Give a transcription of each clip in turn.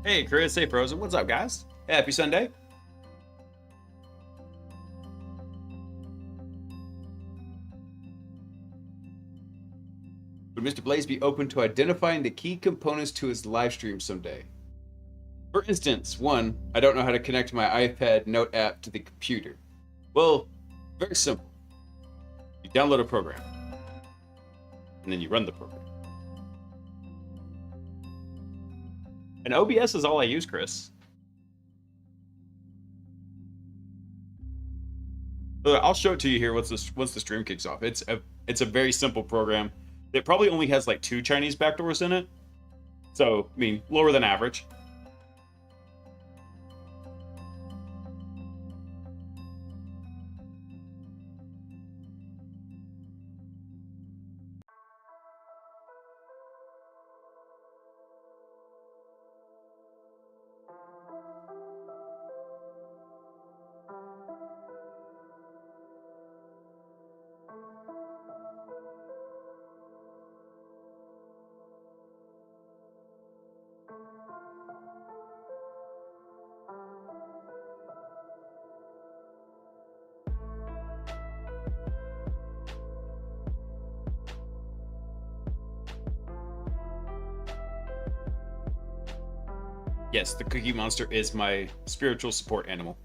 Hey, Chris. Hey, Frozen. What's up, guys? Happy Sunday. Would Mr. Blaise be open to identifying the key components to his live stream someday? For instance, one, I don't know how to connect my iPad Note app to the computer. Well, very simple. You download a program, and then you run the program. And OBS is all I use, Chris. I'll show it to you here once the stream kicks off. It's a very simple program. It probably only has like 2 Chinese backdoors in it. So, I mean, lower than average. Yes, the Cookie Monster is my spiritual support animal.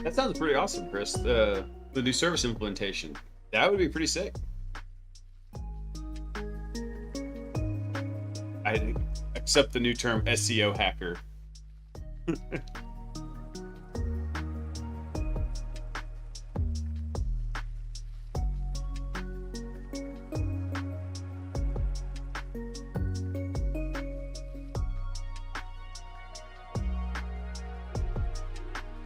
That sounds pretty awesome, Chris. The new service implementation. That would be pretty sick. I accept the new term SEO hacker.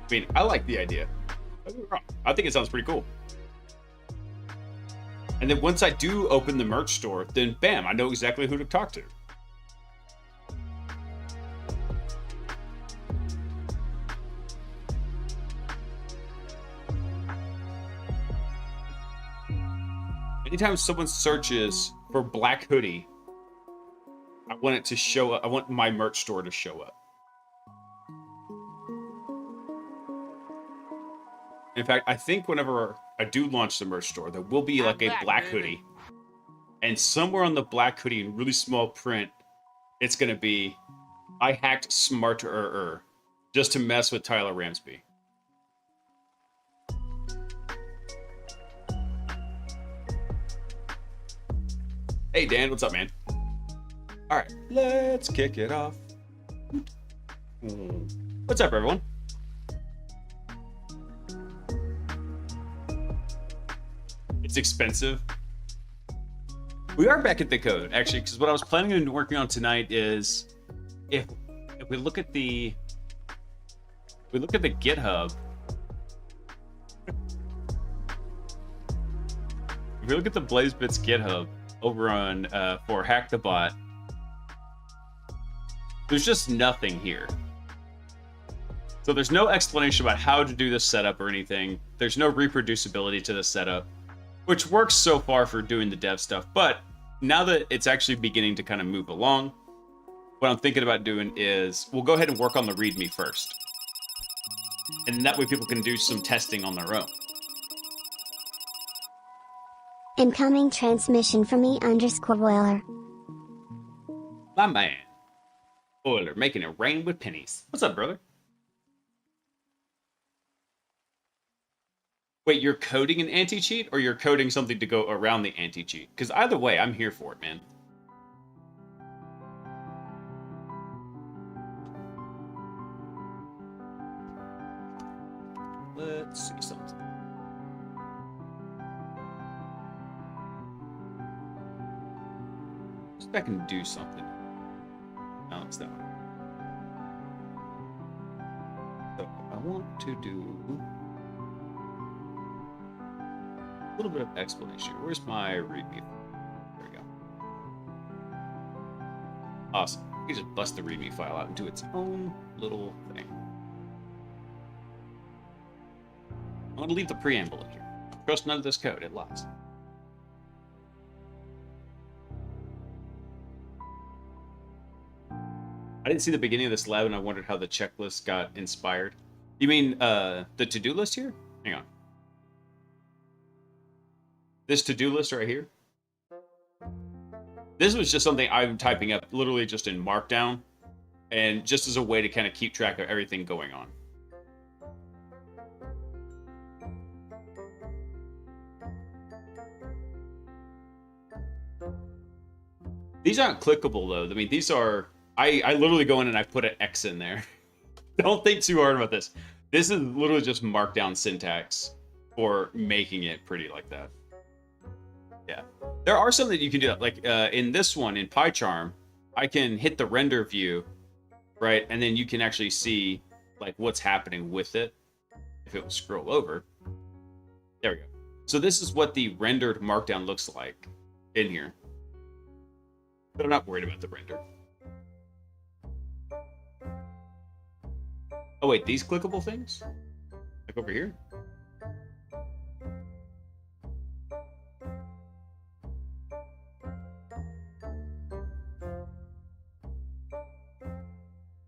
I mean, I like the idea. Don't get me wrong. I think it sounds pretty cool. And then once I do open the merch store, then bam, I know exactly who to talk to. Anytime someone searches for black hoodie, I want it to show up. I want my merch store to show up. In fact, I think whenever I do launch the merch store, there will be like a black hoodie. And somewhere on the black hoodie in really small print, it's going to be, I hacked smarter just to mess with Tyler Ramsby. Hey, Dan, what's up, man? All right, let's kick it off. What's up, everyone? It's expensive. We are back at the code, actually, because what I was planning on working on tonight is if we look at the GitHub. If we look at the Blaise Bits GitHub over on for Hack the Bot, there's just nothing here. So there's no explanation about how to do this setup or anything. There's no reproducibility to the setup, which works so far for doing the dev stuff. But now that it's actually beginning to kind of move along, what I'm thinking about doing is we'll go ahead and work on the README first. And that way people can do some testing on their own. Incoming transmission from E_Euler. My man. Euler, making it rain with pennies. What's up, brother? Wait, you're coding an anti-cheat or you're coding something to go around the anti-cheat? Because either way, I'm here for it, man. Let's see something. See if I can do something. No, it's that one. So I want to do a little bit of explanation. Where's my README? There we go. Awesome. You can just bust the README file out and do its own little thing. I'm going to leave the preamble in here. Trust none of this code. It lies. I didn't see the beginning of this lab, and I wondered how the checklist got inspired. You mean the to-do list here? Hang on. This to-do list right here? This was just something I'm typing up literally just in Markdown, and just as a way to kind of keep track of everything going on. These aren't clickable, though. I mean, these are... I literally go in and I put an X in there. Don't think too hard about this. This is literally just Markdown syntax for making it pretty like that. Yeah. There are some that you can do that. Like in this one, in PyCharm, I can hit the render view, right? And then you can actually see like what's happening with it. If it will scroll over. There we go. So this is what the rendered Markdown looks like in here. But I'm not worried about the render. Oh wait, these clickable things? Like over here?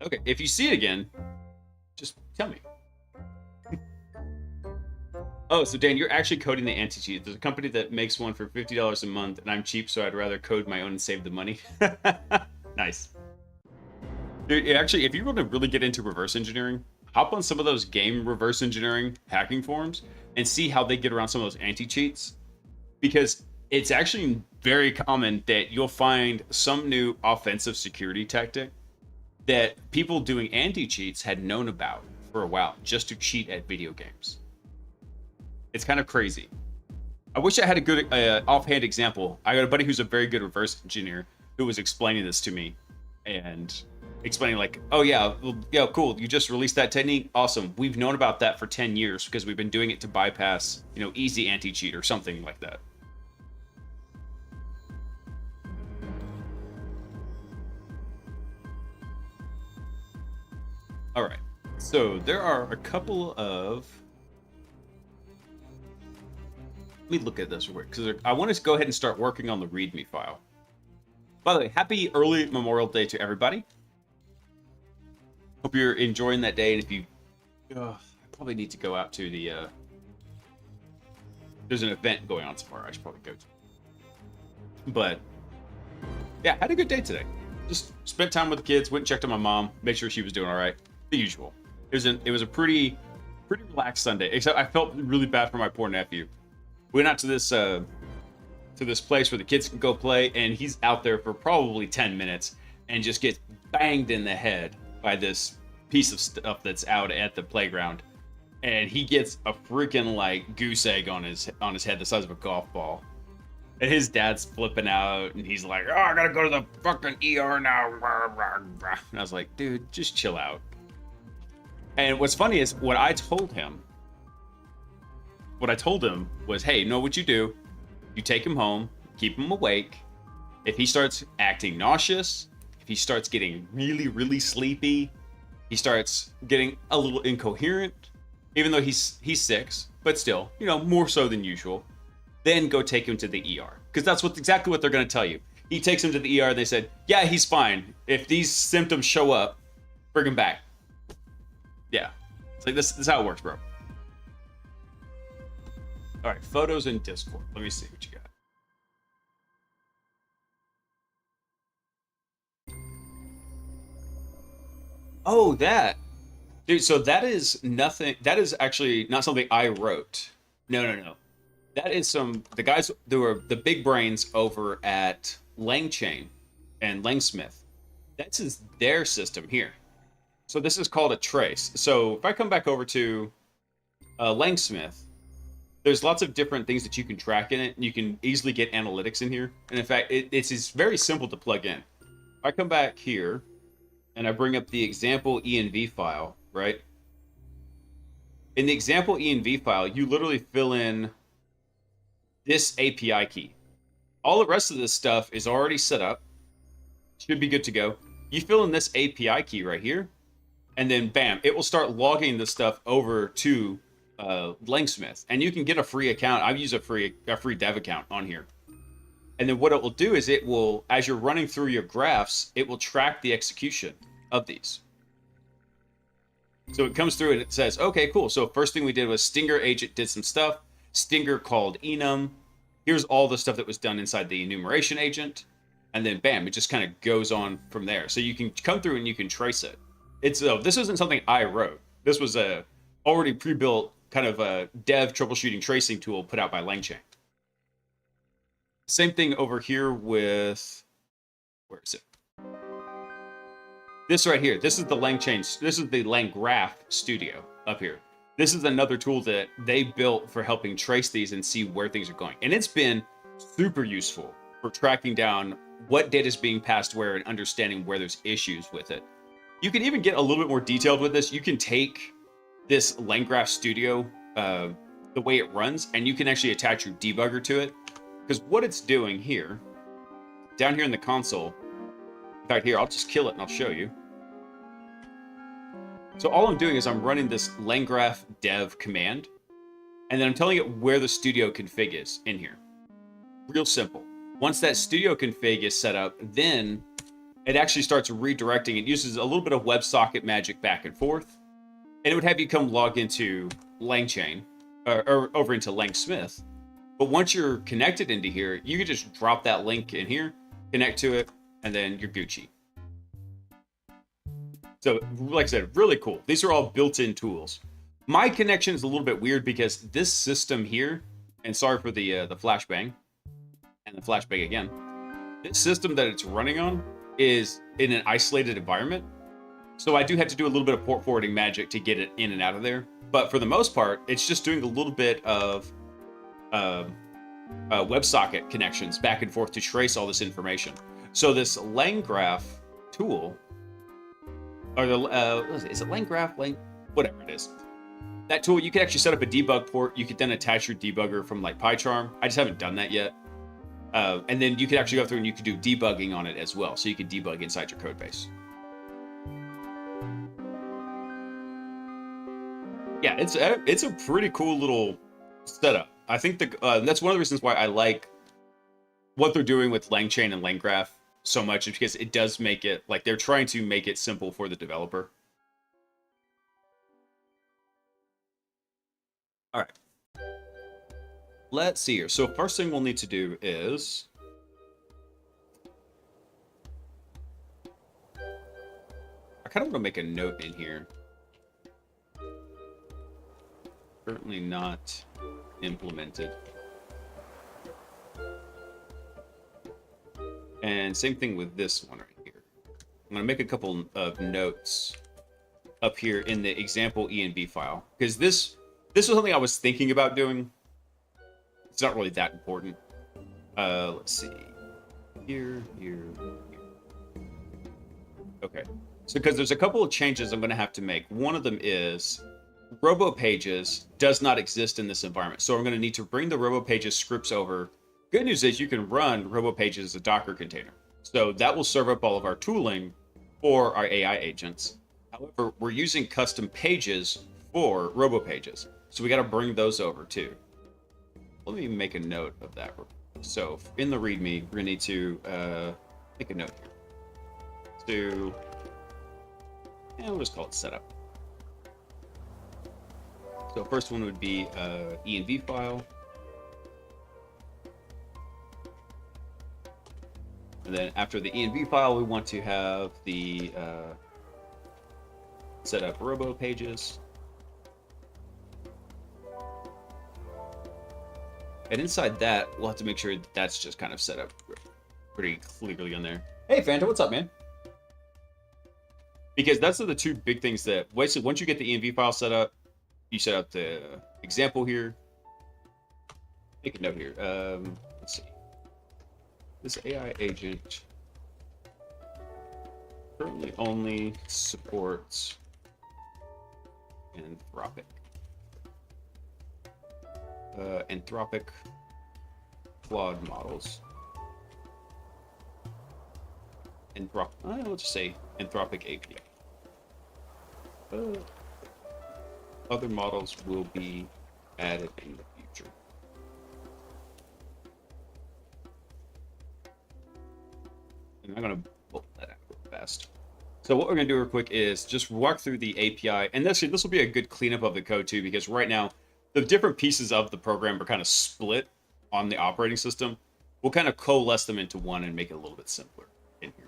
Okay, if you see it again, just tell me. Oh, so Dan, you're actually coding the anti-cheat. There's a company that makes one for $50 a month, and I'm cheap, so I'd rather code my own and save the money. Nice. Dude, actually, if you want to really get into reverse engineering, hop on some of those game reverse engineering hacking forums and see how they get around some of those anti-cheats. Because it's actually very common that you'll find some new offensive security tactic that people doing anti-cheats had known about for a while just to cheat at video games. It's kind of crazy. I wish I had a good offhand example. I got a buddy who's a very good reverse engineer who was explaining this to me and explaining like, oh yeah, well, yeah, cool. You just released that technique. Awesome. We've known about that for 10 years because we've been doing it to bypass, you know, easy anti-cheat or something like that. All right. So there are a couple of... Let me look at this real quick because I want to go ahead and start working on the README file. By the way, happy early Memorial Day to everybody. Hope you're enjoying that day, and if you... I probably need to go out to the... There's an event going on tomorrow I should probably go to. But, yeah, had a good day today. Just spent time with the kids, went and checked on my mom, made sure she was doing all right. The usual. It was a pretty relaxed Sunday, except I felt really bad for my poor nephew. We went out to this place where the kids can go play, and he's out there for probably 10 minutes and just gets banged in the head by this piece of stuff that's out at the playground. and he gets a freaking like goose egg on his head the size of a golf ball. And his dad's flipping out, and he's like, "Oh, I gotta go to the fucking ER now." And I was like, "Dude, just chill out." And what's funny is what I told him. What I told him was, "Hey, you know what you do? You take him home, keep him awake. If he starts acting nauseous, if he starts getting really, really sleepy, he starts getting a little incoherent, even though he's 6, but still, you know, more so than usual, then go take him to the ER." Because that's exactly what they're going to tell you. He takes him to the ER, and they said, "Yeah, he's fine. If these symptoms show up, bring him back." Yeah. It's like, this is how it works, bro. All right, photos in Discord. Let me see what you got. Oh, that. Dude, so that is nothing. That is actually not something I wrote. No, no, no. That is the guys who were the big brains over at LangChain and Langsmith. This is their system here. So this is called a trace. So if I come back over to Langsmith, there's lots of different things that you can track in it, and you can easily get analytics in here. And in fact, it's very simple to plug in. If I come back here and I bring up the example env file, right? In the example env file, you literally fill in this API key. All the rest of this stuff is already set up. Should be good to go. You fill in this API key right here, and then bam, it will start logging the stuff over to Langsmith. And you can get a free account. I've used a free dev account on here. And then what it will do is it will, as you're running through your graphs, it will track the execution of these. So it comes through and it says, okay, cool. So first thing we did was Stinger agent did some stuff. Stinger called enum. Here's all the stuff that was done inside the enumeration agent. And then bam, it just kind of goes on from there. So you can come through and you can trace it. This isn't something I wrote. This was a already pre-built kind of a dev troubleshooting tracing tool put out by LangChain. Same thing over here with, where is it? This right here. This is the LangChain. This is the LangGraph Studio up here. This is another tool that they built for helping trace these and see where things are going. And it's been super useful for tracking down what data is being passed where and understanding where there's issues with it. You can even get a little bit more detailed with this. You can take this LangGraph Studio, the way it runs, and you can actually attach your debugger to it. Because what it's doing here, down here in the console, in fact, here, I'll just kill it and I'll show you. So all I'm doing is I'm running this LangGraph dev command, and then I'm telling it where the studio config is in here. Real simple. Once that studio config is set up, then it actually starts redirecting. It uses a little bit of WebSocket magic back and forth, and it would have you come log into LangChain, or over into Langsmith. But once you're connected into here, you can just drop that link in here, connect to it, and then you're Gucci. So, like I said, really cool. These are all built-in tools. My connection is a little bit weird because this system here, and sorry for the flashbang, and the flashbang again, this system that it's running on is in an isolated environment. So I do have to do a little bit of port forwarding magic to get it in and out of there. But for the most part, it's just doing a little bit of WebSocket connections back and forth to trace all this information. So this LangGraph tool, or is it LangGraph, whatever it is. That tool, you can actually set up a debug port. You could then attach your debugger from like PyCharm. I just haven't done that yet. And then you could actually go through and you could do debugging on it as well. So you could debug inside your code base. Yeah, it's a pretty cool little setup. I think that's one of the reasons why I like what they're doing with LangChain and LangGraph so much, is because it does make it, like, they're trying to make it simple for the developer. All right. Let's see here. So first thing we'll need to do is I kind of want to make a note in here. Currently not implemented. And same thing with this one right here. I'm going to make a couple of notes up here in the example env file, because this was something I was thinking about doing. It's not really that important. Let's see. Here. Okay. So because there's a couple of changes I'm going to have to make. One of them is RoboPages does not exist in this environment. So I'm going to need to bring the RoboPages scripts over. Good news is you can run RoboPages as a Docker container. So that will serve up all of our tooling for our AI agents. However, we're using custom pages for RoboPages. So we got to bring those over too. Let me make a note of that. So in the README, we're going to need to make a note here. We'll just call it setup. So first one would be env file. And then after the env file, we want to have the set up RoboPages. And inside that, we'll have to make sure that that's just kind of set up pretty clearly on there. Hey, Fanta, what's up, man? Because that's the two big things that, basically, once you get the env file set up, you set up the example here. Make a note here. Let's see. This AI agent currently only supports Anthropic. Anthropic Claude models. Let's just say Anthropic API. Other models will be added in the future. And I'm going to pull that out real fast. So what we're going to do real quick is just walk through the API. And this will be a good cleanup of the code too, because right now, the different pieces of the program are kind of split on the operating system. We'll kind of coalesce them into one and make it a little bit simpler in here.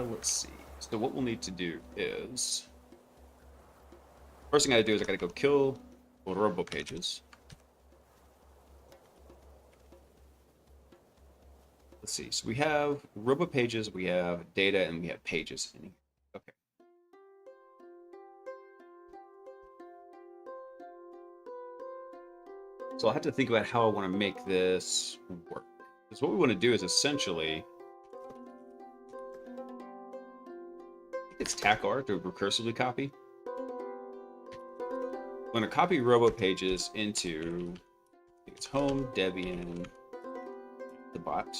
Let's see. So what we'll need to do is, first thing I gotta do is I gotta go kill RoboPages. Let's see. So we have RoboPages, we have data, and we have pages in here. Okay. So I'll have to think about how I want to make this work. Because what we want to do is essentially, it's TACR to recursively copy. I'm going to copy RoboPages into, I think it's home, Debian, the bot.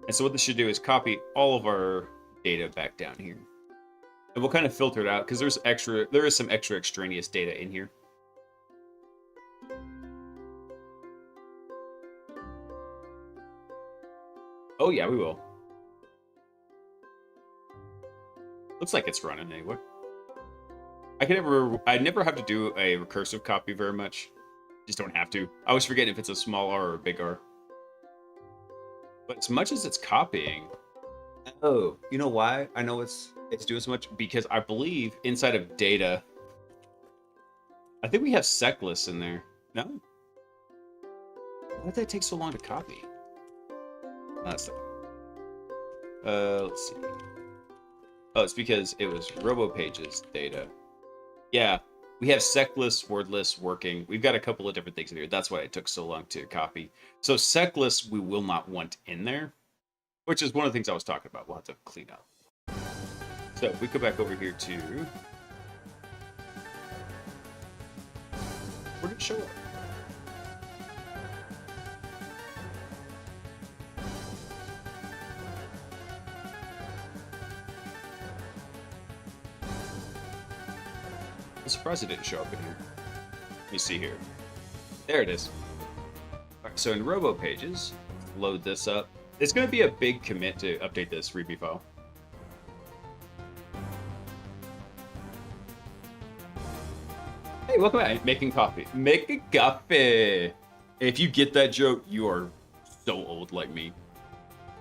And so what this should do is copy all of our data back down here. And we'll kind of filter it out because there is some extra extraneous data in here. Oh yeah, we will. Looks like it's running anyway. I never have to do a recursive copy very much. Just don't have to. I always forget if it's a small R or a big R. But as much as it's copying, oh, you know why I know it's doing so much? Because I believe inside of data, I think we have sec lists in there. No? Why did that take so long to copy? That's let's see. Oh, it's because it was RoboPages data. Yeah, we have sec lists, word lists working. We've got a couple of different things in here. That's why it took so long to copy. So sec lists we will not want in there, which is one of the things I was talking about. We'll have to clean up. So if we go back over here to, where did it show up? I'm surprised it didn't show up in here. Let me see here. There it is. All right, so in RoboPages, load this up. It's going to be a big commit to update this README file. Hey, welcome back. Making coffee. Making coffee. If you get that joke, you are so old like me.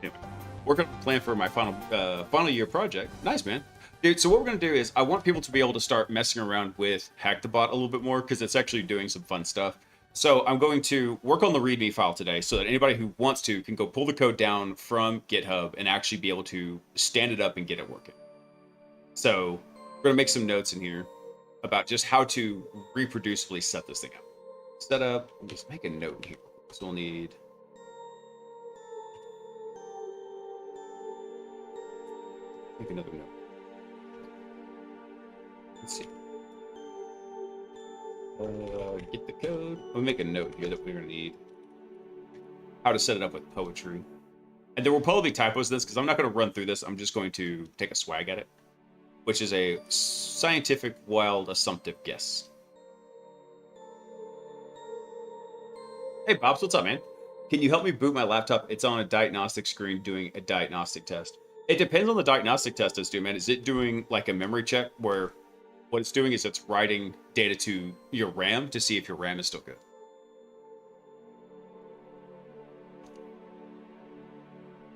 Anyway, working on a plan for my final year project. Nice, man. Dude, so what we're going to do is I want people to be able to start messing around with Hack the Bot a little bit more because it's actually doing some fun stuff. So I'm going to work on the README file today so that anybody who wants to can go pull the code down from GitHub and actually be able to stand it up and get it working. So we're going to make some notes in here about just how to reproducibly set this thing up. Set up, just make a note here. So we'll need... Make another note. Let's see. Get the code. We'll make a note here that we're going to need how to set it up with poetry. And there will probably be typos in this because I'm not going to run through this. I'm just going to take a swag at it, which is a scientific, wild, assumptive guess. Hey, Bobs, what's up, man? Can you help me boot my laptop? It's on a diagnostic screen doing a diagnostic test. It depends on the diagnostic test it's doing, man. Is it doing like a memory check where what it's doing is it's writing data to your RAM to see if your RAM is still good?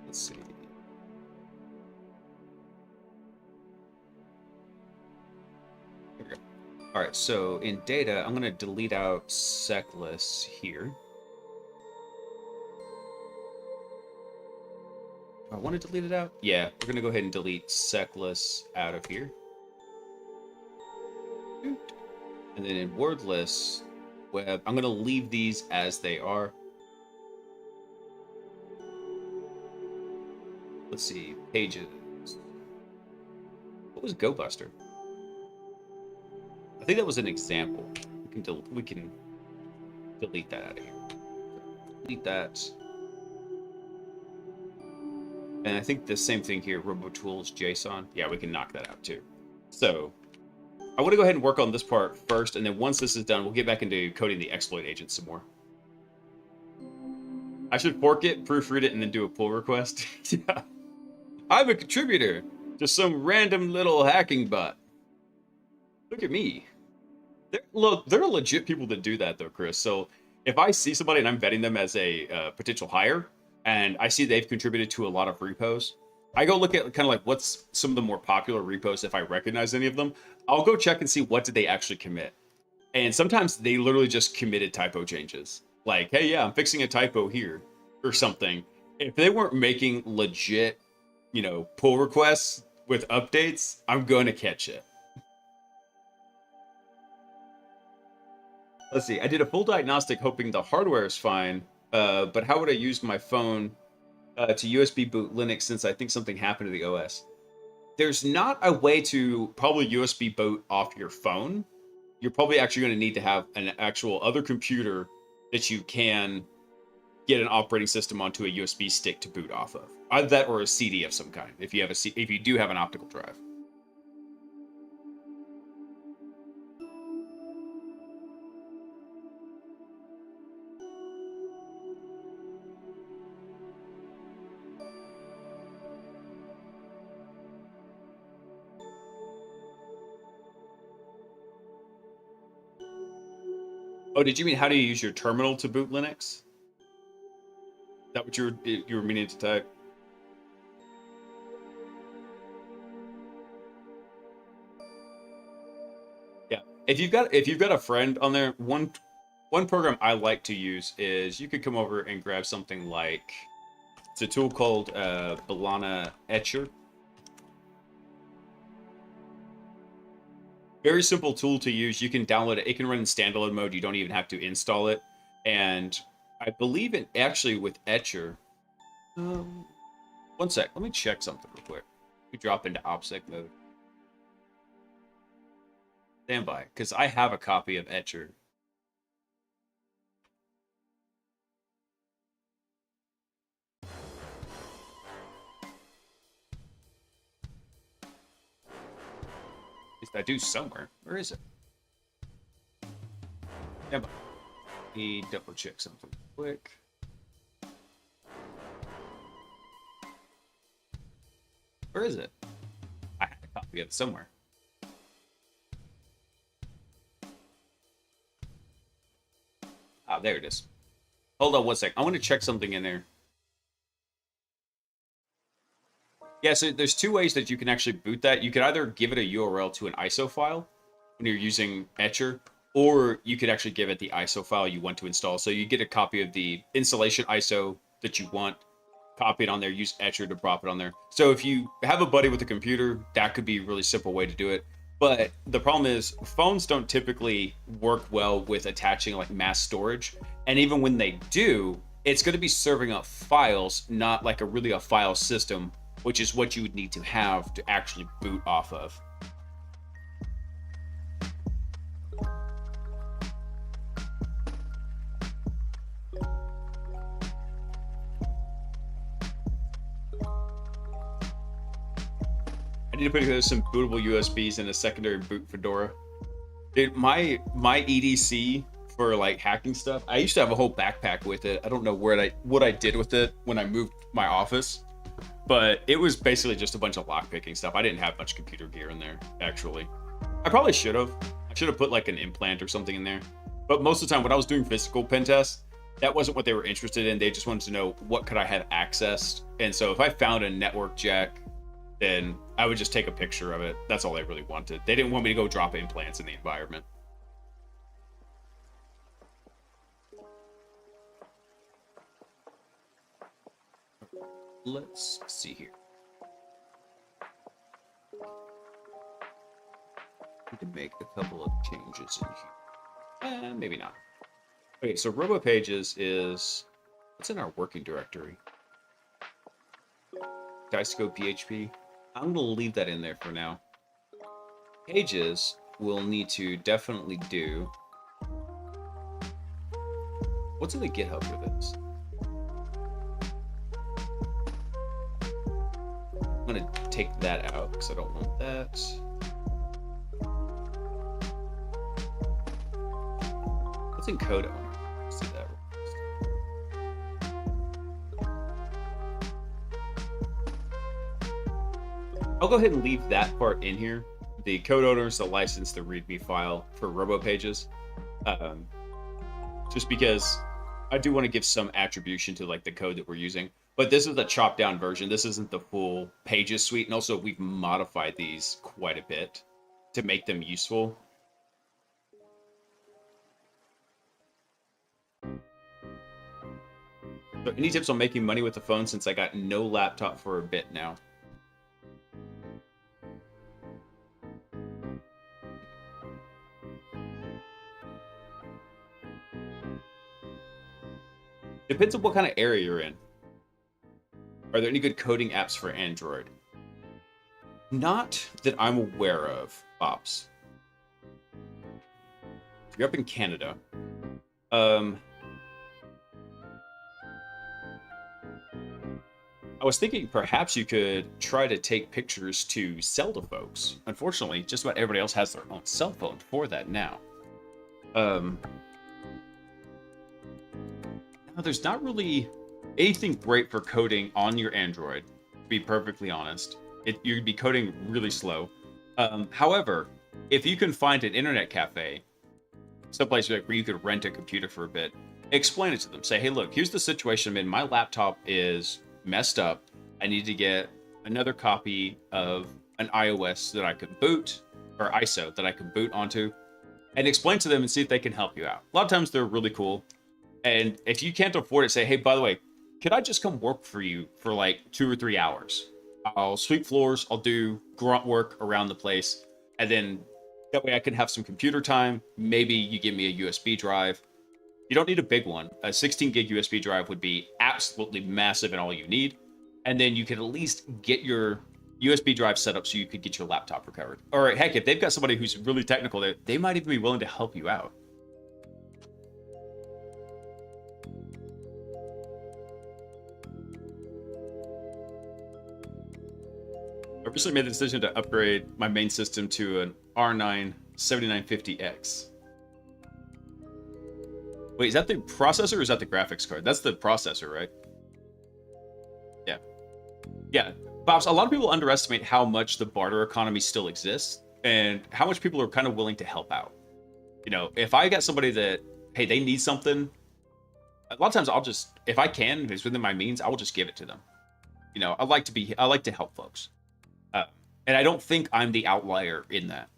Let's see. Here we go. All right, so in data, I'm going to delete out secless here. Do I want to delete it out? Yeah, we're going to go ahead and delete secless out of here. And then in wordless web, I'm going to leave these as they are. Let's see, pages. What was GoBuster? I think that was an example. We can delete that out of here. Delete that. And I think the same thing here, RoboTools JSON. Yeah, we can knock that out too. So I want to go ahead and work on this part first, and then once this is done, we'll get back into coding the exploit agent some more. I should fork it, proofread it, and then do a pull request. Yeah. I'm a contributor to some random little hacking bot. Look at me. There are legit people that do that, though, Chris. So if I see somebody and I'm vetting them as a potential hire, and I see they've contributed to a lot of repos, I go look at kind of like what's some of the more popular repos. If I recognize any of them, I'll go check and see what did they actually commit. And sometimes they literally just committed typo changes. Like, hey, yeah, I'm fixing a typo here or something. If they weren't making legit, pull requests with updates, I'm going to catch it. Let's see. I did a full diagnostic hoping the hardware is fine, but how would I use my phone to USB boot Linux since I think something happened to the OS? There's not a way to probably USB boot off your phone. You're probably actually going to need to have an actual other computer that you can get an operating system onto a USB stick to boot off of. Either that or a CD of some kind, if you do have an optical drive. Oh, did you mean how do you use your terminal to boot Linux? Is that what you were meaning to type? Yeah. If you've got a friend on there, one program I like to use is you could come over and grab something like, it's a tool called Balana Etcher. Very simple tool to use. You can download it. It can run in standalone mode. You don't even have to install it. And I believe it actually with Etcher. One sec. Let me check something real quick. We drop into OPSEC mode. Stand by, because I have a copy of Etcher. At least I do somewhere. Where is it? Stand by. Let me double check something quick. Where is it? I have a copy of it somewhere. Ah, there it is. Hold on one sec. I want to check something in there. Yeah, so there's two ways that you can actually boot that. You can either give it a URL to an ISO file when you're using Etcher, or you could actually give it the ISO file you want to install. So you get a copy of the installation ISO that you want, copy it on there, use Etcher to prop it on there. So if you have a buddy with a computer, that could be a really simple way to do it. But the problem is phones don't typically work well with attaching like mass storage. And even when they do, it's going to be serving up files, not like a file system, which is what you would need to have to actually boot off of. I need to put together some bootable USBs and a secondary boot Fedora. Dude, my EDC for like hacking stuff, I used to have a whole backpack with it. I don't know what I did with it when I moved my office, but it was basically just a bunch of lockpicking stuff. I didn't have much computer gear in there, actually. I probably should have. I should have put like an implant or something in there. But most of the time when I was doing physical pen tests, that wasn't what they were interested in. They just wanted to know what could I have accessed. And so if I found a network jack, then I would just take a picture of it. That's all they really wanted. They didn't want me to go drop implants in the environment. Let's see here. Need to make a couple of changes in here. Maybe not. Okay, so RoboPages is what's in our working directory? Dicescope PHP. I'm gonna leave that in there for now. Pages will need to definitely do. What's in the GitHub for this? I'm gonna take that out because I don't want that. What's in code owner? Let's do that. I'll go ahead and leave that part in here. The code owners, the license, the README file for RoboPages. Just because I do want to give some attribution to like the code that we're using. But this is the chopped down version. This isn't the full Pages suite. And also we've modified these quite a bit to make them useful. So any tips on making money with the phone since I got no laptop for a bit now? Depends on what kind of area you're in. Are there any good coding apps for Android? Not that I'm aware of, Ops. You're up in Canada. I was thinking perhaps you could try to take pictures to sell to folks. Unfortunately, just about everybody else has their own cell phone for that now. There's not really anything great for coding on your Android, to be perfectly honest. You'd be coding really slow. However, if you can find an internet cafe, someplace where you could rent a computer for a bit, explain it to them. Say, hey, look, here's the situation I'm in. My laptop is messed up. I need to get another copy of an iOS that I could boot, or ISO that I can boot onto, and explain to them and see if they can help you out. A lot of times they're really cool. And if you can't afford it, say, hey, by the way, could I just come work for you for like 2 or 3 hours? I'll sweep floors, I'll do grunt work around the place, and then that way I can have some computer time. Maybe you give me a USB drive. You don't need a big one. A 16 gig USB drive would be absolutely massive and all you need. And then you could at least get your USB drive set up so you could get your laptop recovered. Or heck, if they've got somebody who's really technical, they might even be willing to help you out. I recently made the decision to upgrade my main system to an R9 7950X. Wait, is that the processor or is that the graphics card? That's the processor, right? Yeah. Yeah. Bobs, a lot of people underestimate how much the barter economy still exists and how much people are kind of willing to help out. You know, if I got somebody that, hey, they need something, a lot of times I'll just, if I can, if it's within my means, I will just give it to them. You know, I like to help folks. And I don't think I'm the outlier in that.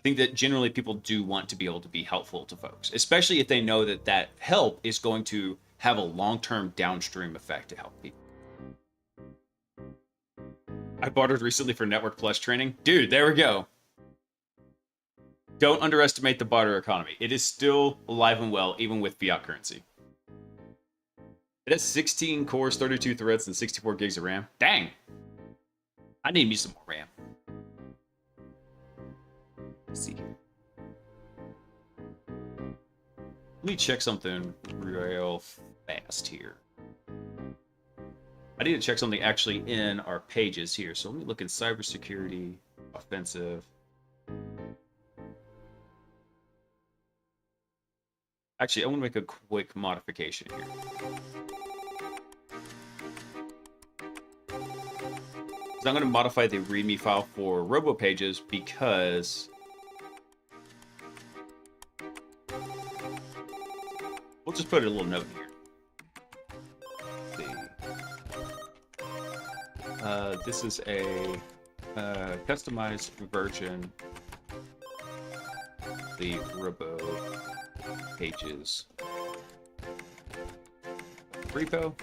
think that generally people do want to be able to be helpful to folks, especially if they know that that help is going to have a long-term downstream effect to help people. I bartered recently for Network Plus training. Dude, there we go. Don't underestimate the barter economy. It is still alive and well, even with fiat currency. It has 16 cores, 32 threads, and 64 gigs of RAM. Dang. I need me some more RAM. Let's see here. Let me check something real fast here. I need to check something actually in our pages here. So let me look in cybersecurity, offensive. Actually, I want to make a quick modification here. So I'm going to modify the README file for robo pages because we'll just put a little note here. This is a customized version of the robo pages repo.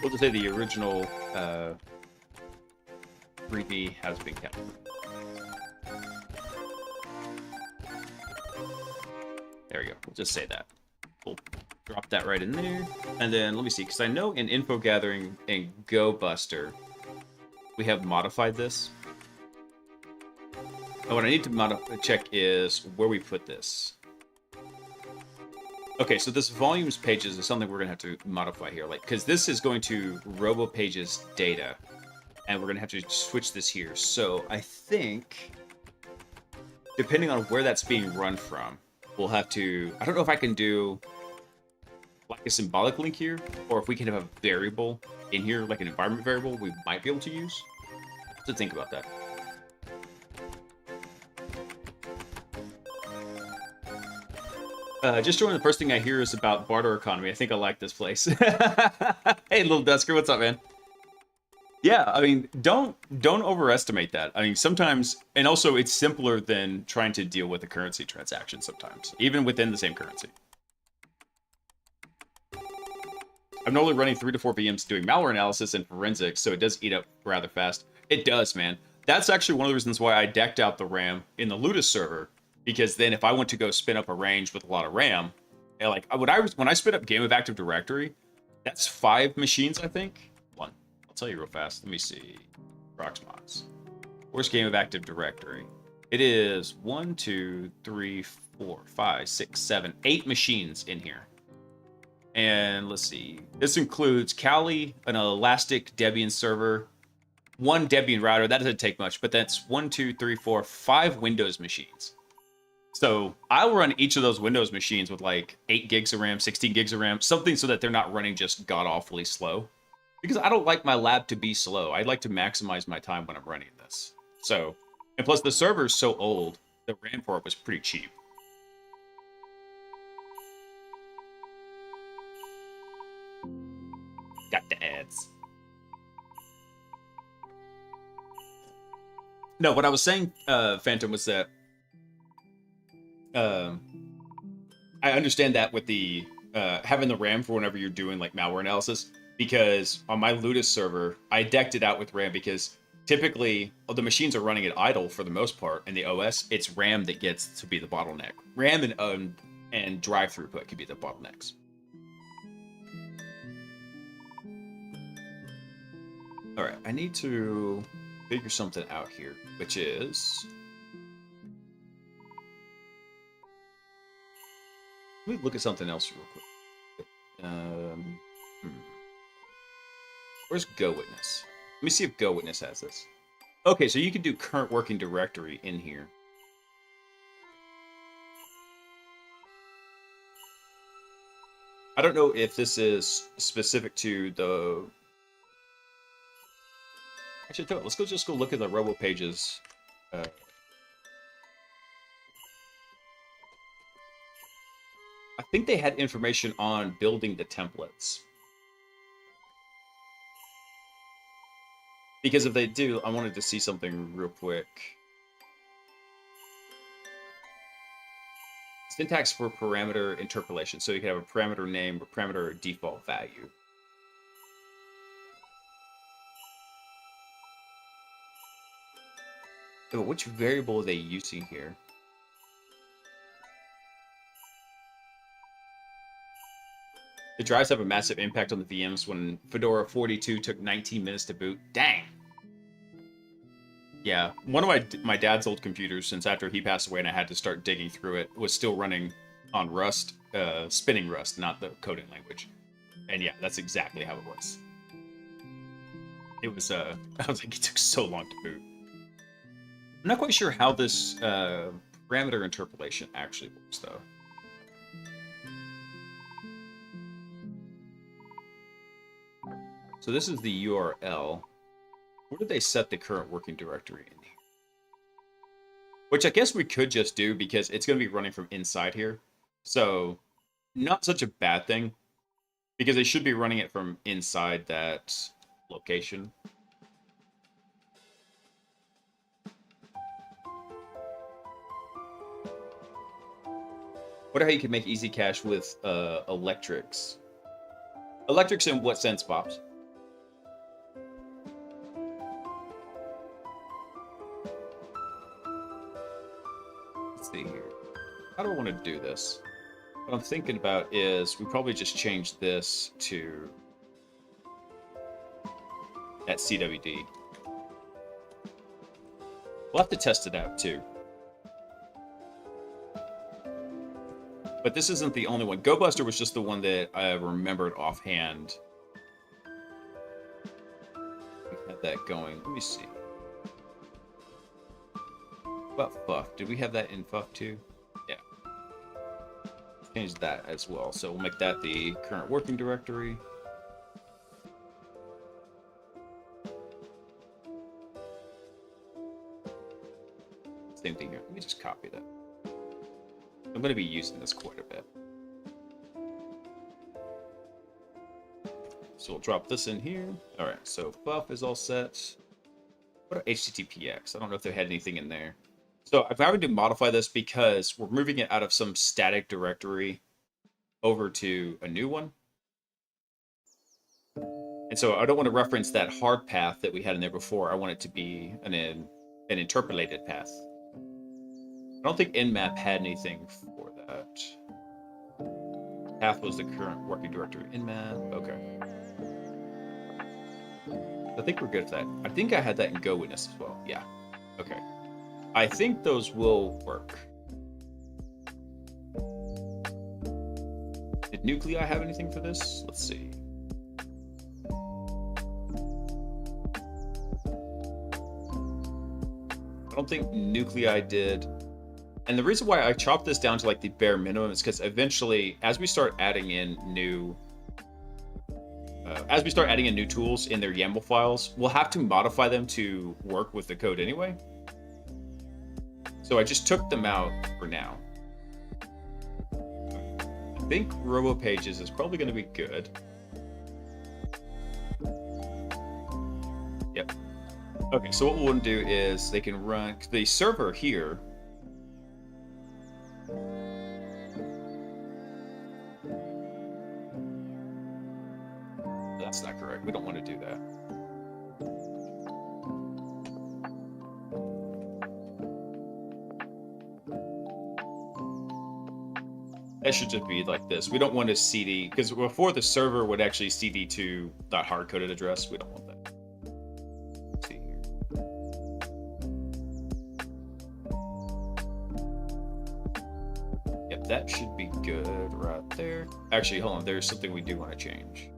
We'll just say the original README has been kept. There we go. We'll just say that. We'll drop that right in there. And then let me see, because I know in info gathering and Go Buster, we have modified this. And what I need to check is where we put this. Okay, so this volumes pages is something we're going to have to modify here, like, because this is going to robo pages data, and we're going to have to switch this here. So I think, depending on where that's being run from, we'll have to, I don't know if I can do like a symbolic link here, or if we can have a variable in here, like an environment variable we might be able to use. So think about that. Just joining, the first thing I hear is about barter economy. I think I like this place. Hey, little Dusker, what's up, man? Yeah, I mean, don't overestimate that. I mean, sometimes, and also it's simpler than trying to deal with a currency transaction sometimes, even within the same currency. I'm normally running 3 to 4 VMs doing malware analysis and forensics, so it does eat up rather fast. It does, man. That's actually one of the reasons why I decked out the RAM in the Ludus server. Because then if I want to go spin up a range with a lot of RAM, and like when I spin up Game of Active Directory, that's 5 machines, I think. One. I'll tell you real fast. Let me see. Proxmods. Where's Game of Active Directory? It is 1, 2, 3, 4, 5, 6, 7, 8 machines in here. And let's see. This includes Kali, an Elastic Debian server, 1 Debian router. That doesn't take much, but that's 1, 2, 3, 4, 5 Windows machines. So I'll run each of those Windows machines with like 8 gigs of RAM, 16 gigs of RAM, something so that they're not running just god-awfully slow. Because I don't like my lab to be slow. I'd like to maximize my time when I'm running this. So, and plus the server's so old, the RAM for it was pretty cheap. Got the ads. No, what I was saying, Phantom, was that I understand that with the having the RAM for whenever you're doing like malware analysis, because on my Ludus server, I decked it out with RAM because typically the machines are running at idle for the most part in the OS. It's RAM that gets to be the bottleneck. RAM and drive throughput could be the bottlenecks. All right, I need to figure something out here, which is, let me look at something else real quick. Where's GoWitness? Let me see if GoWitness has this. Okay, so you can do current working directory in here. I don't know if this is specific to the... Actually, let's just go look at the robo pages. I think they had information on building the templates. Because if they do, I wanted to see something real quick. Syntax for parameter interpolation. So you can have a parameter name or parameter default value. Oh, which variable are they using here? The drives have a massive impact on the VMs when Fedora 42 took 19 minutes to boot. Dang! Yeah, one of my dad's old computers, since after he passed away and I had to start digging through it, was still running on Rust, spinning Rust, not the coding language. And yeah, that's exactly how it was. It was, I was like, it took so long to boot. I'm not quite sure how this parameter interpolation actually works, though. So this is the URL. Where did they set the current working directory in here? Which I guess we could just do because it's going to be running from inside here. So not such a bad thing because they should be running it from inside that location. Wonder how you can make easy cache with electrics. Electrics in what sense, Pops? Let's see here. How do I want to do this? What I'm thinking about is we probably just change this to that CWD. We'll have to test it out too. But this isn't the only one. GoBuster was just the one that I remembered offhand. We had that going. Let me see. What about Fuff? Did we have that in Fuff too? Yeah. Change that as well. So we'll make that the current working directory. Same thing here. Let me just copy that. I'm going to be using this quite a bit. So we'll drop this in here. All right, so buff is all set. What about HTTPX? I don't know if they had anything in there. So I'm having to modify this because we're moving it out of some static directory over to a new one. And so I don't want to reference that hard path that we had in there before. I want it to be an interpolated path. I don't think Nmap had anything for that. Path was the current working directory. Nmap, okay. I think we're good with that. I think I had that in GoWitness as well. Yeah, okay. I think those will work. Did Nuclei have anything for this? Let's see. I don't think Nuclei did. And the reason why I chopped this down to like the bare minimum is because eventually, as we start adding in new tools in their YAML files, we'll have to modify them to work with the code anyway. So I just took them out for now. I think RoboPages is probably going to be good. Yep. Okay, so what we'll want to do is they can run the server here. That's not correct. We don't want to do that. That should just be like this. We don't want to CD, because before the server would actually CD to that hard-coded address. We don't want that. Let's see here. Yep, that should be good right there. Actually, hold on. There's something we do want to change.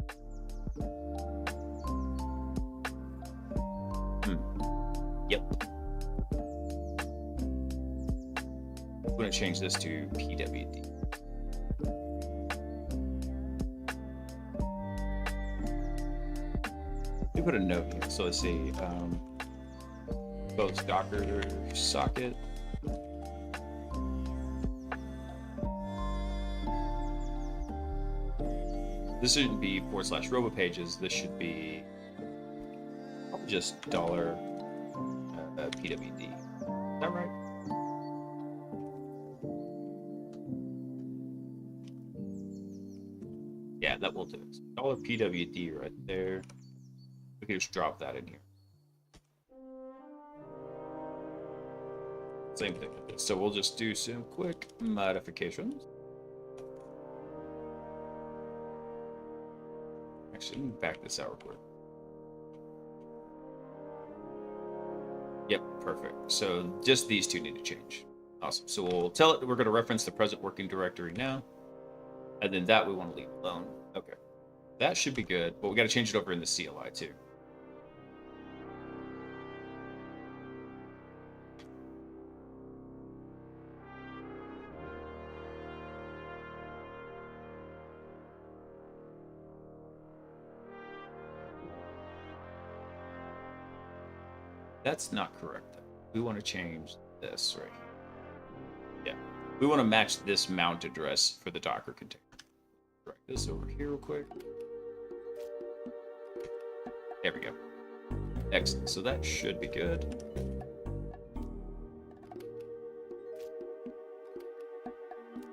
Yep. I'm going to change this to PWD. We put a note here. So let's see. Both Docker socket. This shouldn't be /RoboPages. This should be just dollar PWD. Is that right? Yeah, that will do it. Dollar PWD right there. We can just drop that in here. Same thing with this. So we'll just do some quick modifications. Actually, let me back this out real quick. Yep, perfect. So just these two need to change. Awesome. So we'll tell it we're going to reference the present working directory now. And then that we want to leave alone. Okay. That should be good, but we got to change it over in the CLI too. That's not correct. We want to change this right here. Yeah. We want to match this mount address for the Docker container. Drag this over here real quick. There we go. Excellent. So that should be good.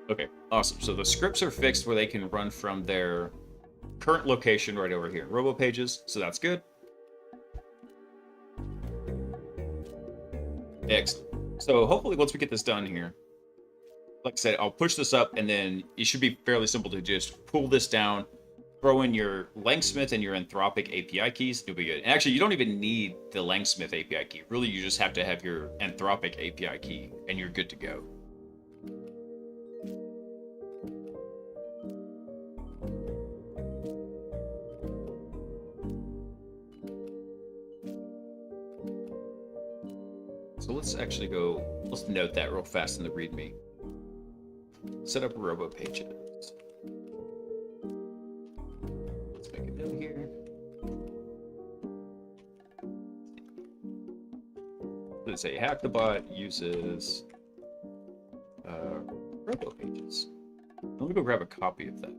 Okay, awesome. So the scripts are fixed where they can run from their current location right over here in RoboPages. So that's good. Excellent. So hopefully once we get this done here, like I said, I'll push this up and then it should be fairly simple to just pull this down, throw in your LangSmith and your Anthropic API keys, you'll be good. And actually, you don't even need the LangSmith API key. Really, you just have to have your Anthropic API key and you're good to go. So let's actually go, let's note that real fast in the README. Set up RoboPages. Let's make a note here. Let's say HackTheBot uses RoboPages. Let me go grab a copy of that.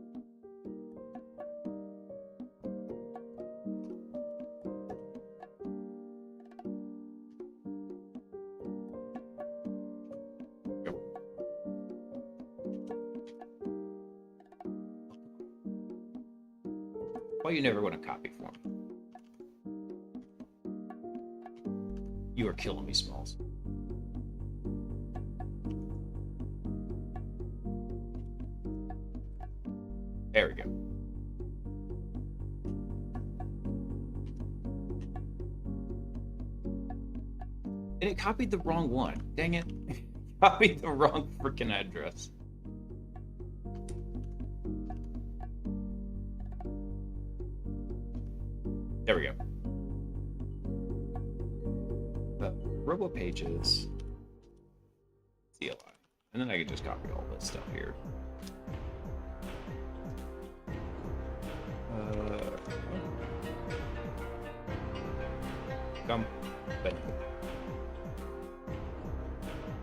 Why you never want to copy for me? You are killing me, Smalls. There we go. And it copied the wrong one. Dang it. Copied the wrong freaking address. There we go. RoboPages CLI. And then I can just copy all this stuff here.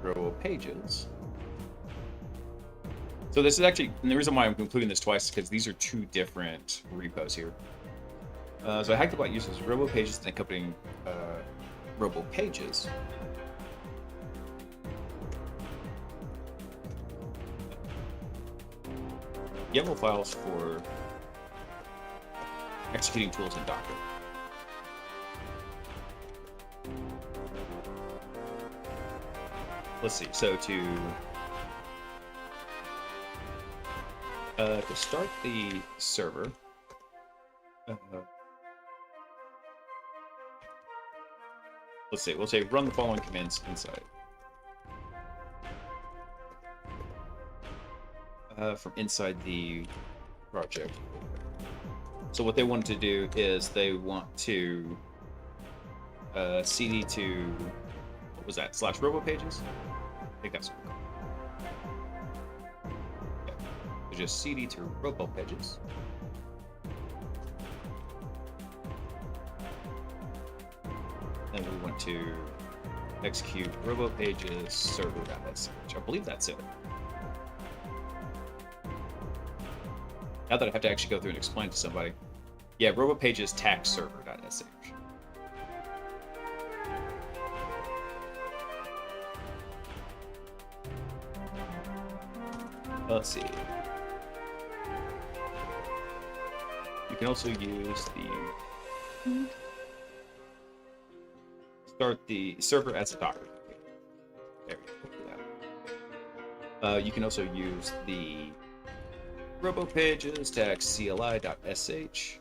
RoboPages. So this is actually, and the reason why I'm including this twice is because these are two different repos here. So HackTheBot uses RoboPages and accompanying RoboPages. YAML files for executing tools in Docker. Let's see. So to start the server, let's see. We'll say run the following commands inside. From inside the project. So what they want to do is they want to cd to, what was that, /RoboPages? I think that's what we're calling it. Okay. So just cd to RoboPages. Then we want to execute RoboPages server.sh. I believe that's it. Now that I have to actually go through and explain to somebody. Yeah, RoboPages tax server.sh. Let's see. You can also use the start the server as a Docker. There we go. You can also use the robo pages tag cli.sh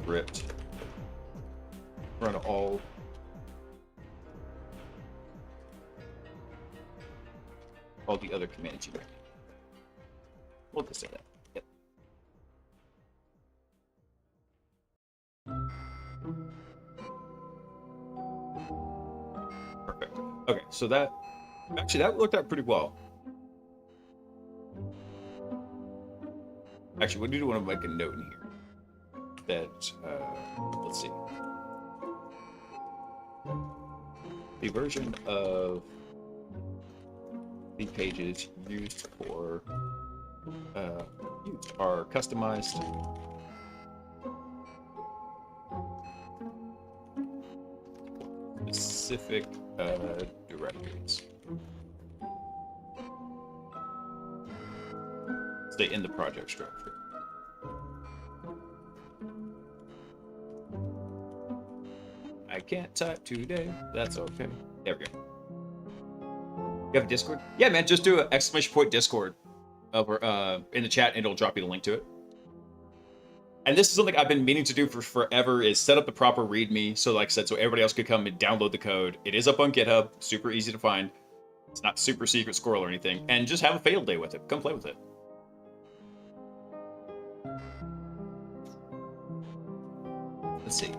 script. Run all the other commands you need. We'll just say that. Yep. Perfect. Okay, so that worked out pretty well. Actually, we do want to make a note in here that let's see, the version of the pages used for are customized specific directories. Stay in the project structure. I can't type today. That's okay. There we go. You have a Discord? Yeah, man. Just do an ! Discord over in the chat, and it'll drop you the link to it. And this is something I've been meaning to do for forever: is set up the proper README. So, like I said, so everybody else could come and download the code. It is up on GitHub. Super easy to find. It's not super secret squirrel or anything. And just have a fail day with it. Come play with it. Let's see.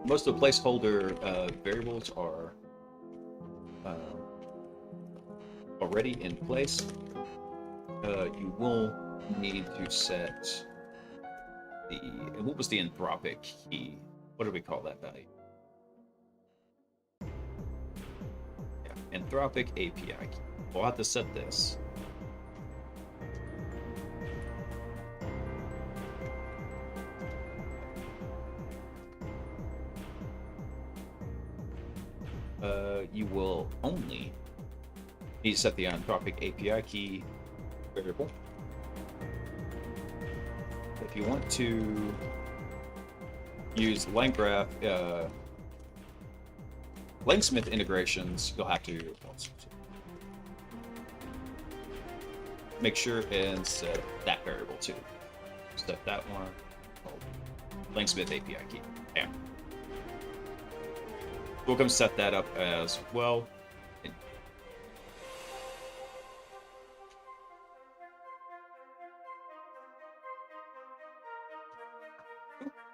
Most of the placeholder variables are already in place. You will need to set the, what was the anthropic key? What do we call that value? Yeah, anthropic API key. We'll have to set this. You will only need to set the anthropic API key variable. If you want to use LangGraph, Langsmith integrations, you'll have to make sure and set that variable too. Set that one. Langsmith API key. Yeah. We'll come set that up as well.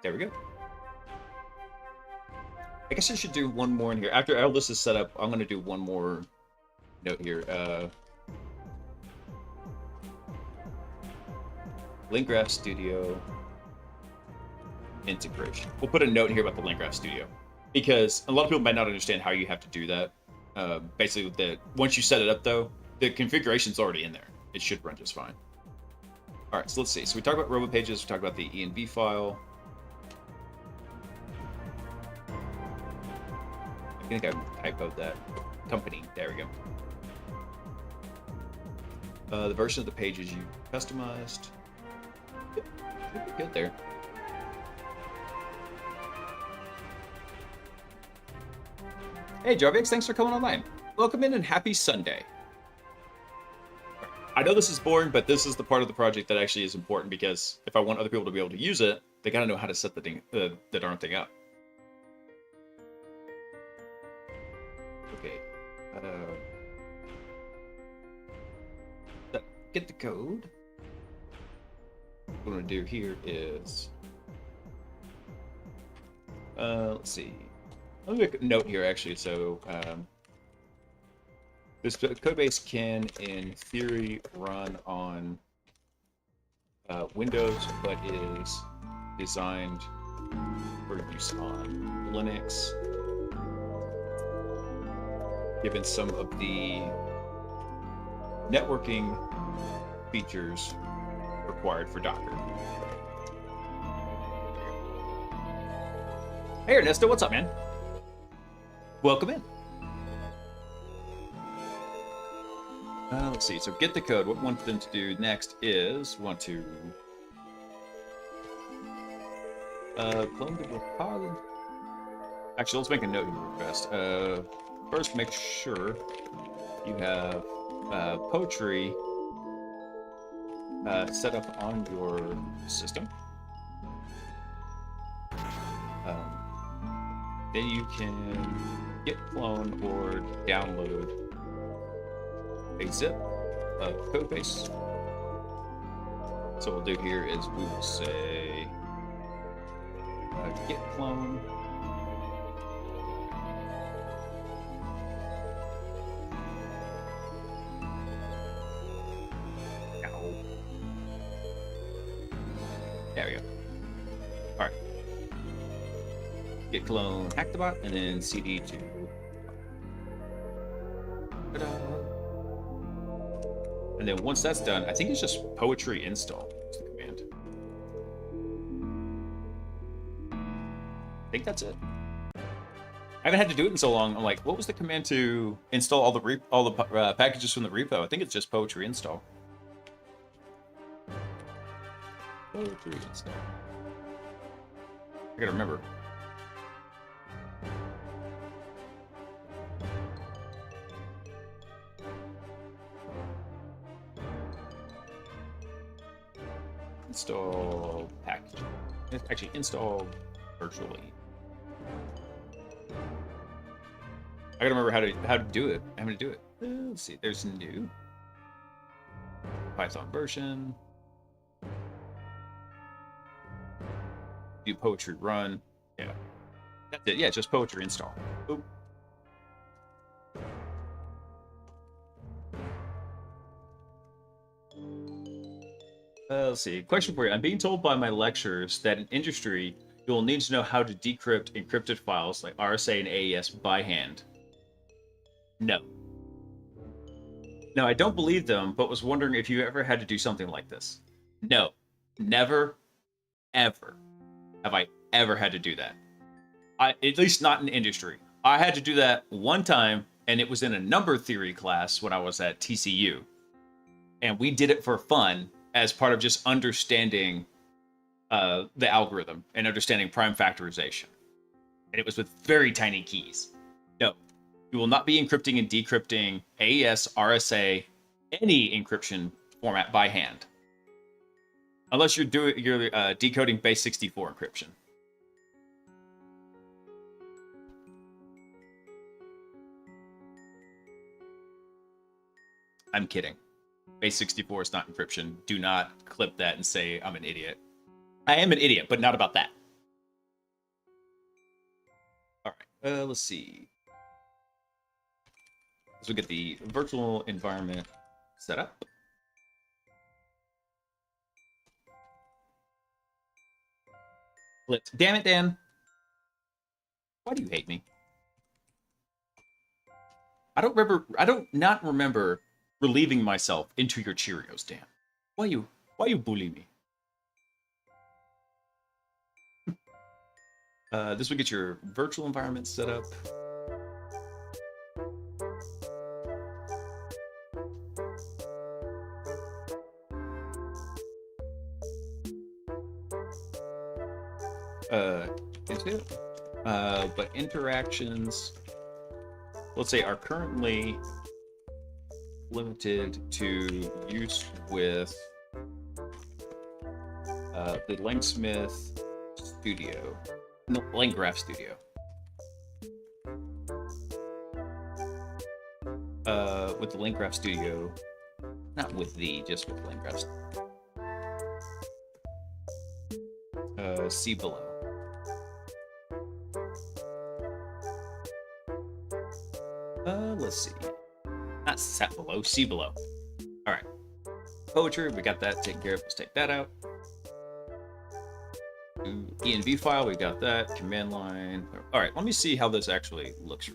There we go. I guess I should do one more in here. After all this is set up, I'm going to do one more note here. LangGraph Studio integration. We'll put a note here about the LangGraph Studio, because a lot of people might not understand how you have to do that. Basically, once you set it up, though, the configuration's already in there. It should run just fine. All right, so let's see. So we talked about robo pages. We talked about the env file. I think I typoed that. Company. There we go. The version of the pages you customized. Yep, pretty good there. Hey, Jarvix, thanks for coming online. Welcome in and happy Sunday. I know this is boring, but this is the part of the project that actually is important, because if I want other people to be able to use it, they gotta know how to set the darn thing up. Okay. Get the code. What I'm gonna do here is, let's see. Let me make a note here, actually. So this codebase can, in theory, run on Windows, but is designed for use on Linux, given some of the networking features required for Docker. Hey, Ernesto, what's up, man? Welcome in. Let's see. So get the code. What we want them to do next is want to clone the repository. Actually, let's make a note here first. First, make sure you have poetry set up on your system. Then you can git clone or download a zip of code base. So what we'll do here is we will say git clone. There we go. All right. Git clone hackthebot and then cd to. Ta-da. And then once that's done, I think it's just poetry install is the command. I think that's it. I haven't had to do it in so long. I'm like, what was the command to install all the packages from the repo? I think it's just poetry install. Poetry install. I gotta remember. Install package. Actually, install virtually. I gotta remember how to do it. I'm gonna do it. Let's see. There's new Python version. Do poetry run. Yeah, that's it. Yeah, just poetry install. Oop. Let's see. Question for you. I'm being told by my lecturers that in industry, you will need to know how to decrypt encrypted files like RSA and AES by hand. No. No, I don't believe them, but was wondering if you ever had to do something like this. No. Never, ever have I ever had to do that. At least not in industry. I had to do that one time, and it was in a number theory class when I was at TCU. And we did it for fun as part of just understanding the algorithm and understanding prime factorization. And it was with very tiny keys. No, you will not be encrypting and decrypting AES, RSA, any encryption format by hand. Unless you're decoding base 64 encryption. I'm kidding. Base 64 is not encryption. Do not clip that and say I'm an idiot. I am an idiot, but not about that. All right, let's see. So we get the virtual environment set up. Damn it, Dan. Why do you hate me? I don't not remember relieving myself into your Cheerios, Dan. Why you bully me? This will get your virtual environment set up. But interactions, let's say, are currently limited to use with the LangSmith Studio, no, LangGraph Studio. With the LangGraph Studio, not with the, just with LangGraph. See below. Let's see. Not set below, see below. All right. Poetry, we got that taken care of. Let's take that out. env file, we got that. Command line. All right, let me see how this actually looks.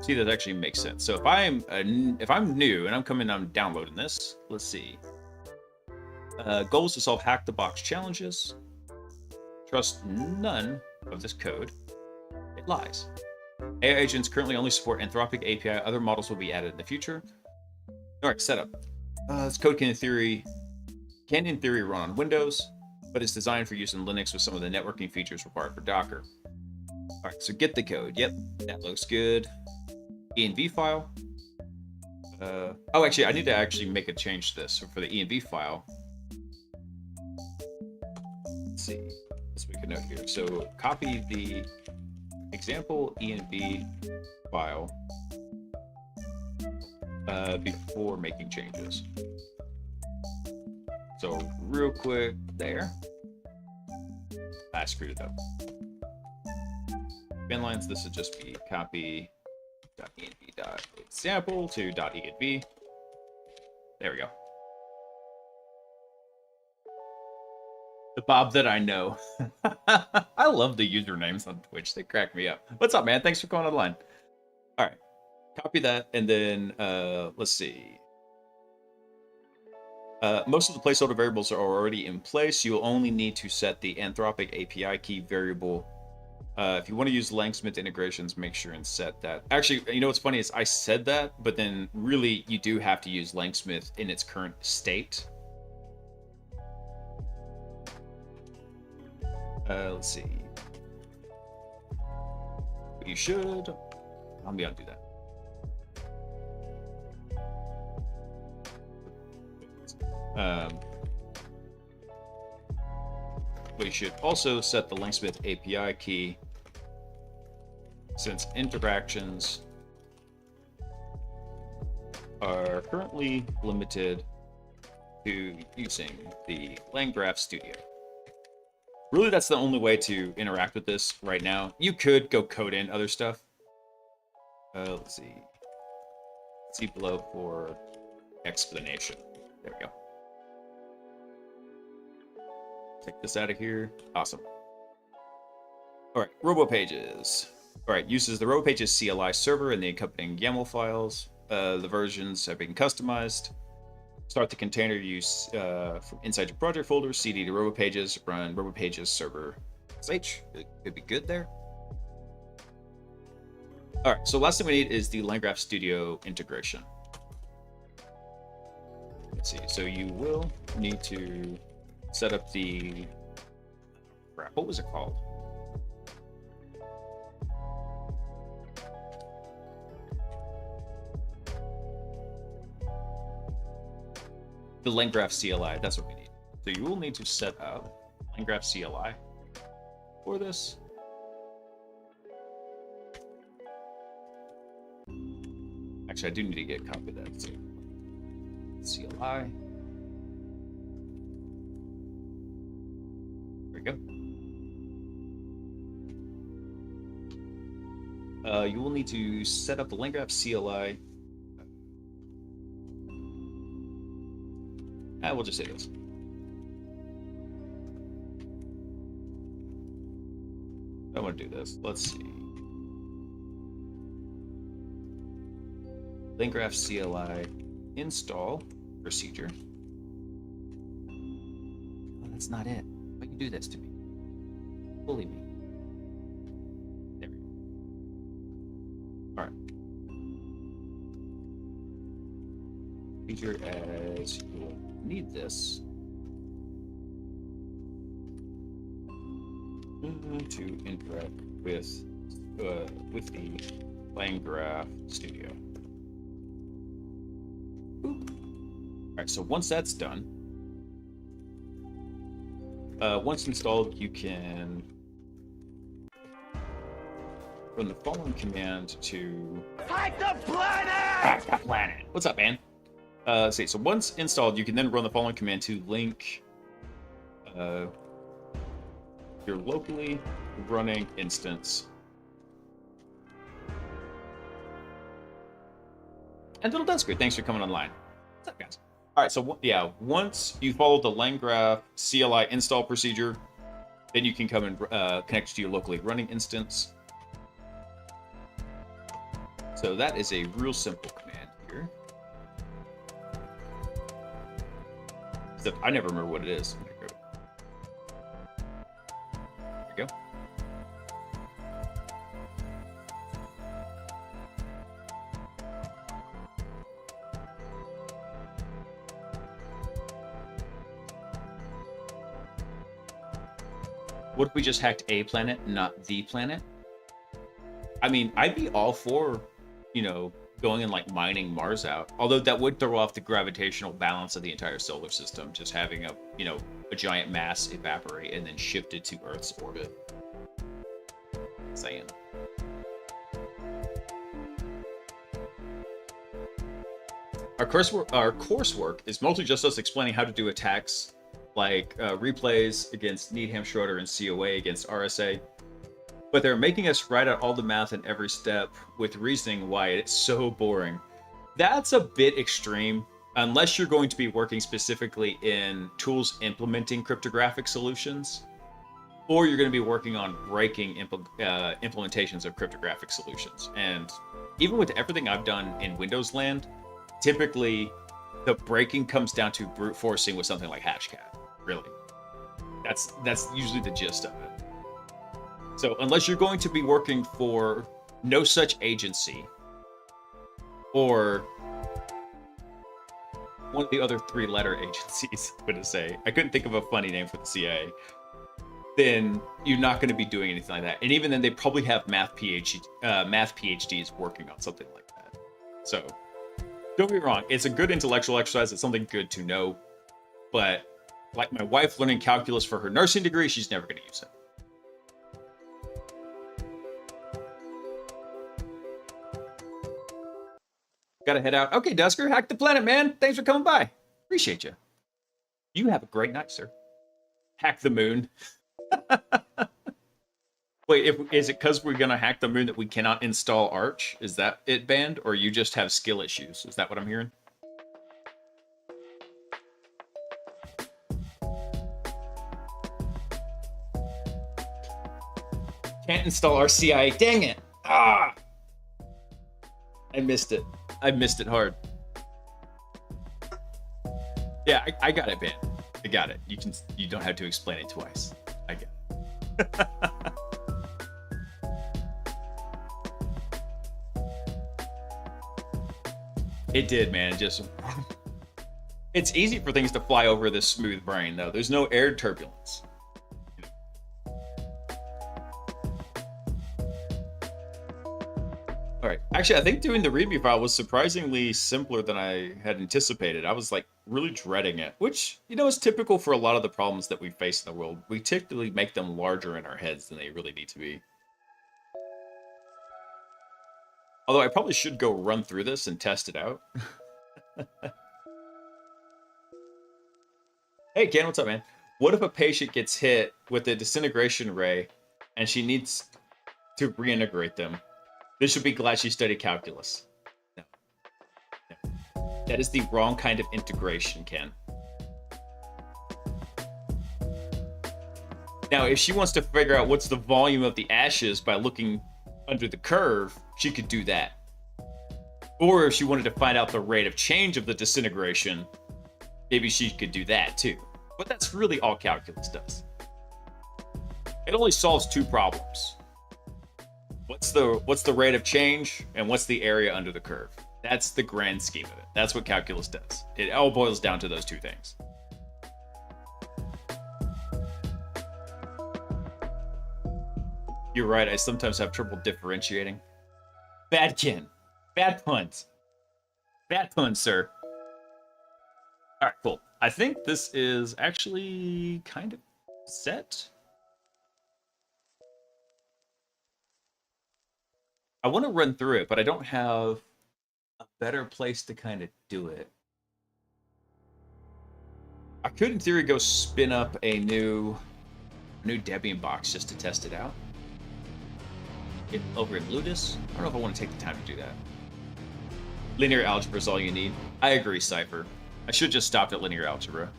See, that actually makes sense. So if I'm new and I'm coming, I'm downloading this. Let's see. Goals to solve hack the box challenges. Trust none of this code. It lies. AI agents currently only support Anthropic API. Other models will be added in the future. All right, setup. This code can in theory run on Windows, but it's designed for use in Linux with some of the networking features required for Docker. All right, so get the code. Yep, that looks good. env file. Oh, actually, I need to actually make a change to this. So for the env file, let's see. Let's make a note here. So copy the example env file before making changes. So real quick there. I screwed it up. Command lines, this would just be copy .env.example to .env. There we go. The Bob that I know. I love the usernames on Twitch. They crack me up. What's up, man? Thanks for coming online. All right. Copy that, and then let's see. Most of the placeholder variables are already in place. You'll only need to set the Anthropic API key variable. If you want to use LangSmith integrations, make sure and set that. Actually, you know what's funny is I said that, but then really you do have to use LangSmith in its current state. Let's see. You should. I'm gonna do that. We should also set the LangSmith API key, since interactions are currently limited to using the LangGraph Studio. Really, that's the only way to interact with this right now. You could go code in other stuff. Let's see. See below for explanation. There we go. Take this out of here. Awesome. All right, RoboPages. All right, uses the RoboPages CLI server and the accompanying YAML files. The versions have been customized. Start the container use from inside your project folder, cd to RoboPages, run RoboPages server sh. It could be good there. All right, so last thing we need is the LangGraph Studio integration. Let's see, so you will need to set up the, what was it called? The LangGraph CLI, that's what we need. So you will need to set up LangGraph CLI for this. Actually, I do need to get a copy of that too. CLI. There we go. You will need to set up the LangGraph CLI. We'll just say this. I want to do this. Let's see. LangGraph CLI install procedure. Oh, that's not it. Why you do this to me? Bully me. There we go. All right. Feature as you will need this to interact with the LangGraph Studio. Boop. All right, so once that's done, once installed, you can run the following command to hack the planet. Hack the planet. What's up, man? Let's see. So once installed, you can then run the following command to link your locally running instance. And little Dunsky, thanks for coming online. What's up, guys? All right, so yeah, once you follow the LangGraph CLI install procedure, then you can come and connect to your locally running instance. So that is a real simple command here. Except I never remember what it is. There we go. What if we just hacked a planet, not the planet? I mean, I'd be all for, going and like mining Mars out. Although that would throw off the gravitational balance of the entire solar system, just having a giant mass evaporate and then shifted to Earth's orbit. Saying. Our coursework is mostly just us explaining how to do attacks, like replays against Needham, Schroeder, and COA against RSA. But they're making us write out all the math in every step with reasoning why it's so boring. That's a bit extreme, unless you're going to be working specifically in tools implementing cryptographic solutions, or you're going to be working on breaking implementations of cryptographic solutions. And even with everything I've done in Windows land, typically the breaking comes down to brute forcing with something like Hashcat. Really, that's usually the gist of it. So unless you're going to be working for no such agency or one of the other 3-letter agencies, I'm going to say, I couldn't think of a funny name for the CIA, then you're not going to be doing anything like that. And even then, they probably have math PhDs working on something like that. So don't get me wrong, it's a good intellectual exercise. It's something good to know. But like my wife learning calculus for her nursing degree, she's never going to use it. Gotta head out. Okay, Dusker, hack the planet, man. Thanks for coming by. Appreciate you. You have a great night, sir. Hack the moon. Wait, is it because we're gonna hack the moon that we cannot install Arch? Is that it banned, or you just have skill issues? Is that what I'm hearing? Can't install RCI. Dang it! Ah! I missed it. I missed it hard. Yeah, I got it, Ben. I got it. You don't have to explain it twice. I get it. It did, man. It's easy for things to fly over this smooth brain, though. There's no air turbulence. All right. Actually, I think doing the README file was surprisingly simpler than I had anticipated. I was like really dreading it, which, is typical for a lot of the problems that we face in the world. We typically make them larger in our heads than they really need to be. Although I probably should go run through this and test it out. Hey, Ken, what's up, man? What if a patient gets hit with a disintegration ray and she needs to reintegrate them? They should be glad she studied calculus. No. That is the wrong kind of integration, Ken. Now, if she wants to figure out what's the volume of the ashes by looking under the curve, she could do that. Or if she wanted to find out the rate of change of the disintegration, maybe she could do that too. But that's really all calculus does. It only solves 2 problems. What's the rate of change, and what's the area under the curve? That's the grand scheme of it. That's what calculus does. It all boils down to those 2 things. You're right, I sometimes have trouble differentiating. Bad Ken. Bad puns. Bad puns, sir. Alright, cool. I think this is actually kind of set. I want to run through it, but I don't have a better place to kind of do it. I could, in theory, go spin up a new Debian box just to test it out. Get over in Ludus. I don't know if I want to take the time to do that. Linear algebra is all you need. I agree, Cypher. I should just stop at linear algebra.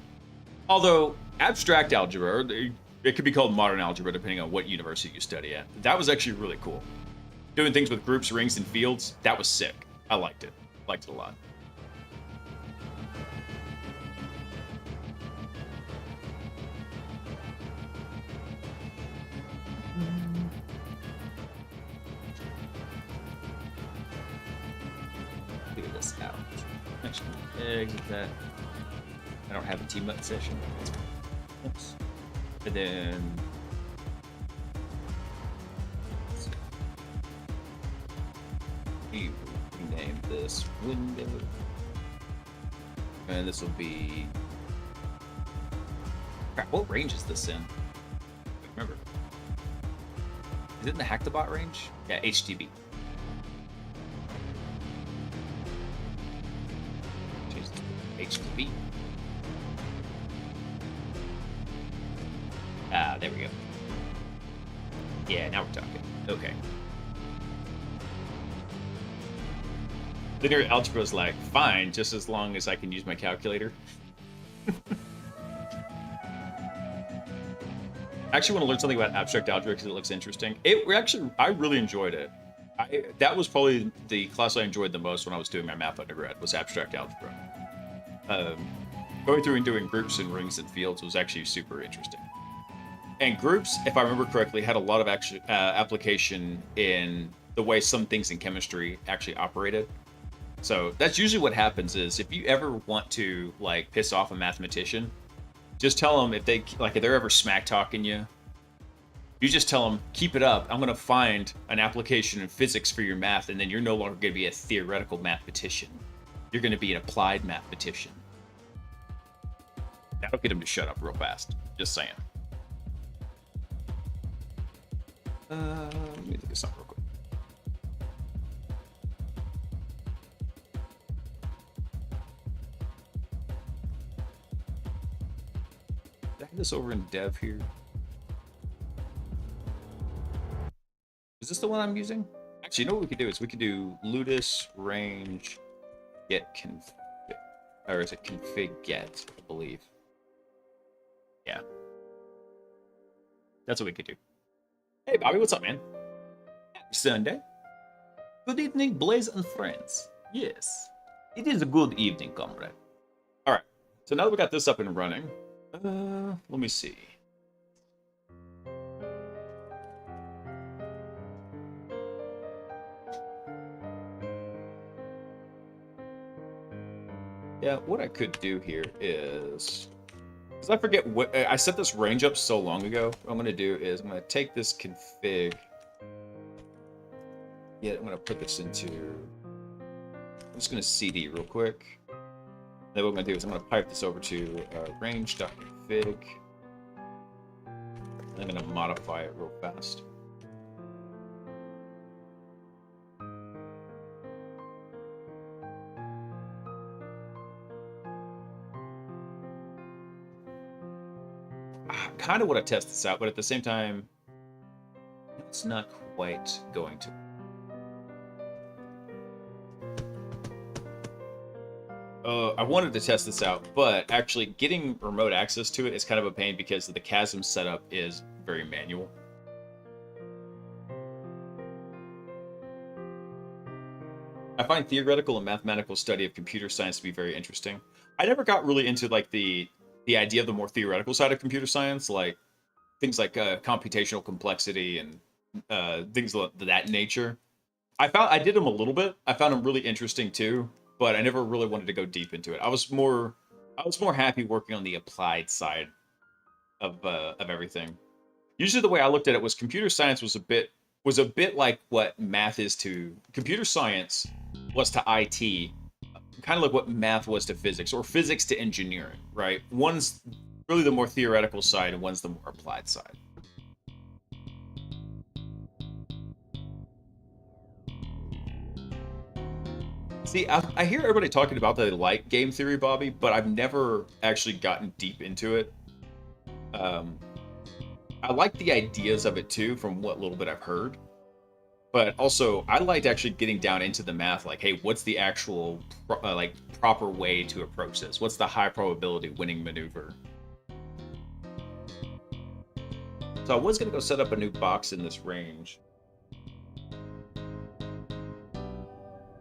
Although, abstract algebra, or it could be called modern algebra depending on what university you study at. That was actually really cool. Doing things with groups, rings, and fields, that was sick. I liked it. Liked it a lot. Figure this out. Actually, exit that. I don't have a team up session. Oops. And then this window. And this will be... Crap, what range is this in? I remember. Is it in the Hack-the-Bot range? Yeah, HTB. Change this to HTB. Ah, there we go. Yeah, now we're talking. Okay. Linear algebra is like, fine, just as long as I can use my calculator. I actually want to learn something about abstract algebra because it looks interesting. I really enjoyed it. That was probably the class I enjoyed the most when I was doing my math undergrad, was abstract algebra. Going through and doing groups and rings and fields was actually super interesting. And groups, if I remember correctly, had a lot of application in the way some things in chemistry actually operated. So that's usually what happens is if you ever want to like piss off a mathematician, just tell them if they're ever smack talking you, you just tell them, keep it up. I'm going to find an application in physics for your math, and then you're no longer going to be a theoretical mathematician. You're going to be an applied mathematician. That'll get them to shut up real fast. Just saying. Let me look at something real quick. Did I have this over in dev here? Is this the one I'm using? Actually, you know what we could do is we could do ludus range get config, or is it config get, I believe. Yeah. That's what we could do. Hey, Bobby, what's up, man? Happy Sunday. Good evening, Blaise and friends. Yes, it is a good evening, comrade. All right, so now that we got this up and running, let me see. Yeah, what I could do here is... Because I forget what... I set this range up so long ago. What I'm going to do is I'm going to take this config... Yeah, I'm going to put this into... I'm just going to CD real quick. Then what I'm going to do is I'm going to pipe this over to range.config. I'm going to modify it real fast. I kind of want to test this out, but at the same time, it's not quite going to. I wanted to test this out, but actually getting remote access to it is kind of a pain because the Chasm setup is very manual. I find theoretical and mathematical study of computer science to be very interesting. I never got really into like the idea of the more theoretical side of computer science, like things like computational complexity and things of that nature. I did them a little bit. I found them really interesting too, but I never really wanted to go deep into it. I was more happy working on the applied side of everything. Usually the way I looked at it was computer science was a bit like what math is to computer science was to IT. Kind of like what math was to physics, or physics to engineering, right? One's really the more theoretical side, and one's the more applied side. See, I hear everybody talking about that they like game theory, Bobby, but I've never actually gotten deep into it. I like the ideas of it too, from what little bit I've heard. But also, I liked actually getting down into the math, like, hey, what's the actual proper way to approach this? What's the high probability winning maneuver? So I was going to go set up a new box in this range.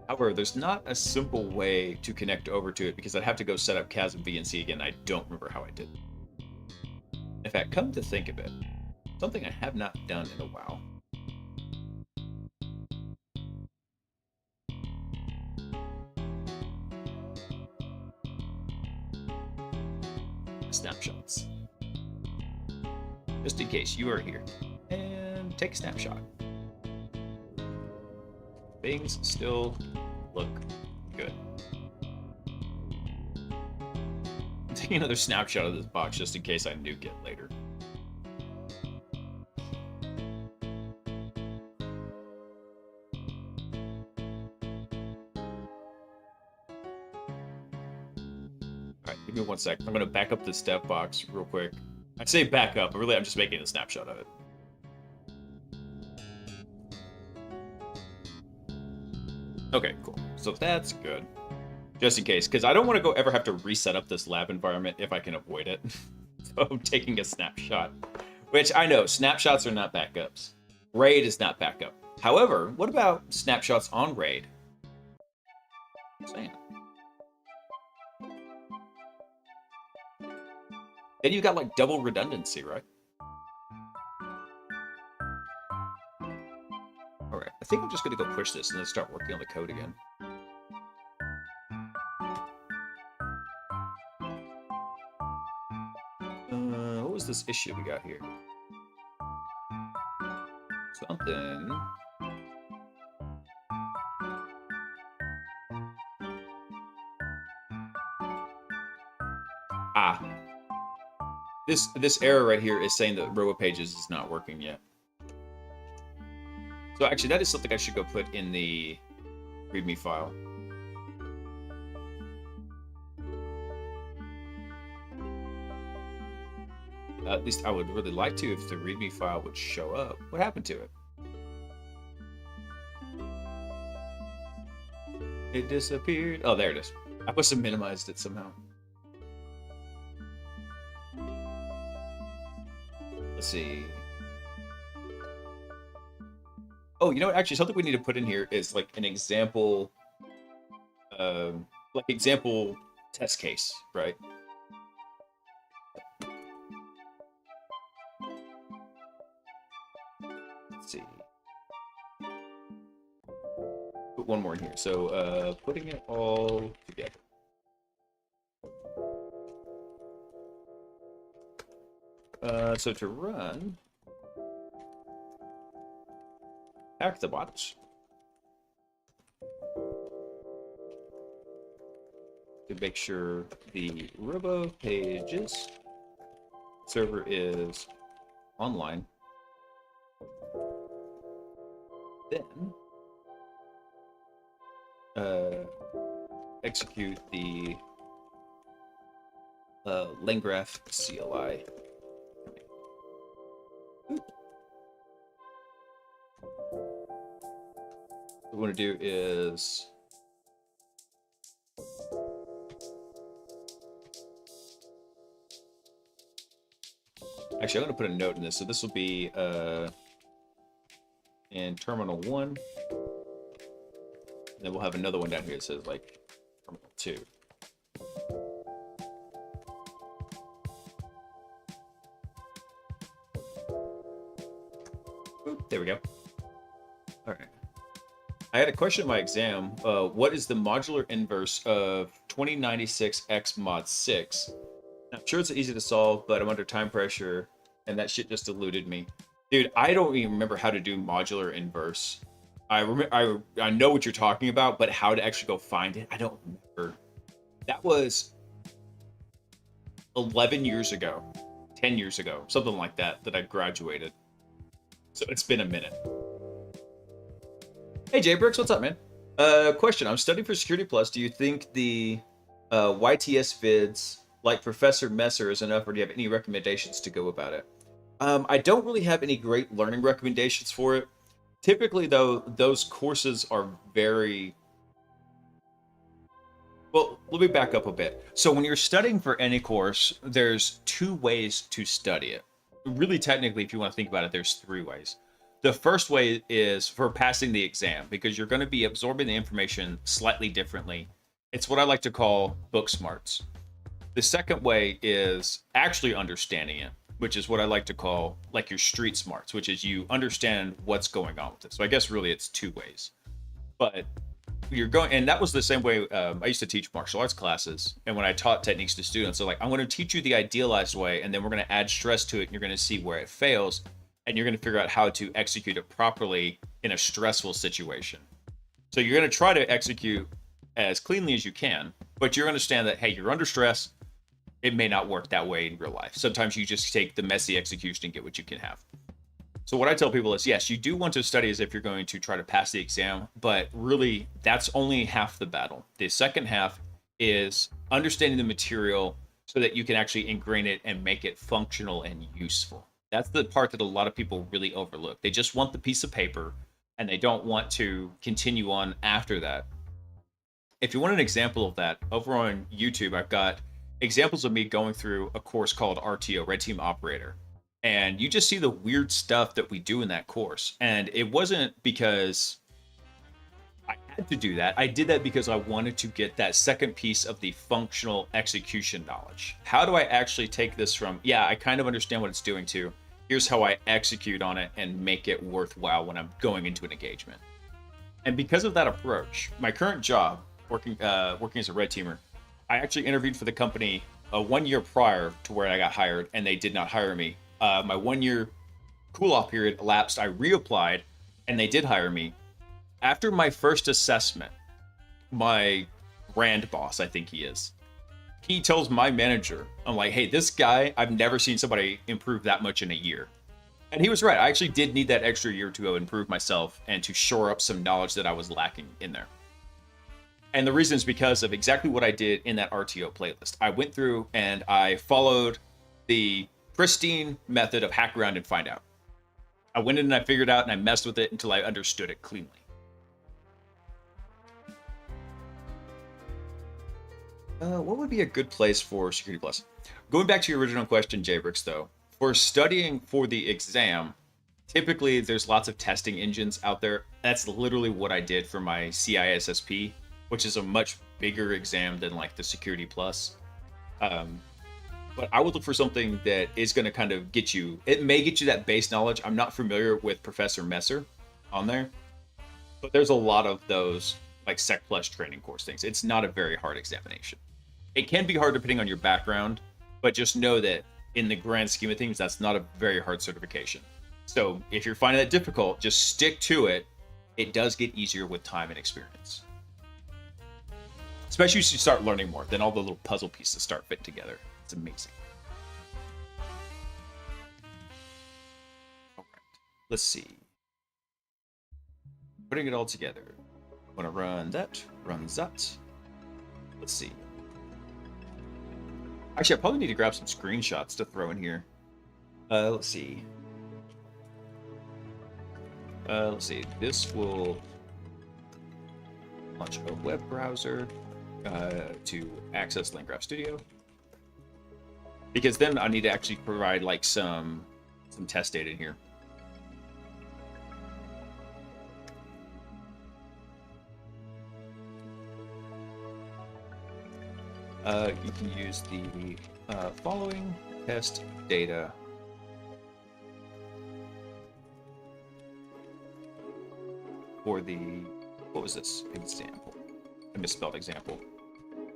However, there's not a simple way to connect over to it because I'd have to go set up Chasm VNC again. I don't remember how I did it. In fact, come to think of it, something I have not done in a while. Snapshots. Just in case you are here. And take a snapshot. Things still look good. I'm taking another snapshot of this box just in case I nuke it later. Alright, give me 1 sec. I'm gonna back up this step box real quick. I say back up, but really I'm just making a snapshot of it. Okay, cool. So that's good. Just in case, because I don't want to ever have to reset up this lab environment if I can avoid it. So I'm taking a snapshot. Which I know, snapshots are not backups. RAID is not backup. However, what about snapshots on RAID? I'm saying. Then you got like double redundancy, right? Alright, I think I'm just gonna go push this and then start working on the code again. What was this issue we got here? Something. Ah. This error right here is saying that row of pages is not working yet. So actually, that is something I should go put in the README file. At least I would really like to if the README file would show up. What happened to it? It disappeared. Oh, there it is. I must have minimized it somehow. Let's see. Oh, you know what? Actually, something we need to put in here is like an example, example test case, right? Let's see. Put one more in here. So, putting it all together. So to run, pack the bots. To make sure the robo pages server is online. Then execute the LangGraph CLI. What we want to do is actually, I'm going to put a note in this. So this will be in terminal 1. And then we'll have another one down here that says like terminal 2. Oop, there we go. All right. I had a question in my exam. What is the modular inverse of 2096x mod 6? I'm sure it's easy to solve, but I'm under time pressure, and that shit just eluded me. Dude, I don't even remember how to do modular inverse. I know what you're talking about, but how to actually go find it, I don't remember. That was 11 years ago, 10 years ago, something like that, that I graduated. So it's been a minute. Hey, Jbricks, what's up, man? Question, I'm studying for Security Plus. Do you think the YTS vids like Professor Messer is enough, or do you have any recommendations to go about it? I don't really have any great learning recommendations for it. Typically, though, those courses are very... Well, let me back up a bit. So when you're studying for any course, there's 2 ways to study it. Really, technically, if you want to think about it, there's 3 ways. The first way is for passing the exam, because you're going to be absorbing the information slightly differently. It's what I like to call book smarts. The second way is actually understanding it, which is what I like to call like your street smarts, which is you understand what's going on with it. So I guess really it's 2 ways. But you're going, and that was the same way I used to teach martial arts classes. And when I taught techniques to students, they're like, I'm going to teach you the idealized way, and then we're going to add stress to it, and you're going to see where it fails, and you're going to figure out how to execute it properly in a stressful situation. So you're going to try to execute as cleanly as you can, but you understand that, hey, you're under stress. It may not work that way in real life. Sometimes you just take the messy execution and get what you can have. So what I tell people is, yes, you do want to study as if you're going to try to pass the exam, but really that's only half the battle. The second half is understanding the material so that you can actually ingrain it and make it functional and useful. That's the part that a lot of people really overlook. They just want the piece of paper and they don't want to continue on after that. If you want an example of that, over on YouTube, I've got examples of me going through a course called RTO, Red Team Operator. And you just see the weird stuff that we do in that course. And it wasn't because I had to do that. I did that because I wanted to get that second piece of the functional execution knowledge. How do I actually take this from, yeah, I kind of understand what it's doing to, here's how I execute on it and make it worthwhile when I'm going into an engagement. And because of that approach, my current job, working as a red teamer, I actually interviewed for the company 1 year prior to where I got hired, and they did not hire me. My 1 year cool-off period elapsed. I reapplied, and they did hire me. After my first assessment, my brand boss, I think he is, he tells my manager, I'm like, hey, this guy, I've never seen somebody improve that much in a year. And he was right. I actually did need that extra year to go improve myself and to shore up some knowledge that I was lacking in there. And the reason is because of exactly what I did in that RTO playlist. I went through and I followed the pristine method of hack around and find out. I went in and I figured out and I messed with it until I understood it cleanly. What would be a good place for Security Plus? Going back to your original question, Jbrix, though, for studying for the exam, typically there's lots of testing engines out there. That's literally what I did for my CISSP, which is a much bigger exam than like the Security Plus. But I would look for something that is going to kind of get you, it may get you that base knowledge. I'm not familiar with Professor Messer on there, but there's a lot of those like Sec Plus training course things. It's not a very hard examination. It can be hard depending on your background, but just know that in the grand scheme of things, that's not a very hard certification. So if you're finding that difficult, just stick to it. It does get easier with time and experience. Especially as you start learning more, then all the little puzzle pieces start fitting together. It's amazing. All right, let's see. Putting it all together. I'm gonna run that, runs that. Let's see. Actually, I probably need to grab some screenshots to throw in here. Let's see. This will launch a web browser to access LangGraph Studio. Because then I need to actually provide like some test data in here. You can use the following test data for the, what was this example? I misspelled example.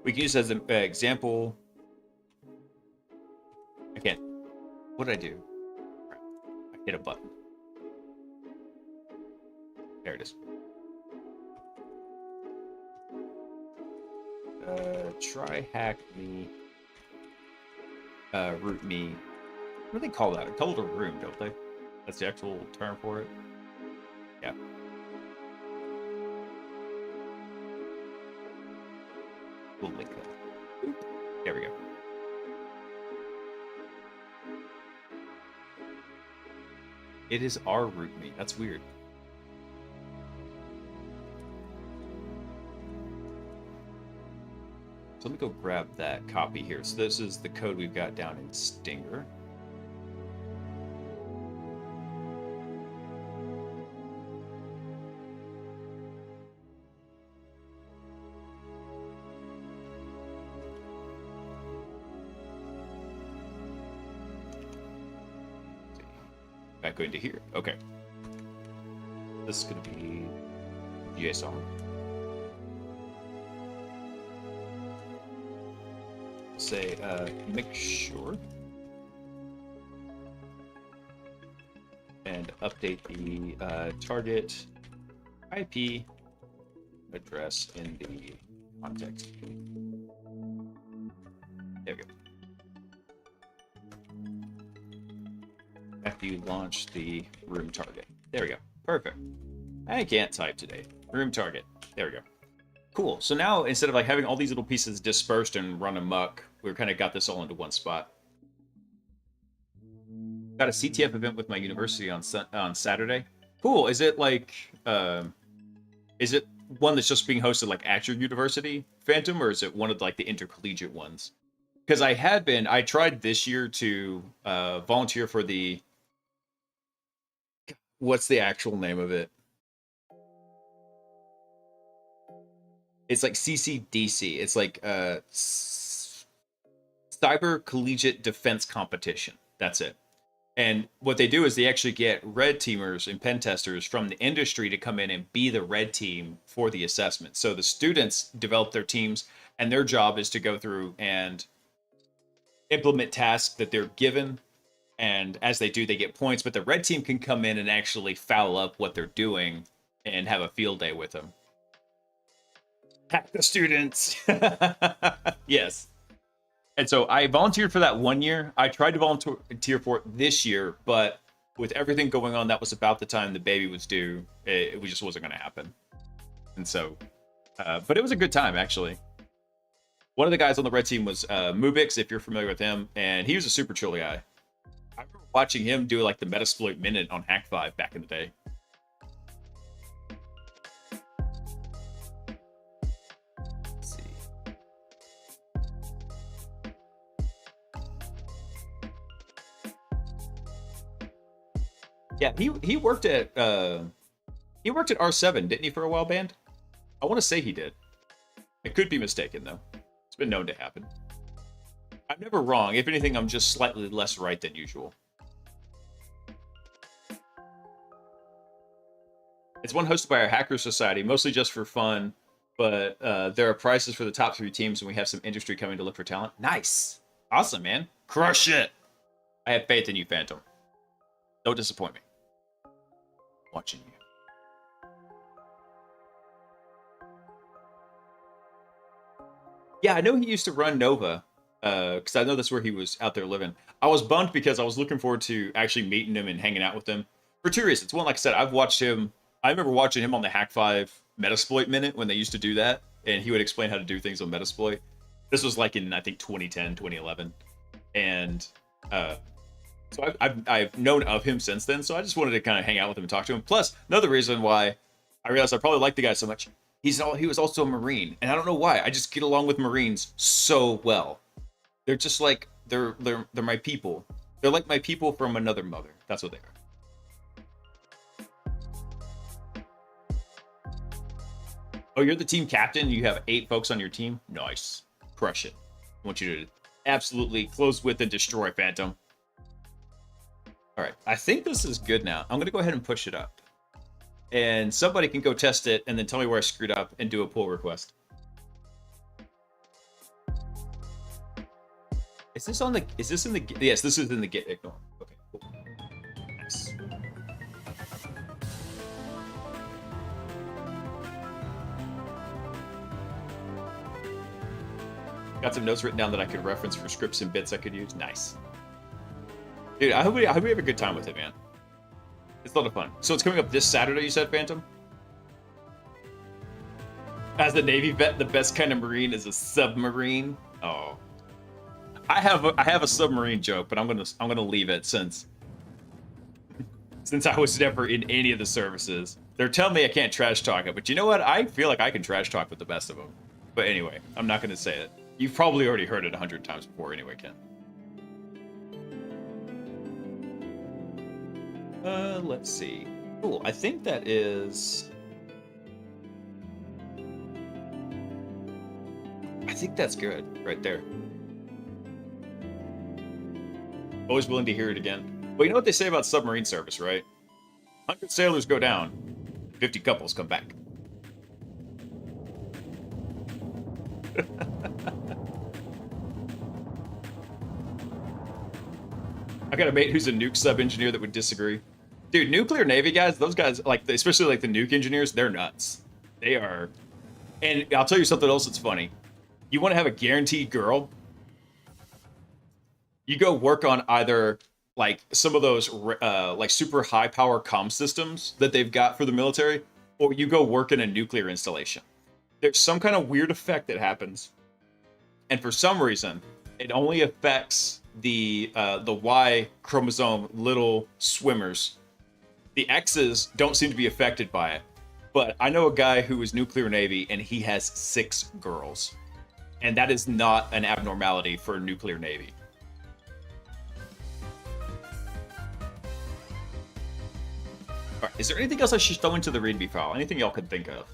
We can use it as an example. I can't. What did I do? I hit a button. There it is. Try hack me. Root me. What do they call that? They call it a room, don't they? That's the actual term for it. Yeah. We'll link that. Oop. There we go. It is our root me. That's weird. So let me go grab that copy here. So this is the code we've got down in Stinger. Back into here. Okay. This is going to be JSON. Say make sure and update the target IP address in the context. There we go. After you launch the room target. There we go. Perfect. I can't type today. Room target. There we go. Cool. So now, instead of like having all these little pieces dispersed and run amok, we've kind of got this all into one spot. Got a CTF event with my university on Saturday. Cool. Is it like, is it one that's just being hosted like at your university, Phantom, or is it one of like the intercollegiate ones? Because I tried this year to volunteer for the, what's the actual name of it? It's like CCDC. It's like Cyber Collegiate Defense Competition. That's it. And what they do is they actually get red teamers and pen testers from the industry to come in and be the red team for the assessment. So the students develop their teams, and their job is to go through and implement tasks that they're given. And as they do, they get points. But the red team can come in and actually foul up what they're doing and have a field day with them. Hack the students. Yes. And so I volunteered for that 1 year. I tried to volunteer for it this year, but with everything going on, that was about the time the baby was due. It just wasn't going to happen. And so, but it was a good time, actually. One of the guys on the red team was Mubix, if you're familiar with him, and he was a super chill guy. I remember watching him do like the Metasploit Minute on Hack 5 back in the day. Yeah, he worked at R7, didn't he, for a while, Band? I want to say he did. I could be mistaken, though. It's been known to happen. I'm never wrong. If anything, I'm just slightly less right than usual. It's one hosted by our Hacker Society, mostly just for fun, but there are prizes for the top 3 teams, and we have some industry coming to look for talent. Nice. Awesome, man. Crush it. I have faith in you, Phantom. Don't disappoint me. Watching you. Yeah, I know he used to run Nova, because I know that's where he was out there living. I was bummed because I was looking forward to actually meeting him and hanging out with him for 2 reasons. One, like I said, I've watched him. I remember watching him on the Hack 5 Metasploit Minute when they used to do that, and he would explain how to do things on Metasploit. This was like in, I think, 2010, 2011. And so I've known of him since then, so I just wanted to kind of hang out with him and talk to him. Plus, another reason why I realized I probably like the guy so much, he was also a Marine, and I don't know why. I just get along with Marines so well. They're just like they're my people. They're like my people from another mother. That's what they are. Oh, you're the team captain. You have 8 folks on your team. Nice, crush it. I want you to absolutely close with and destroy Phantom. All right, I think this is good now. I'm going to go ahead and push it up. And somebody can go test it and then tell me where I screwed up and do a pull request. Is this in the, yes, this is in the git ignore. Okay, cool. Nice. Got some notes written down that I could reference for scripts and bits I could use. Nice. Dude, I hope we have a good time with it, man. It's a lot of fun. So it's coming up this Saturday, you said, Phantom? As a Navy vet, the best kind of Marine is a submarine. Oh. I have a submarine joke, but I'm gonna leave it since I was never in any of the services. They're telling me I can't trash talk it, but you know what? I feel like I can trash talk with the best of them. But anyway, I'm not gonna say it. You've probably already heard it 100 times before anyway, Ken. Let's see. Cool. I think that is... I think that's good right there. Always willing to hear it again. Well, you know what they say about submarine service, right? 100 sailors go down, 50 couples come back. I got a mate who's a nuke sub-engineer that would disagree. Dude, nuclear Navy guys, those guys, like, especially like the nuke engineers, they're nuts. They are And I'll tell you something else that's funny. You want to have a guaranteed girl? You go work on either like some of those like super high power comm systems that they've got for the military, or you go work in a nuclear installation. There's some kind of weird effect that happens, and for some reason, it only affects the Y chromosome little swimmers. The X's don't seem to be affected by it. But I know a guy who is nuclear Navy, and he has 6 girls. And that is not an abnormality for a nuclear Navy. All right, is there anything else I should throw into the README file? Anything y'all can think of?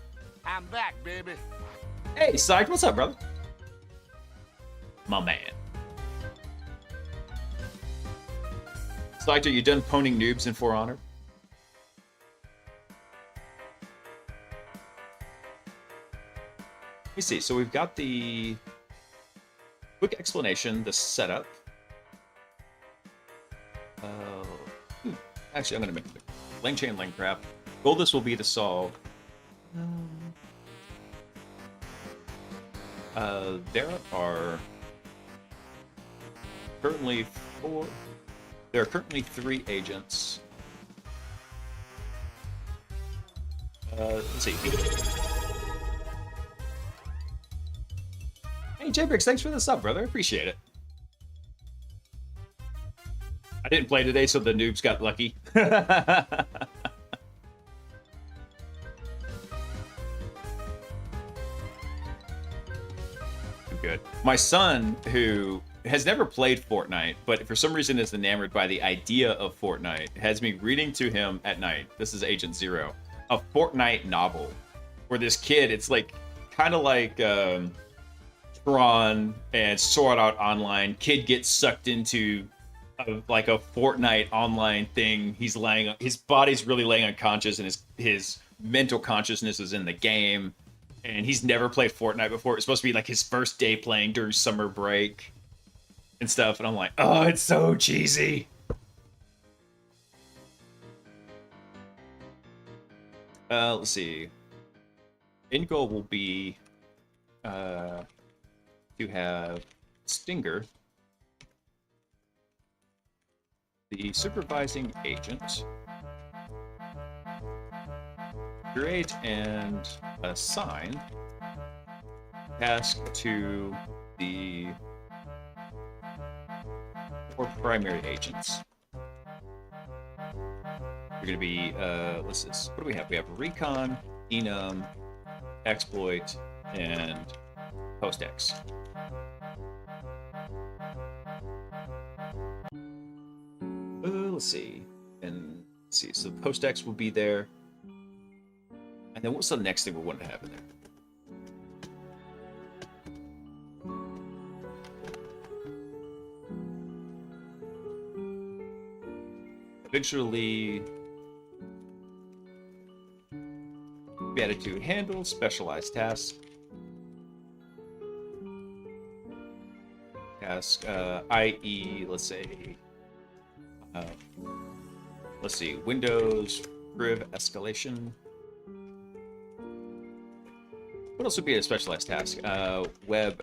I'm back, baby. Hey, Psych, what's up, brother? My man. Psych, are you done poning noobs in For Honor? Let me see. So we've got the quick explanation, the setup. Actually, I'm going to make it quick. LangChain, LangGraph. Goal of this will be to solve. There are currently 4. There are currently 3 agents. Let's see. Hey, Jbrix, thanks for the sub, brother. Appreciate it. I didn't play today, so the noobs got lucky. I'm good. My son, who has never played Fortnite, but for some reason is enamored by the idea of Fortnite, has me reading to him at night. This is Agent Zero, a Fortnite novel, where this kid, it's like kind of like Tron and Sword Art Online. Kid gets sucked into like a Fortnite online thing. He's laying, his body's really laying unconscious, and his mental consciousness is in the game. And he's never played Fortnite before. It's supposed to be like his first day playing during summer break and stuff. And I'm like, oh, it's so cheesy. Let's see. End goal will be to have Stinger, the supervising agent, create and assign task to the 4 primary agents. They're going to be, what's this? What do we have? We have Recon, Enum, Exploit, and Post-X. Let's see. And let's see. So Post-X will be there. And then what's the next thing we want to have in there? Eventually, be added to handle specialized tasks. Task, i.e., let's see, Windows, Priv escalation. What else would be a specialized task? Web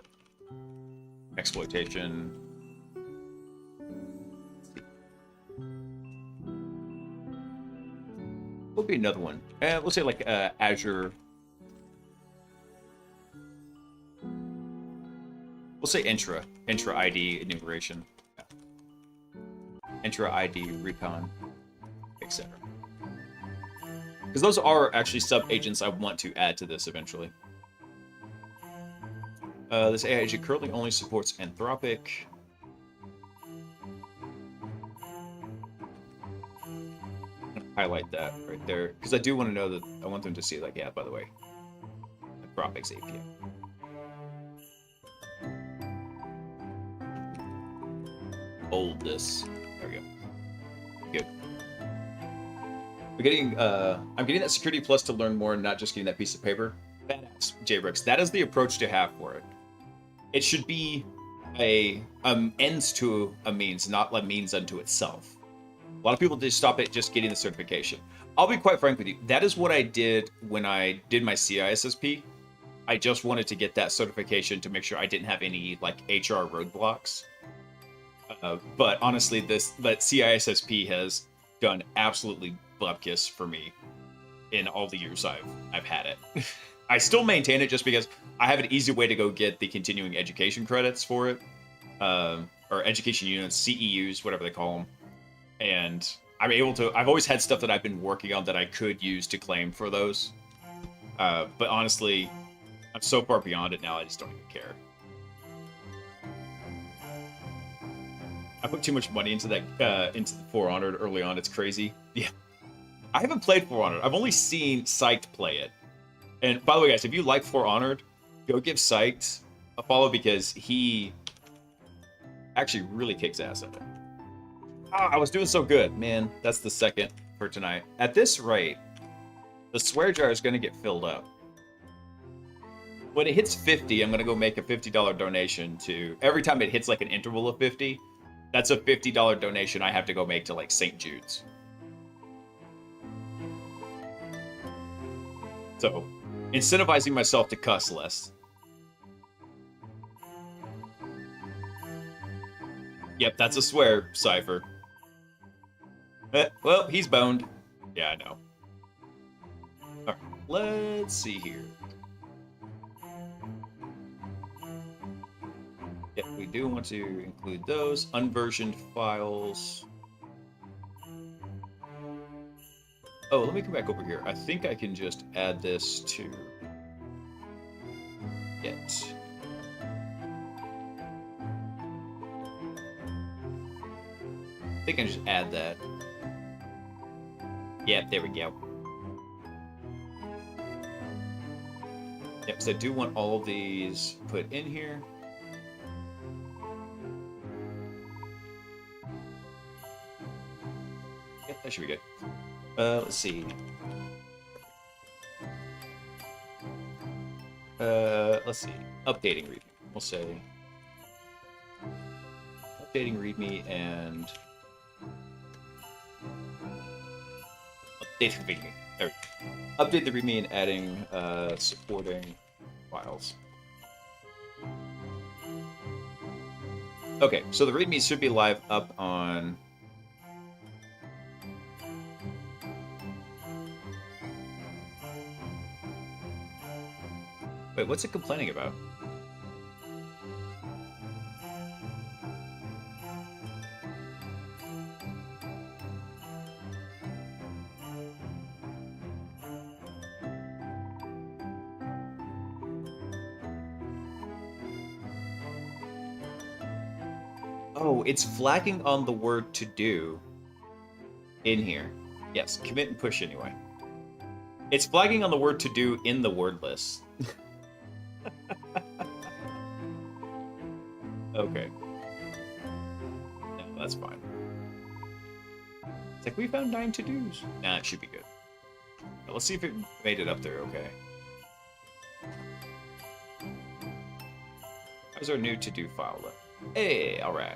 exploitation. What would be another one? We'll say like Azure. We'll say Intra ID enumeration. Intra ID recon, etc. Because those are actually sub-agents I want to add to this eventually. This AI agent currently only supports Anthropic. I'm gonna highlight that right there, because I do want to know that, I want them to see, like, yeah, by the way, Anthropic's API. Bold this. There we go. Good. We're getting, I'm getting that Security Plus to learn more, not just getting that piece of paper. Badass, JBrix. That is the approach to have for it. It should be a ends to a means, not a means unto itself. A lot of people just stop at just getting the certification. I'll be quite frank with you. That is what I did when I did my CISSP. I just wanted to get that certification to make sure I didn't have any like HR roadblocks. But honestly, that CISSP has done absolutely bupkis for me in all the years I've had it. I still maintain it just because I have an easy way to go get the continuing education credits for it, or education units, CEUs, whatever they call them, and I'm able to. I've always had stuff that I've been working on that I could use to claim for those. But honestly, I'm so far beyond it now. I just don't even care. I put too much money into that into the For Honored early on. It's crazy. Yeah, I haven't played For Honored. I've only seen Psyched play it. And by the way, guys, if you like For Honored, go give Psyched a follow because he actually really kicks ass at it. Oh, I was doing so good, man. That's the second for tonight. At this rate, the swear jar is going to get filled up. When it hits 50, I'm going to go make a $50 donation to... Every time it hits like an interval of 50, that's a $50 donation I have to go make to like St. Jude's. So, incentivizing myself to cuss less. Yep, that's a swear, Cypher. Well, he's boned. Yeah, I know. Alright, let's see here. Yep, we do want to include those. Unversioned files. Oh, let me come back over here. I think I can just add this to it. I think I can just add that. Yep, there we go. Yep, so I do want all of these put in here. Yep, that should be good. Let's see. Let's see. Updating README. We'll say updating README and update the README. There we go. Update the README and adding supporting files. Okay, so the README should be live up on. Wait, what's it complaining about? Oh, it's flagging on the word to do in here. Yes, commit and push anyway. It's flagging on the word to do in the word list. Okay. No, that's fine. It's like, we found 9 to-dos. Nah, it should be good. Now, let's see if it made it up there okay. How's our new to-do file look? Hey, alright.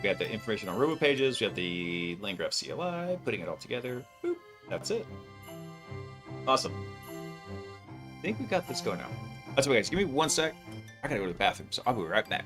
We have the information on robo pages, we have the LangGraph CLI, putting it all together. Boop. That's it. Awesome. I think we got this going now. That's okay, guys. Give me 1 sec. I gotta go to the bathroom, so I'll be right back.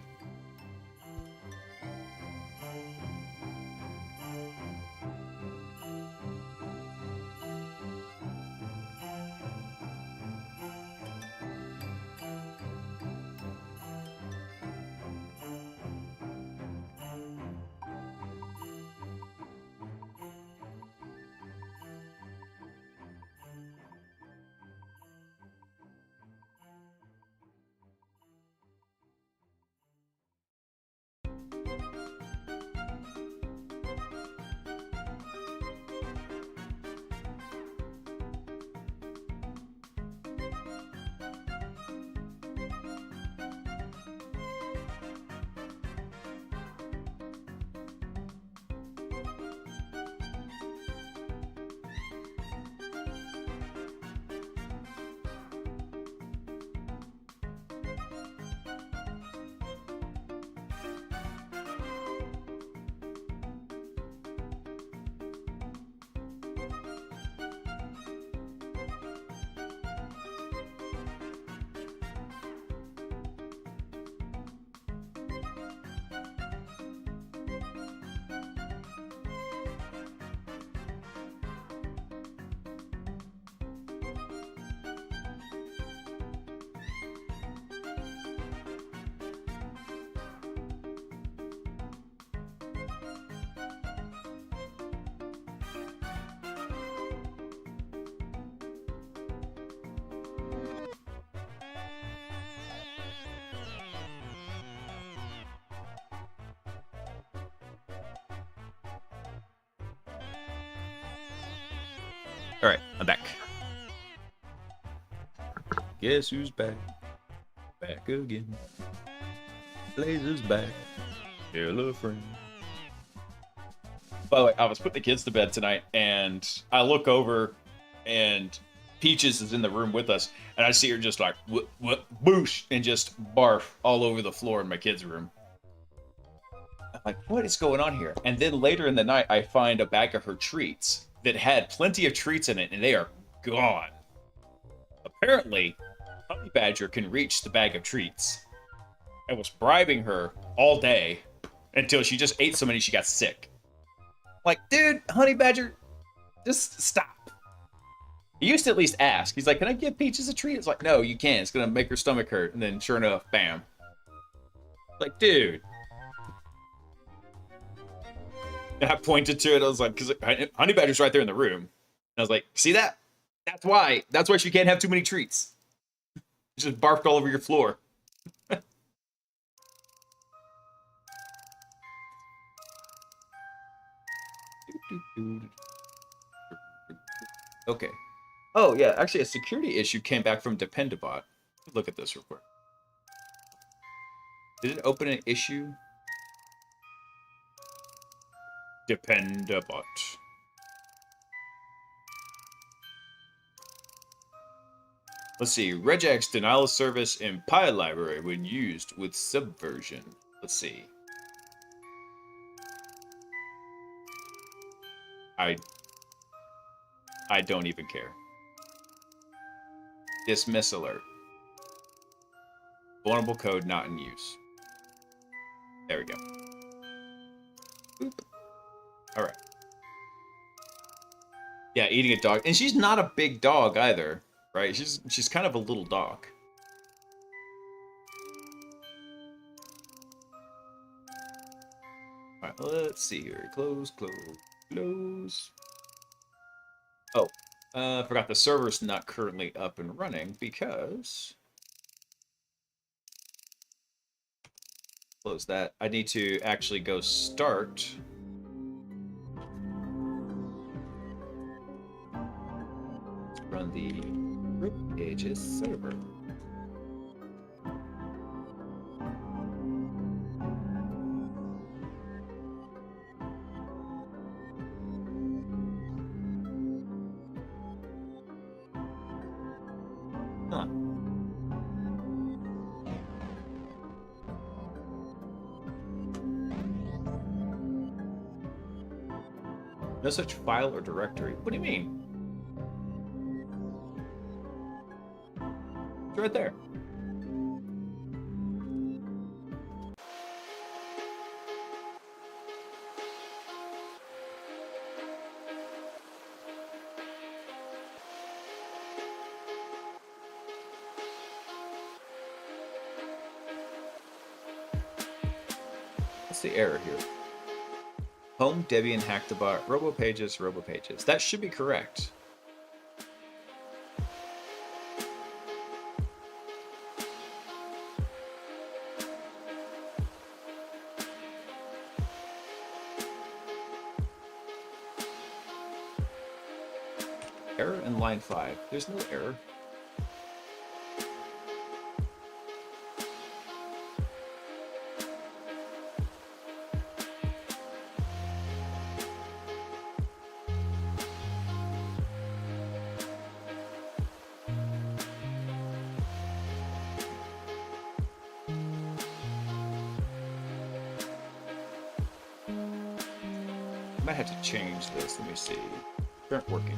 All right, I'm back. Guess who's back? Back again. Blaise is back. Hello, friend. By the way, I was putting the kids to bed tonight, and I look over, and Peaches is in the room with us, and I see her just like, what, boosh, and just barf all over the floor in my kids' room. I'm like, what is going on here? And then later in the night, I find a bag of her treats that had plenty of treats in it, and they are gone. Apparently, Honey Badger can reach the bag of treats. I was bribing her all day until she just ate so many she got sick. Like, dude, Honey Badger, just stop. He used to at least ask. He's like, can I give Peaches a treat? It's like, no, you can't. It's going to make her stomach hurt. And then sure enough, bam. Like, dude. And I pointed to it. I was like, because Honey Badger's right there in the room. And I was like, see that? That's why. That's why she can't have too many treats. She just barfed all over your floor. Okay. Oh, yeah. Actually, a security issue came back from Dependabot. Look at this real quick. Did it open an issue? Dependabot. Let's see. Regex denial of service in Pi library when used with subversion. Let's see. I don't even care. Dismiss alert. Vulnerable code not in use. There we go. Boop. All right. Yeah, eating a dog, and she's not a big dog either, right? She's kind of a little dog. All right, let's see here. Close, close, close. Oh, I forgot the server's not currently up and running because... Close that. I need to actually go start. Let's run the group pages server. Huh. No such file or directory. What do you mean? It's right there. What's the error here? Home, Debian, Hackthebot, RoboPages. That should be correct. Error in line 5. There's no error. I might have to change this. Let me see. Aren't working.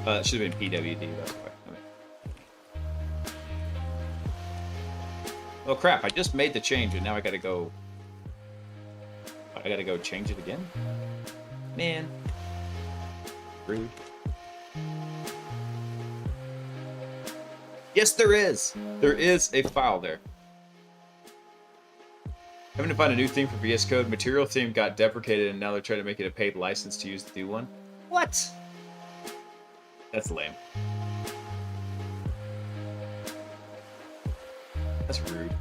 It should have been PWD, that's why. Okay. Oh crap, I just made the change and now I gotta go change it again? Man. Rude. Yes, there is! There is a file there. Having to find a new theme for VS Code. Material theme got deprecated and now they're trying to make it a paid license to use the new one. What? That's lame. That's rude.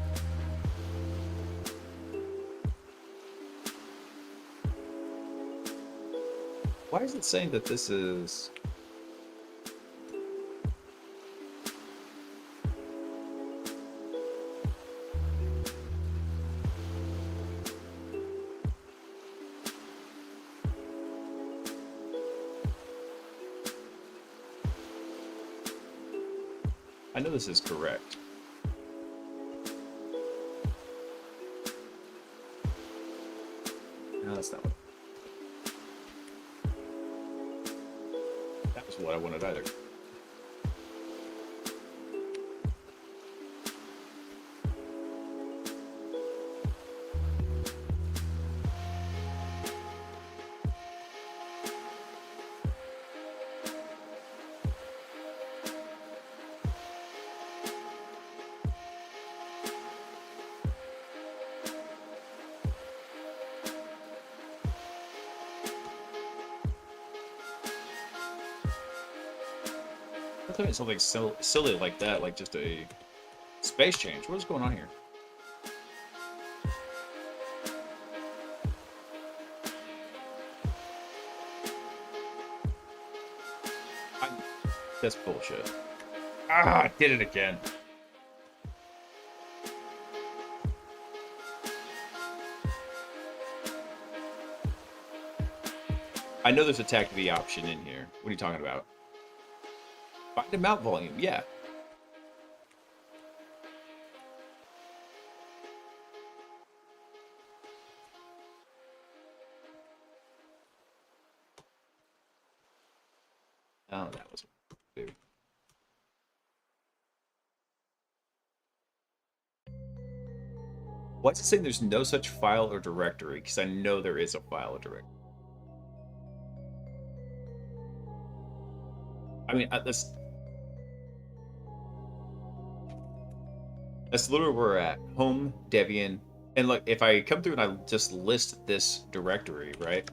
Why is it saying that this is... I know this is correct. No, that's not what... That was what I wanted either. I thought it was something silly like that, like just a space change. What is going on here? That's bullshit. Ah, I did it again. I know there's a TAC V option in here. What are you talking about? Find a mount volume, yeah. Oh, that was baby. Why is it saying there's no such file or directory? Because I know there is a file or directory. I mean, that's literally where we're at. Home, Debian, and look, if I come through and I just list this directory, right?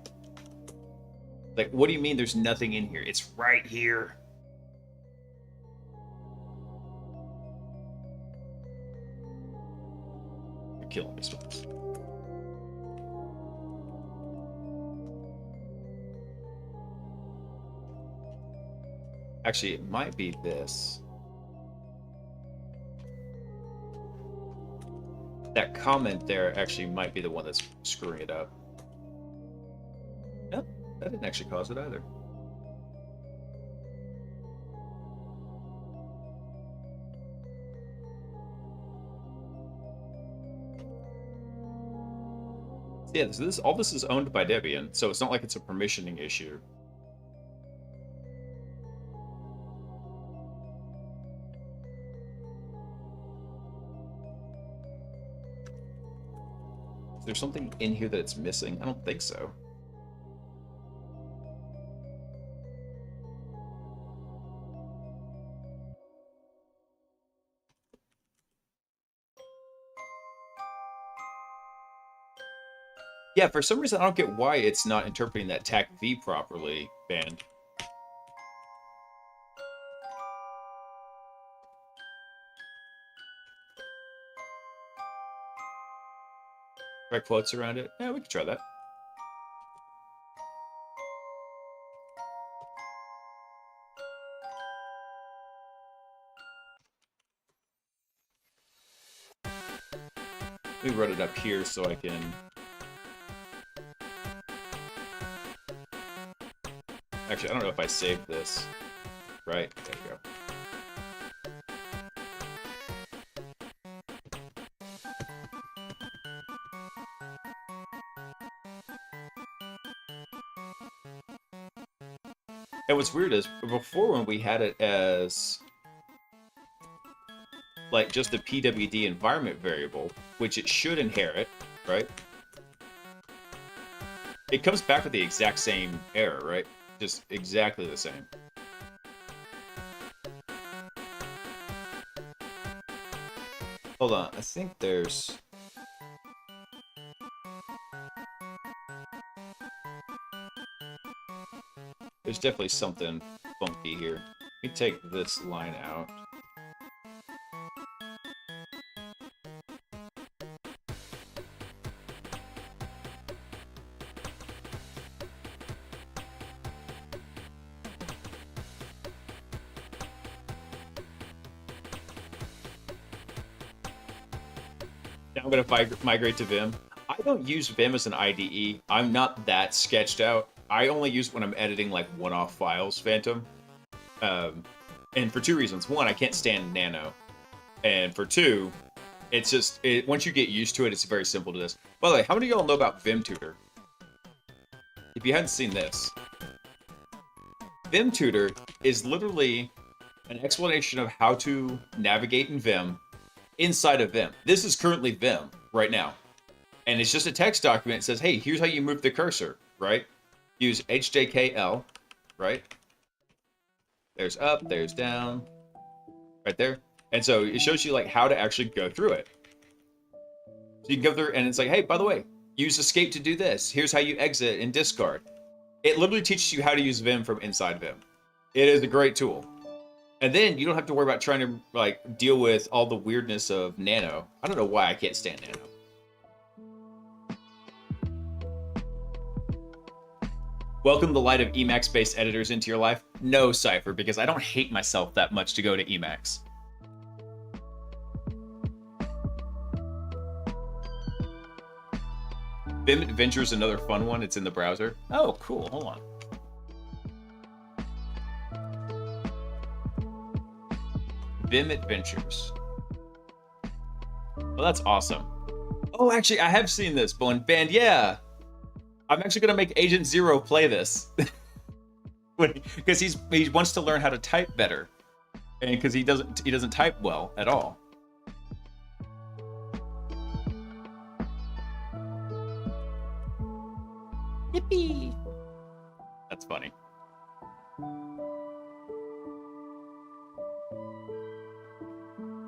Like, what do you mean there's nothing in here? It's right here. You're killing me, Storms. Actually, it might be this. That comment there actually might be the one that's screwing it up. No, that didn't actually cause it either. Yeah, so all this is owned by Debian, so it's not like it's a permissioning issue. Is there something in here that's missing? I don't think so. Yeah, for some reason I don't get why it's not interpreting that TAC V properly, band. Correct floats around it? Yeah, we can try that. Let me run it up here so I can... Actually, I don't know if I saved this. Right, there you go. And what's weird is, before when we had it as, like, just the PWD environment variable, which it should inherit, right? It comes back with the exact same error, right? Just exactly the same. Hold on, I think there's... There's definitely something funky here. Let me take this line out. I'm going to migrate to Vim. I don't use Vim as an IDE. I'm not that sketched out. I only use it when I'm editing like one-off files, Phantom. And for two reasons. One, I can't stand Nano. And for two, it's just, once you get used to it, it's very simple to this. By the way, how many of y'all know about Vim Tutor? If you hadn't seen this, Vim Tutor is literally an explanation of how to navigate in Vim inside of Vim. This is currently Vim right now. And it's just a text document. It says, hey, here's how you move the cursor, right? Use HJKL, right? There's up, there's down, right there. And so it shows you like how to actually go through it. So you can go through and it's like, hey, by the way, use escape to do this. Here's how you exit and discard. It literally teaches you how to use Vim from inside Vim. It is a great tool. And then you don't have to worry about trying to like deal with all the weirdness of Nano. I don't know why I can't stand Nano. Welcome the light of Emacs-based editors into your life. No, Cypher, because I don't hate myself that much to go to Emacs. Vim Adventure is another fun one. It's in the browser. Oh, cool. Hold on. Vim Adventures. Well, that's awesome. Oh, actually, I have seen this. Bone Band, yeah. I'm actually gonna make Agent Zero play this because he wants to learn how to type better, and because he doesn't type well at all. Yippee! That's funny.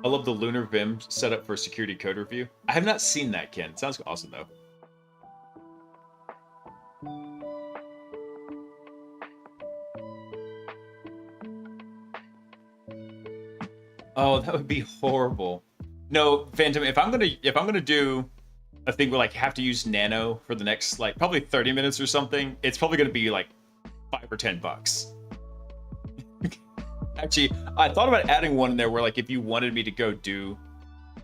I love the Lunar Vim setup for security code review. I have not seen that, Ken. It sounds awesome though. Oh, that would be horrible. No, Phantom, if I'm gonna do a thing where like have to use Nano for the next like probably 30 minutes or something, it's probably gonna be like $5 or $10. Actually, I thought about adding one in there where like if you wanted me to go do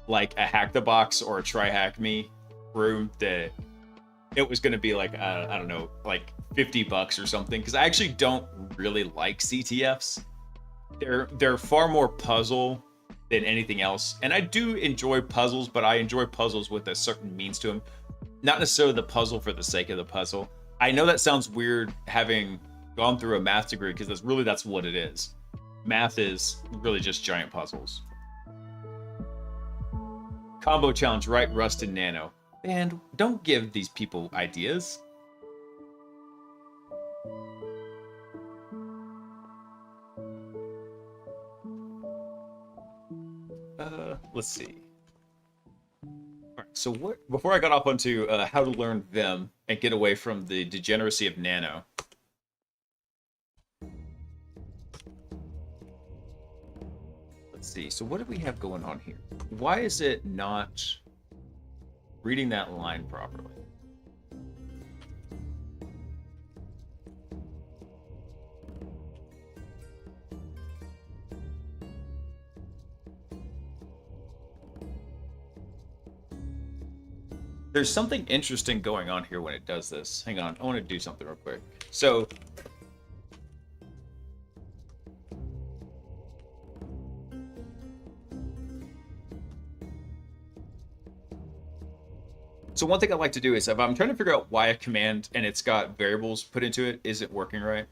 like a hack the box or a try hack me room, that it was gonna be like I don't know, like $50 or something, because I actually don't really like CTFs. They're far more puzzle than anything else, and I do enjoy puzzles, but I enjoy puzzles with a certain means to them, not necessarily the puzzle for the sake of the puzzle. I know that sounds weird having gone through a math degree, because that's what it is. Math is really just giant puzzles. Combo challenge, right? Rust and Nano. And don't give these people ideas. Let's see. All right, so before I got off onto how to learn Vim and get away from the degeneracy of Nano. Let's see. So what do we have going on here? Why is it not reading that line properly? There's something interesting going on here when it does this. Hang on, I want to do something real quick. So one thing I like to do is if I'm trying to figure out why a command and it's got variables put into it isn't working right.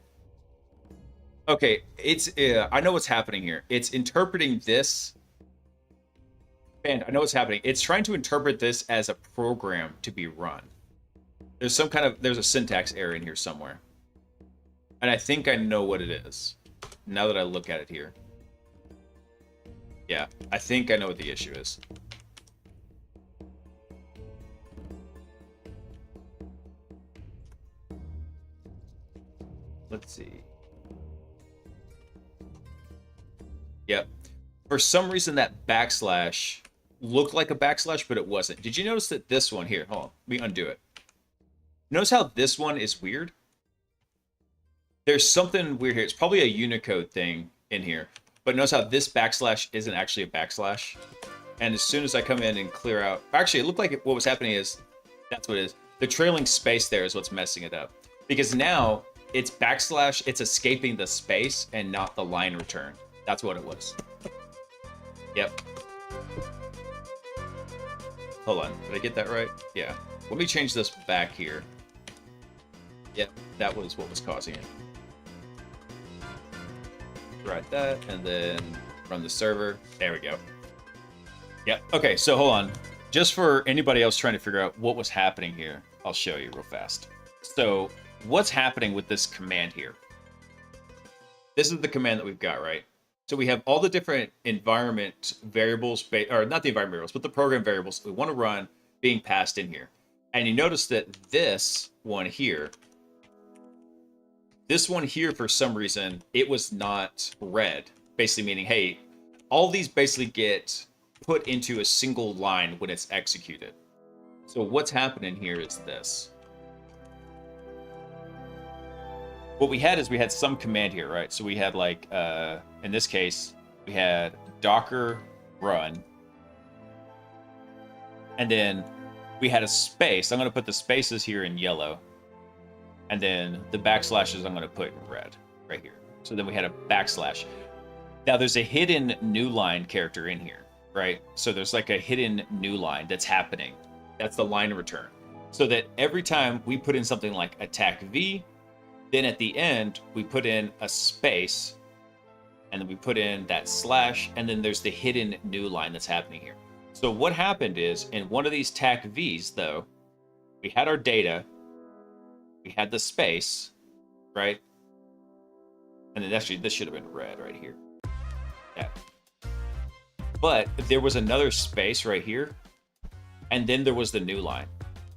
Okay, it's I know what's happening here. It's interpreting this. And I know what's happening. It's trying to interpret this as a program to be run. There's a syntax error in here somewhere. And I think I know what it is, now that I look at it here. Yeah, I think I know what the issue is. Let's see. Yep. For some reason, that backslash looked like a backslash, but it wasn't. Did you notice that this one here, hold on, let me undo it. Notice how this one is weird? There's something weird here. It's probably a Unicode thing in here, but notice how this backslash isn't actually a backslash, and as soon as I come in and clear out, actually, it looked like what was happening is, that's what it is. The trailing space there is what's messing it up. Because now it's backslash, it's escaping the space and not the line return. That's what it was. Yep. Hold on, did I get that right? Yeah. Let me change this back here. Yep, that was what was causing it. Write that, and then run the server. There we go. Yep. Okay, so hold on. Just for anybody else trying to figure out what was happening here, I'll show you real fast. So what's happening with this command here? This is the command that we've got, right? So we have all the different environment variables, or not the environment variables, but the program variables that we want to run being passed in here. And you notice that this one here, for some reason, it was not read. Basically meaning, hey, all these basically get put into a single line when it's executed. So what's happening here is this. What we had is we had some command here, right? So we had like, in this case, we had docker run. And then we had a space. I'm going to put the spaces here in yellow. And then the backslashes I'm going to put in red right here. So then we had a backslash. Now there's a hidden new line character in here, right? So there's like a hidden new line that's happening. That's the line return. So that every time we put in something like attack V, then at the end, we put in a space, and then we put in that slash, and then there's the hidden new line that's happening here. So what happened is, in one of these TAC Vs, though, we had our data, we had the space, right? And then actually, this should have been red right here. Yeah. But there was another space right here, and then there was the new line.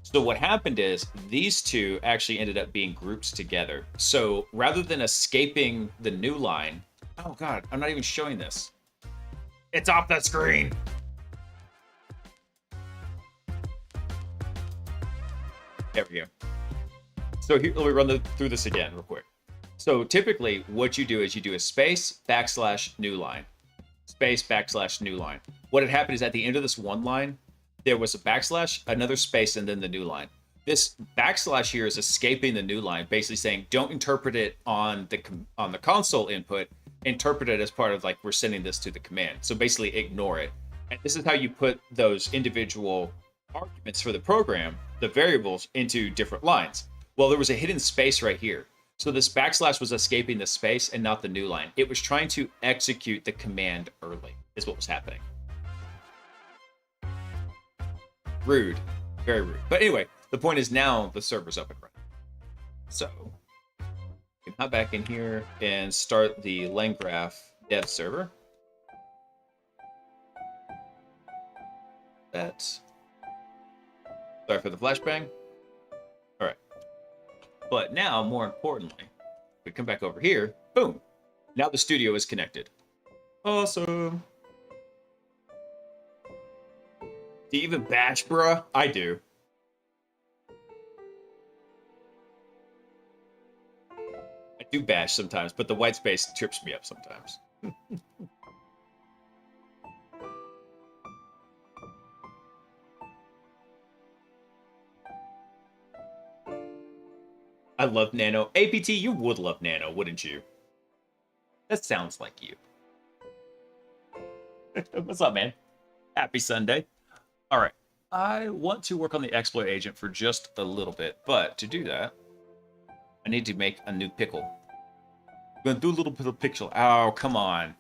So what happened is these two actually ended up being grouped together. So rather than escaping the new line, oh God, I'm not even showing this. It's off the screen. There we go. So here, let me run through this again real quick. So typically what you do is you do a space, backslash, new line. Space, backslash, new line. What had happened is at the end of this one line, there was a backslash, another space, and then the new line. This backslash here is escaping the new line, basically saying don't interpret it on the console input, interpret it as part of like we're sending this to the command. So basically ignore it. And this is how you put those individual arguments for the program, the variables, into different lines. Well, there was a hidden space right here. So this backslash was escaping the space and not the new line. It was trying to execute the command early, is what was happening. Rude. Very rude. But anyway, the point is now the server's up and running. So we can hop back in here and start the LangGraph dev server. That's... Sorry for the flashbang. All right. But now, more importantly, we come back over here. Boom. Now the studio is connected. Awesome. Do you even bash, bruh? I do. I do bash sometimes, but the white space trips me up sometimes. I love Nano. APT, you would love Nano, wouldn't you? That sounds like you. What's up, man? Happy Sunday. All right. I want to work on the exploit agent for just a little bit, but to do that, I need to make a new pickle. I'm going to do a little bit of pixel. Oh, come on.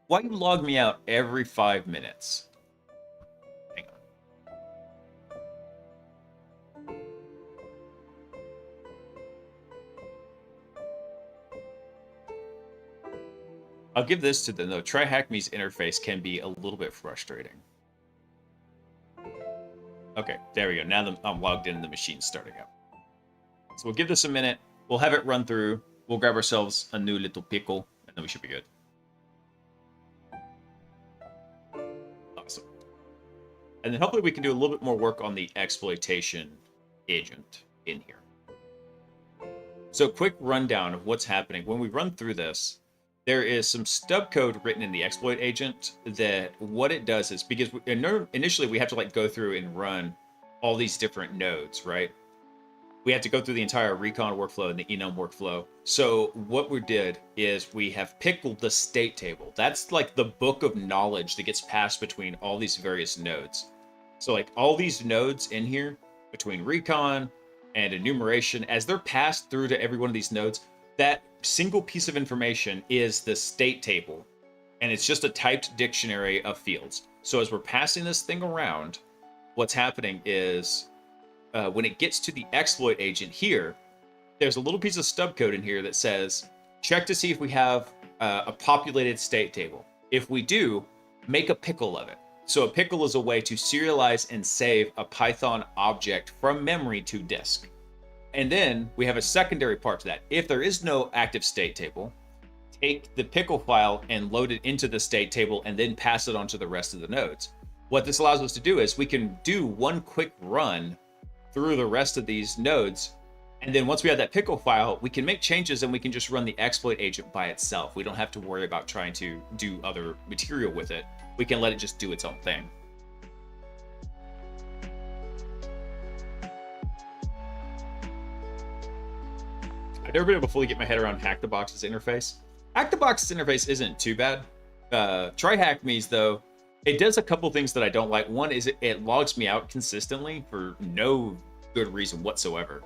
Why you log me out every 5 minutes? Hang on. I'll give this to them, though. TryHackMe's interface can be a little bit frustrating. Okay, there we go. Now I'm logged in and the machine's starting up. So we'll give this a minute. We'll have it run through. We'll grab ourselves a new little pickle, and then we should be good. Awesome. And then hopefully we can do a little bit more work on the exploitation agent in here. So quick rundown of what's happening. When we run through this, there is some stub code written in the exploit agent that what it does is, because initially we have to like go through and run all these different nodes, right? We have to go through the entire recon workflow and the enum workflow. So what we did is we have pickled the state table. That's like the book of knowledge that gets passed between all these various nodes. So like all these nodes in here between recon and enumeration, as they're passed through to every one of these nodes, that single piece of information is the state table. And it's just a typed dictionary of fields. So as we're passing this thing around, what's happening is when it gets to the exploit agent here, there's a little piece of stub code in here that says, check to see if we have a populated state table. If we do, make a pickle of it. So a pickle is a way to serialize and save a Python object from memory to disk. And then we have a secondary part to that. If there is no active state table, take the pickle file and load it into the state table and then pass it on to the rest of the nodes. What this allows us to do is we can do one quick run through the rest of these nodes. And then once we have that pickle file, we can make changes and we can just run the exploit agent by itself. We don't have to worry about trying to do other material with it. We can let it just do its own thing. I've never been able to fully get my head around Hack the Box's interface. Hack the Box's interface isn't too bad. Try Hack Me's though, it does a couple things that I don't like. One is it logs me out consistently for no good reason whatsoever.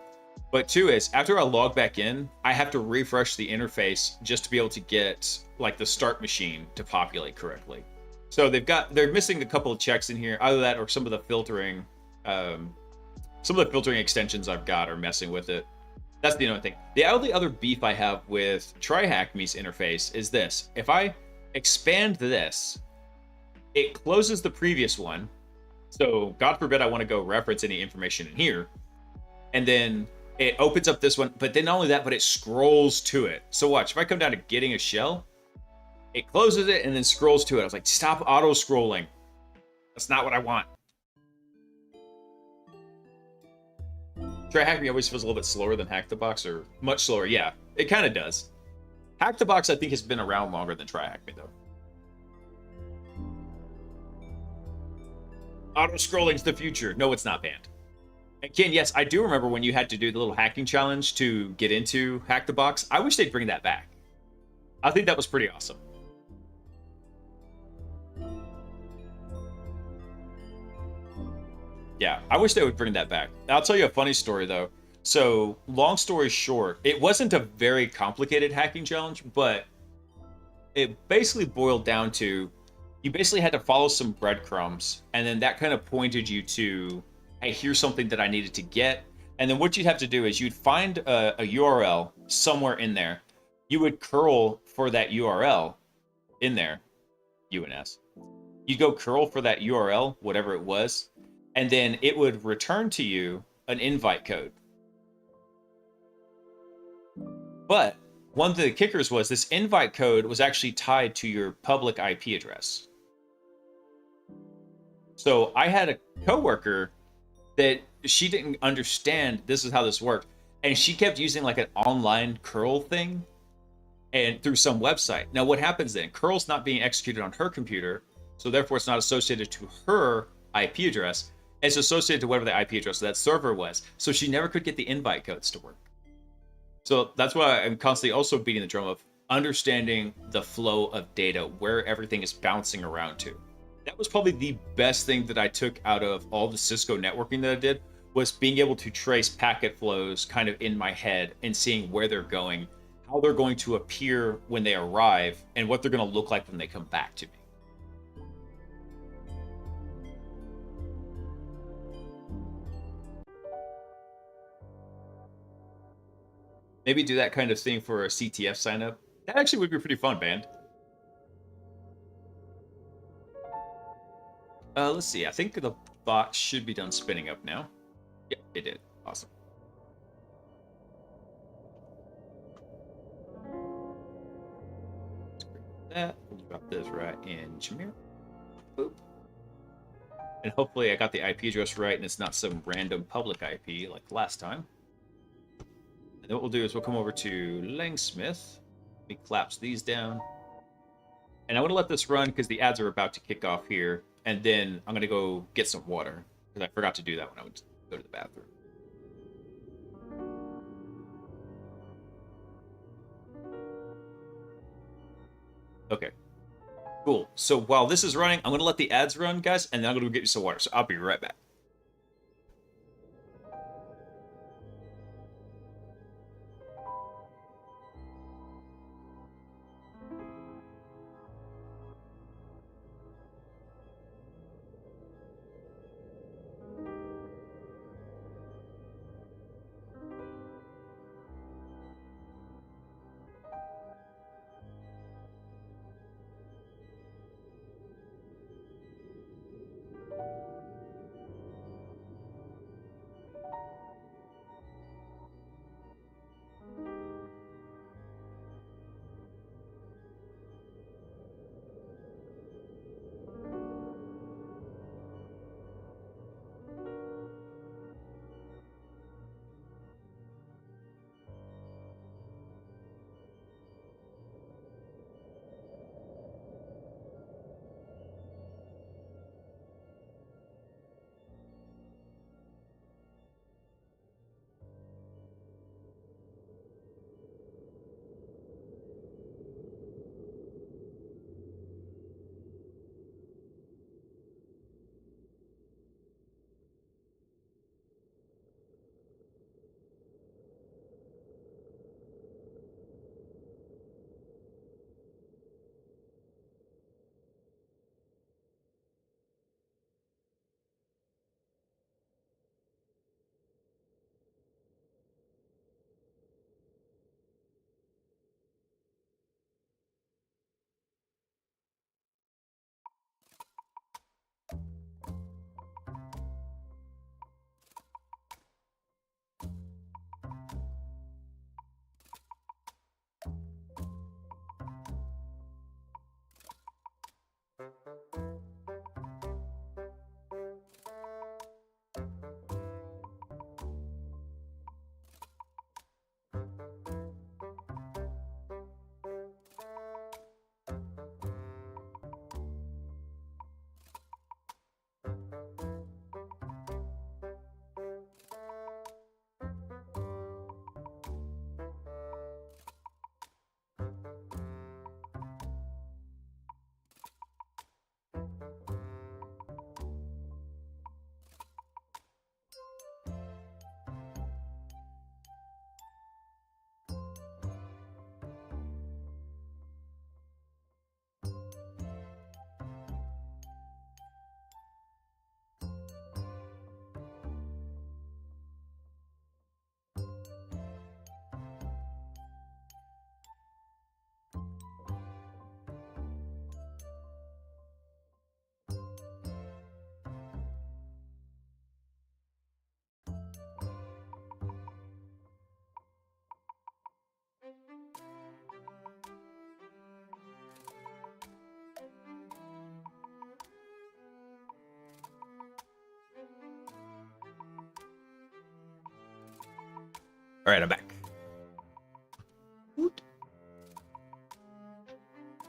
But two is after I log back in, I have to refresh the interface just to be able to get like the start machine to populate correctly. So they're missing a couple of checks in here. Either that or some of the filtering extensions I've got are messing with it. That's the only thing. The only other beef I have with TryHackMe's interface is this. If I expand this, it closes the previous one. So God forbid I want to go reference any information in here. And then it opens up this one. But then not only that, but it scrolls to it. So watch, if I come down to getting a shell, it closes it and then scrolls to it. I was like, stop auto scrolling. That's not what I want. TryHackMe always feels a little bit slower than Hack the Box, or much slower. Yeah, it kind of does. Hack the Box, I think, has been around longer than TryHackMe, though. Auto-scrolling's the future. No, it's not banned. And Ken, yes, I do remember when you had to do the little hacking challenge to get into Hack the Box. I wish they'd bring that back. I think that was pretty awesome. Yeah, I wish they would bring that back. I'll tell you a funny story, though. So, long story short, it wasn't a very complicated hacking challenge, but it basically boiled down to you basically had to follow some breadcrumbs, and then that kind of pointed you to, hey, here's something that I needed to get. And then what you'd have to do is you'd find a URL somewhere in there. You would curl for that URL in there, UNS. You'd go curl for that URL, whatever it was, and then it would return to you an invite code. But one of the kickers was this invite code was actually tied to your public IP address. So I had a coworker that she didn't understand this is how this worked. And she kept using like an online curl thing and through some website. Now what happens then? Curl's not being executed on her computer, so therefore it's not associated to her IP address. It's associated to whatever the IP address of that server was. So she never could get the invite codes to work. So that's why I'm constantly also beating the drum of understanding the flow of data, where everything is bouncing around to. That was probably the best thing that I took out of all the Cisco networking that I did, was being able to trace packet flows kind of in my head and seeing where they're going, how they're going to appear when they arrive, and what they're going to look like when they come back to me. Maybe do that kind of thing for a CTF sign up. That actually would be pretty fun, band. Let's see. I think the bot should be done spinning up now. Yep, it did. Awesome. Let's grab that. We'll drop this right in Jameer. Boop. And hopefully I got the IP address right and it's not some random public IP like last time. And then what we'll do is we'll come over to Langsmith. Let me collapse these down. And I want to let this run because the ads are about to kick off here. And then I'm going to go get some water. Because I forgot to do that when I went to go to the bathroom. Okay. Cool. So while this is running, I'm going to let the ads run, guys. And then I'm going to go get you some water. So I'll be right back. All right, I'm back. Woot.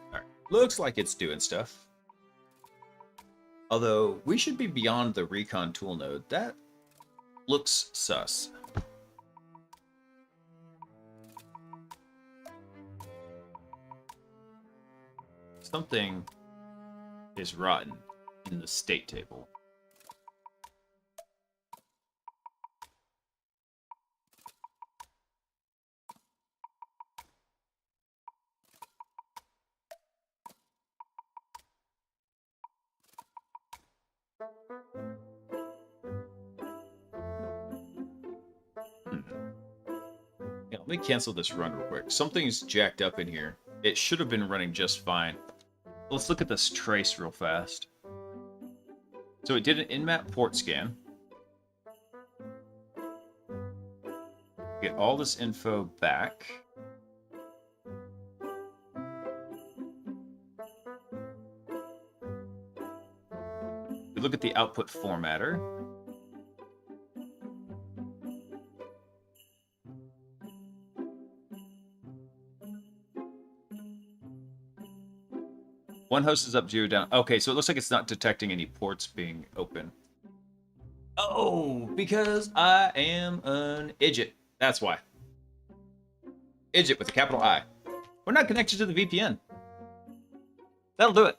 All right, looks like it's doing stuff. Although we should be beyond the recon tool node. That looks sus. Something is rotten in the state table. Yeah, let me cancel this run real quick. Something's jacked up in here. It should have been running just fine. Let's look at this trace real fast. So it did an in-map port scan. Get all this info back. We look at the output formatter. One host is up, 0 down. Okay, so it looks like it's not detecting any ports being open. Oh, because I am an idiot. That's why. Idiot with a capital I. We're not connected to the VPN. That'll do it.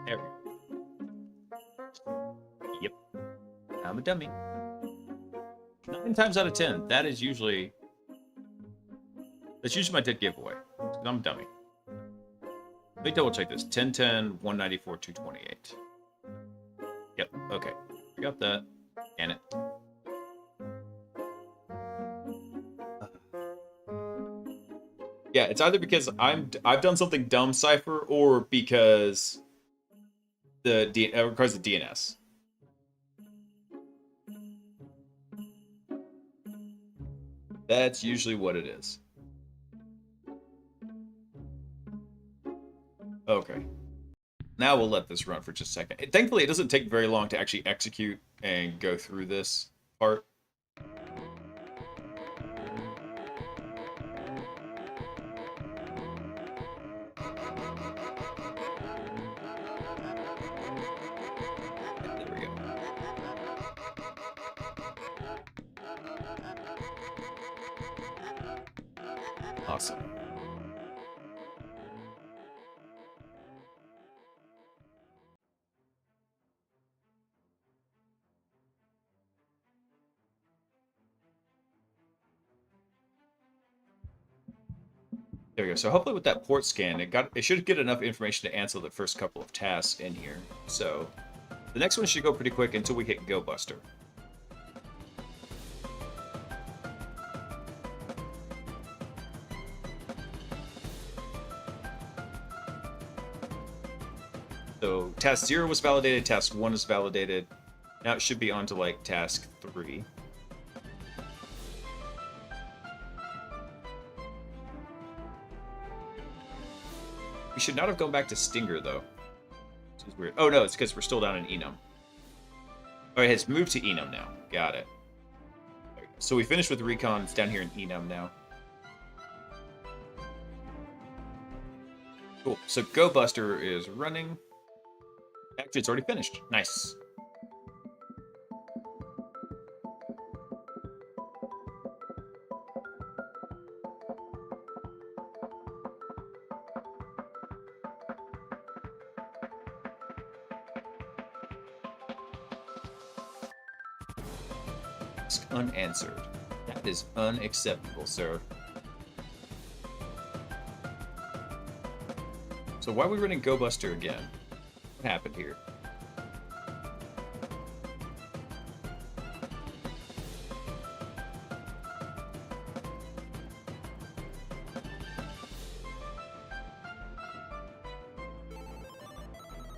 There we go. Yep. I'm a dummy. 9 times out of 10, that's usually my dead giveaway. I'm a dummy. Let me double check this. 1010, 194, 228. Yep, okay. We got that. And it. Yeah, it's either because I've done something dumb, Cypher, or because it requires the DNS. That's usually what it is. Okay. Now we'll let this run for just a second. Thankfully, it doesn't take very long to actually execute and go through this part. There we go. Awesome. There we go. So hopefully with that port scan, it should get enough information to answer the first couple of tasks in here. So the next one should go pretty quick until we hit Go Buster. So task 0 was validated, task 1 is validated. Now it should be on to like task 3. We should not have gone back to Stinger though. This is weird. Oh no, it's because we're still down in Enum. Alright, it's moved to Enum now. Got it. There we go. So we finished with Recon, it's down here in Enum now. Cool. So Go Buster is running. Actually, it's already finished. Nice. Ask unanswered. That is unacceptable, sir. So why are we running Go Buster again? What happened here?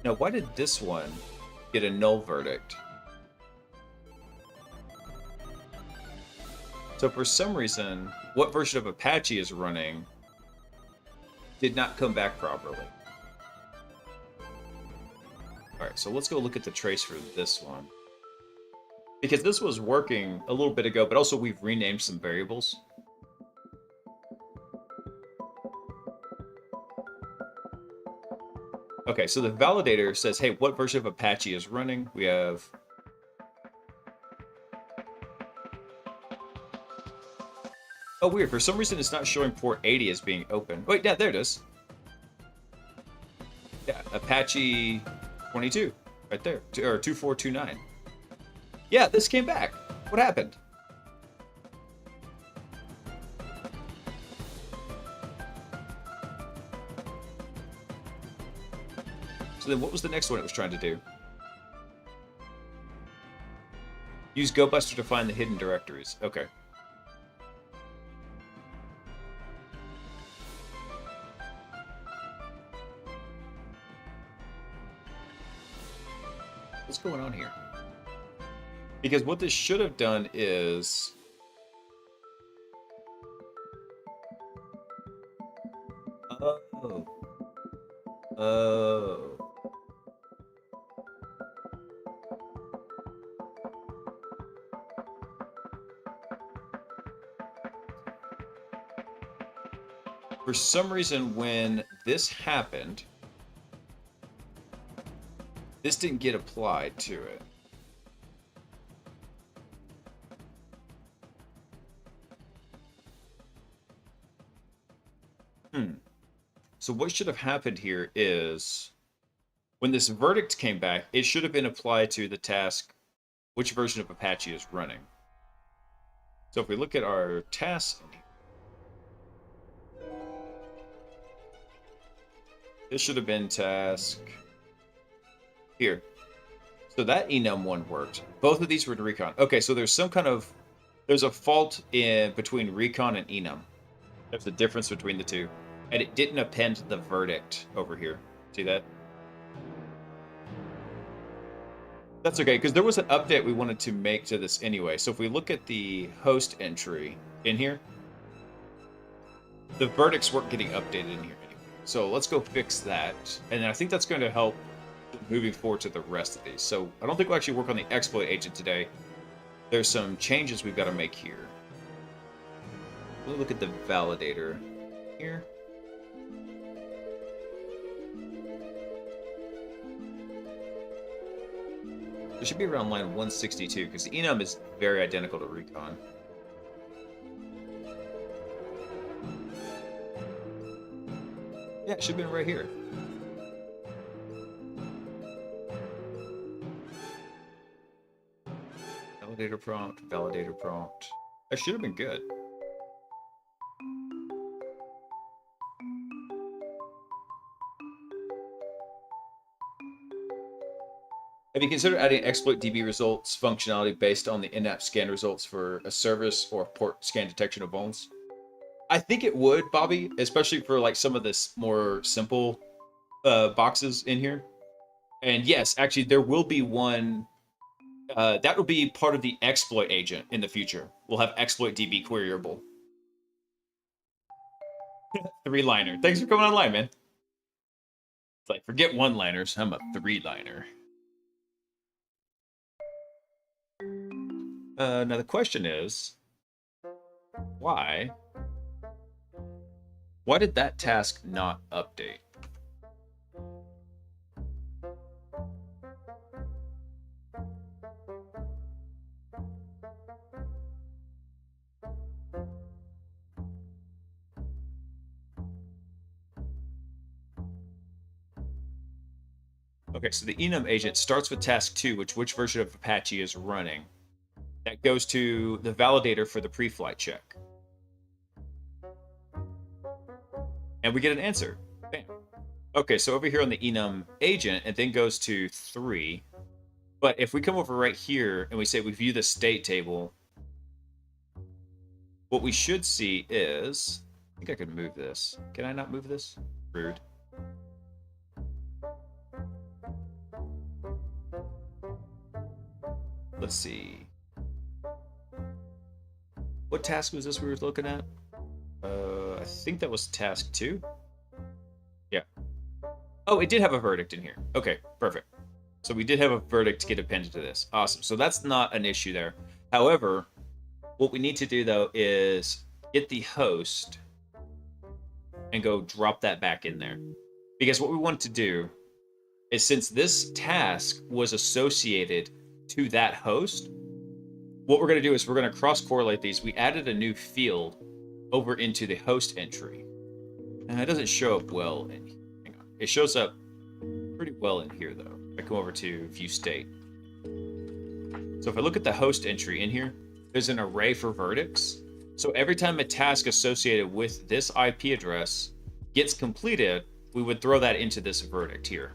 Now, why did this one get a null verdict? So for some reason, what version of Apache is running did not come back properly. Alright, so let's go look at the trace for this one. Because this was working a little bit ago, but also we've renamed some variables. Okay, so the validator says, hey, what version of Apache is running? We have... Oh, weird. For some reason, it's not showing port 80 as being open. Wait, yeah, there it is. Yeah, Apache 22, right there, or 2429. Yeah, this came back. What happened? So then what was the next one it was trying to do? Use GoBuster to find the hidden directories. Okay. What's going on here? Because what this should have done is... Oh. Oh. For some reason, when this happened, this didn't get applied to it. So what should have happened here is when this verdict came back, it should have been applied to the task, which version of Apache is running. So if we look at our tasks, this should have been task here. So that enum one worked. Both of these were to recon. Okay, so there's a fault in between recon and enum. There's a difference between the two. And it didn't append the verdict over here. See that? That's okay, because there was an update we wanted to make to this anyway. So if we look at the host entry in here, the verdicts weren't getting updated in here anyway. So let's go fix that. And I think that's going to help moving forward to the rest of these. So I don't think we'll actually work on the exploit agent today. There's some changes we've got to make here. We'll look at the validator here. It should be around line 162 because the enum is very identical to recon. Yeah, it should have been right here. Validator prompt, validator prompt. That should have been good. Have you considered adding exploit DB results functionality based on the in-app scan results for a service or port scan detection of vulns? I think it would, Bobby, especially for like some of this more simple boxes in here. And yes, actually, there will be one that will be part of the exploit agent in the future. We'll have exploit DB queryable. 3-liner. Thanks for coming online, man. It's like, forget one-liners. I'm a 3-liner. Now the question is, why did that task not update? Okay, so the enum agent starts with task 2, which version of Apache is running. That goes to the validator for the pre-flight check. And we get an answer. Bam. Okay, so over here on the enum agent, it then goes to 3. But if we come over right here and we say we view the state table, what we should see is... I think I could move this. Can I not move this? Rude. Let's see. What task was this we were looking at? I think that was task 2. Yeah. Oh, it did have a verdict in here. Okay, perfect. So we did have a verdict get appended to this. Awesome. So that's not an issue there. However, what we need to do though is get the host and go drop that back in there. Because what we want to do is, since this task was associated to that host, what we're going to do is we're going to cross-correlate these. We added a new field over into the host entry. And it doesn't show up well in here. Hang on. It shows up pretty well in here, though. I come over to view state. So if I look at the host entry in here, there's an array for verdicts. So every time a task associated with this IP address gets completed, we would throw that into this verdict here.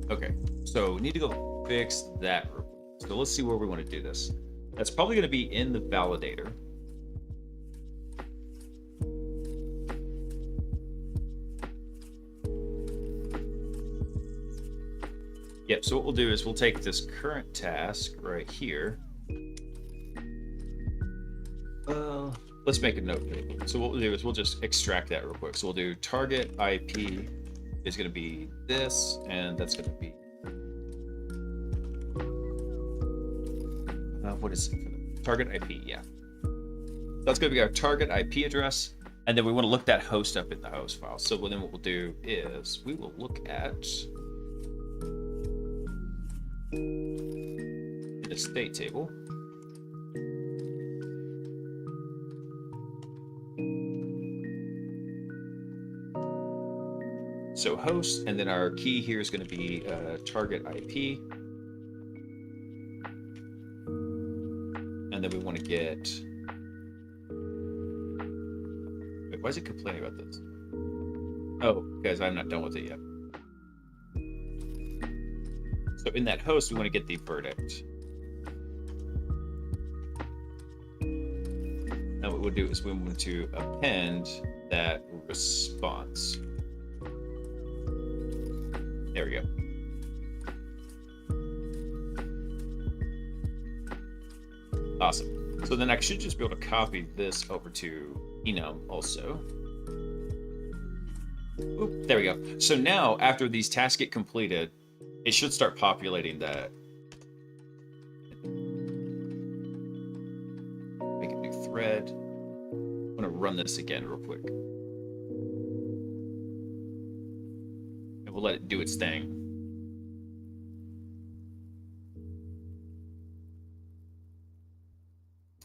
Okay, so we need to go fix that. So let's see where we want to do this. That's probably going to be in the validator. Yep, so what we'll do is we'll take this current task right here. Let's make a note. So what we'll do is we'll just extract that real quick. So we'll do target IP is going to be this, and that's going to be what is it for the target IP? Yeah. that's going to be our target IP address. And then we want to look that host up in the host file. So then what we'll do is we will look at the state table. So host, and then our key here is going to be target IP. And then we want to get... Wait, why is it complaining about this? Oh, guys, I'm not done with it yet. So in that host, we want to get the verdict. Now what we'll do is we want to append that response. There we go. Awesome. So then I should just be able to copy this over to enum also. Oop, there we go. So now, after these tasks get completed, it should start populating that. Make a new thread. I'm going to run this again real quick. And we'll let it do its thing.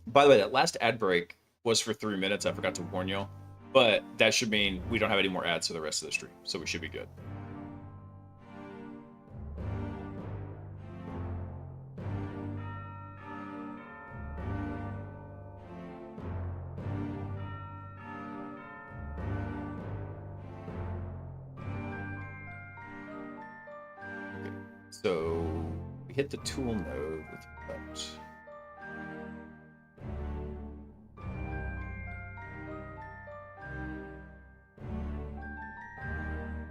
By the way, that last ad break was for 3 minutes. I forgot to warn you. But that should mean we don't have any more ads for the rest of the stream. So we should be good. Okay. So we hit the tool node with what?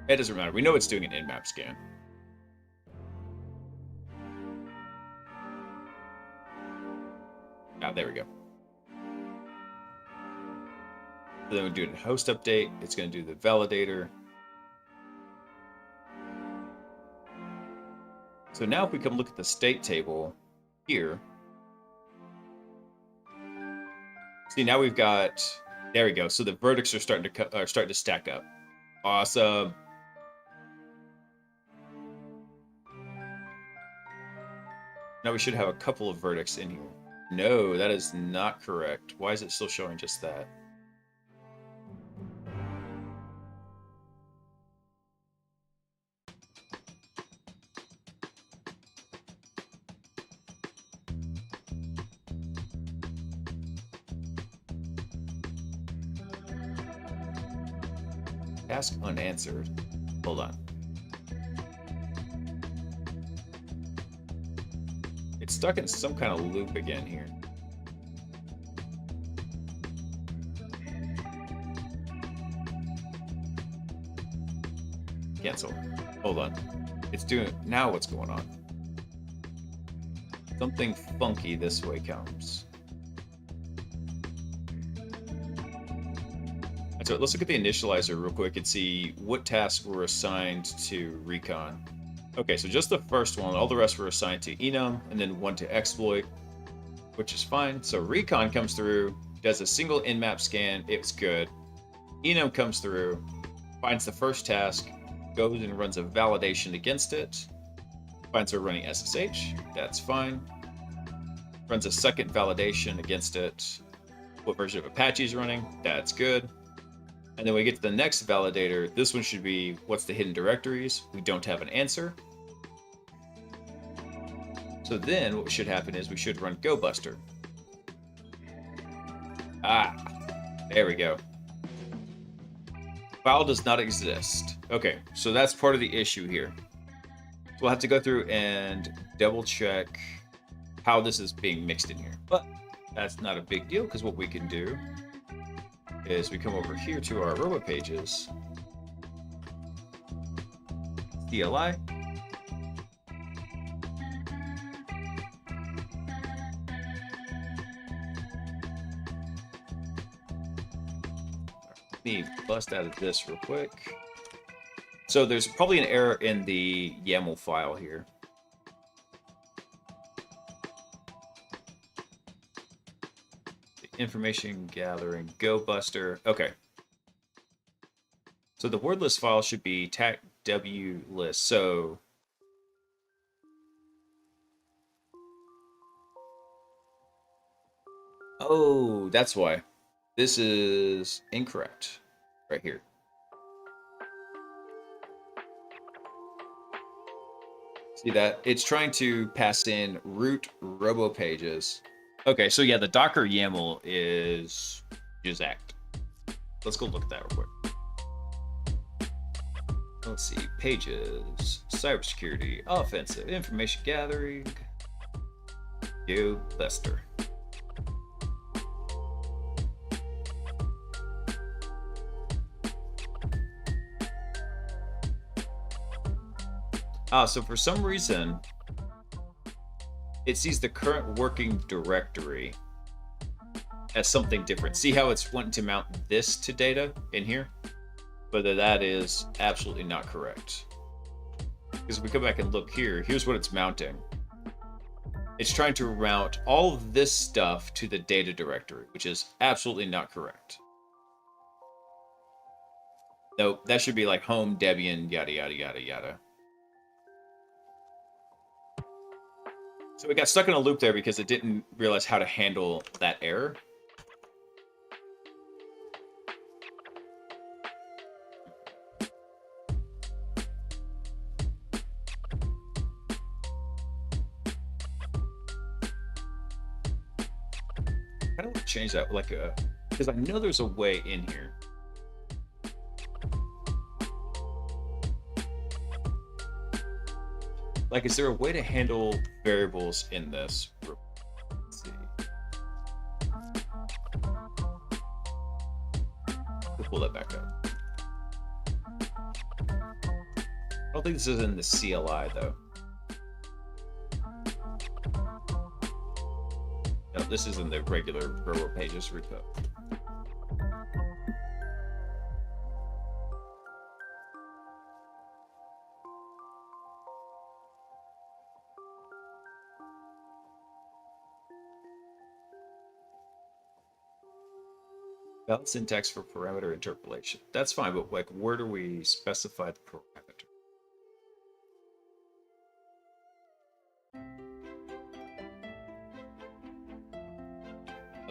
It doesn't matter. We know it's doing an in-map scan. Ah, there we go. So then we do a host update. It's going to do the validator. So now if we come look at the state table here. See, now we've got, there we go. So the verdicts are starting to stack up. Awesome. Now we should have a couple of verdicts in here. No, that is not correct. Why is it still showing just that? Task unanswered. Hold on. It's stuck in some kind of loop again here. Cancel. Hold on. It's doing... Now what's going on? Something funky this way comes. So let's look at the initializer real quick and see what tasks were assigned to recon. Okay, so just the first one. All the rest were assigned to enum, and then one to exploit, which is fine. So recon comes through, does a single in-map scan. It's good. Enum comes through, finds the first task, goes and runs a validation against it, finds we're running SSH. That's fine. Runs a second validation against it. What version of Apache is running? That's good. And then we get to the next validator. This one should be, what's the hidden directories? We don't have an answer. So then what should happen is we should run GoBuster. Ah, there we go. File does not exist. Okay, so that's part of the issue here. So we'll have to go through and double check how this is being mixed in here. But that's not a big deal, because what we can do is we come over here to our robot pages, CLI, let me bust out of this real quick. So there's probably an error in the YAML file here. information gathering, go buster. Okay. So the word list file should be tac w list. So oh, that's why. This is incorrect right here. See that? It's trying to pass in root robo pages. Okay, so yeah, the Docker YAML is exact. Let's go look at that real quick. Let's see, pages, cybersecurity, offensive, information gathering, go buster. So for some reason, it sees the current working directory as something different. See how it's wanting to mount this to data in here? But that is absolutely not correct. Because if we come back and look here, here's what it's mounting. It's trying to mount all of this stuff to the data directory, which is absolutely not correct. No, that should be like home, Debian, yada, yada, yada, yada. So we got stuck in a loop there because it didn't realize how to handle that error. How do we change that? Like because I know there's a way in here. Like, is there a way to handle variables in this? Let's see. We'll pull that back up. I don't think this is in the CLI, though. No, this is in the regular Robo Pages repo. Valid syntax for parameter interpolation. That's fine, but like, where do we specify the parameter?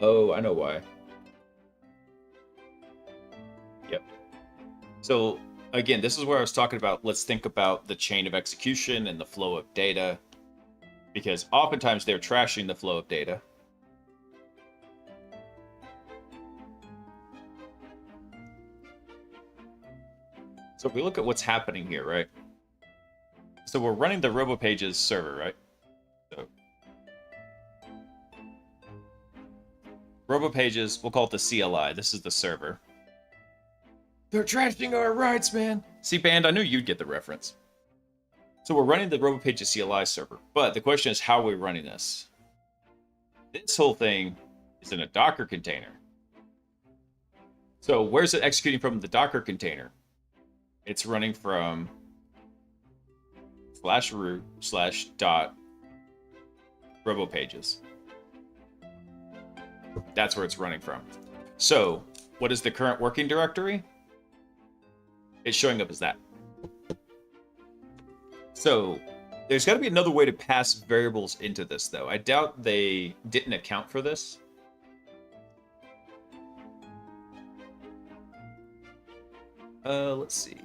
Oh, I know why. Yep. So again, this is where I was talking about, let's think about the chain of execution and the flow of data, because oftentimes they're trashing the flow of data. So if we look at what's happening here, right? So we're running the RoboPages server, right? So RoboPages, we'll call it the CLI. This is the server. They're trashing our rights, man. See, Band, I knew you'd get the reference. So we're running the RoboPages CLI server, but the question is, how are we running this? This whole thing is in a Docker container. So where's it executing from the Docker container? It's running from /root/dot RoboPages. That's where it's running from. So what is the current working directory? It's showing up as that. So there's got to be another way to pass variables into this, though. I doubt they didn't account for this. Let's see.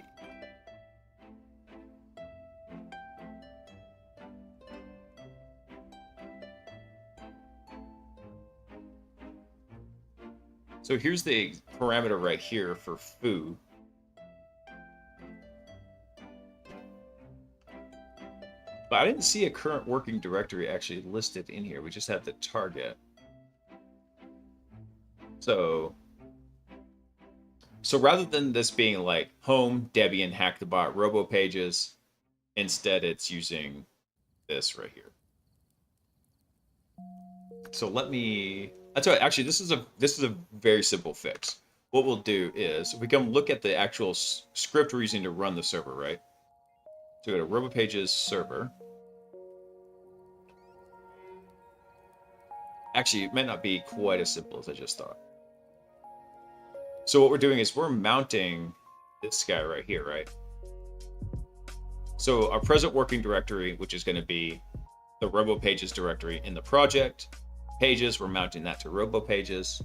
So here's the parameter right here for foo. But I didn't see a current working directory actually listed in here. We just had the target. So rather than this being like home, Debian, hack the bot, RoboPages, instead it's using this right here. So let me. That's right. Actually, this is a very simple fix. What we'll do is we come look at the actual script we're using to run the server, right? So go to RoboPages server. Actually, it might not be quite as simple as I just thought. So what we're doing is we're mounting this guy right here, right? So our present working directory, which is going to be the RoboPages directory in the project. Pages, we're mounting that to RoboPages.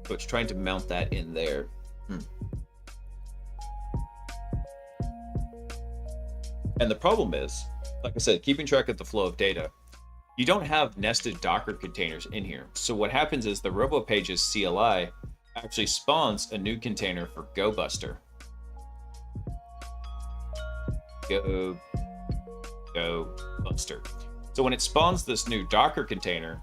So it's trying to mount that in there. And the problem is, like I said, keeping track of the flow of data. You don't have nested Docker containers in here. So what happens is the RoboPages CLI actually spawns a new container for GoBuster. GoBuster. So when it spawns this new Docker container,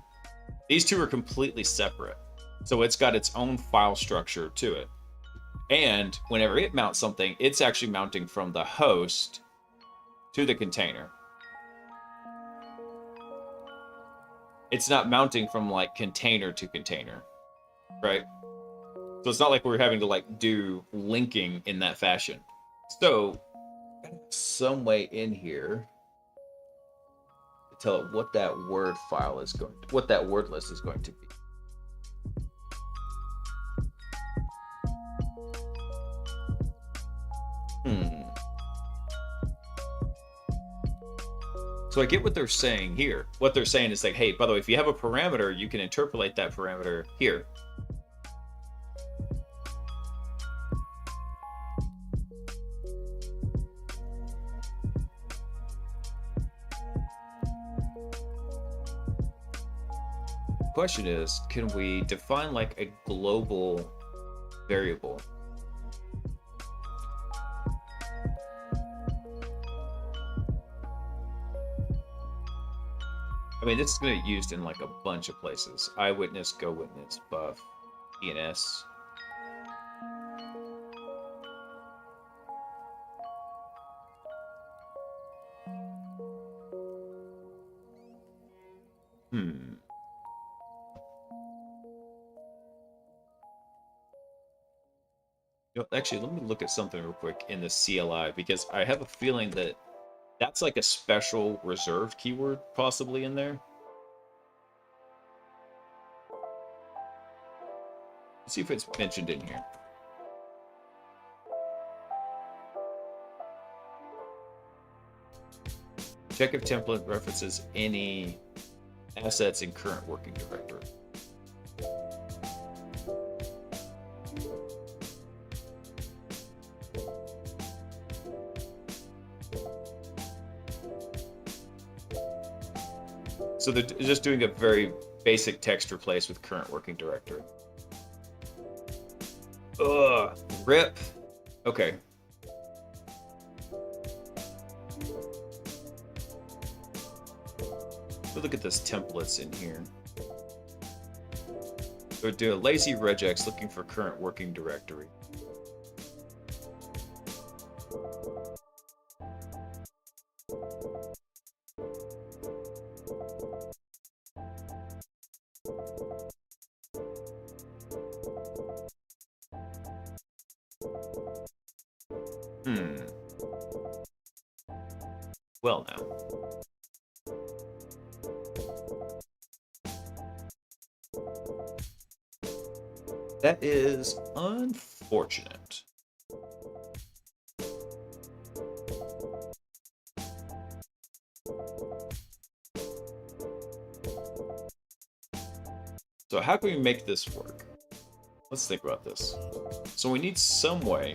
these two are completely separate. So it's got its own file structure to it. And whenever it mounts something, it's actually mounting from the host to the container. It's not mounting from like container to container, right? So it's not like we're having to like do linking in that fashion. So some way in here to tell it what that word file is going to, what that word list is going to be. So I get what they're saying here. What they're saying is like, hey, by the way, if you have a parameter, you can interpolate that parameter here. The question is, can we define like a global variable? I mean, this is going to be used in like a bunch of places. Eyewitness, go witness, buff, DNS. Actually, let me look at something real quick in the CLI because I have a feeling that that's like a special reserved keyword possibly in there. Let's see if it's mentioned in here. Check if template references any assets in current working directory. So they're just doing a very basic text replace with current working directory. Ugh, rip. Okay. We'll look at this templates in here. So do a lazy regex looking for current working directory. Well now. That is unfortunate. So how can we make this work? Let's think about this. So we need some way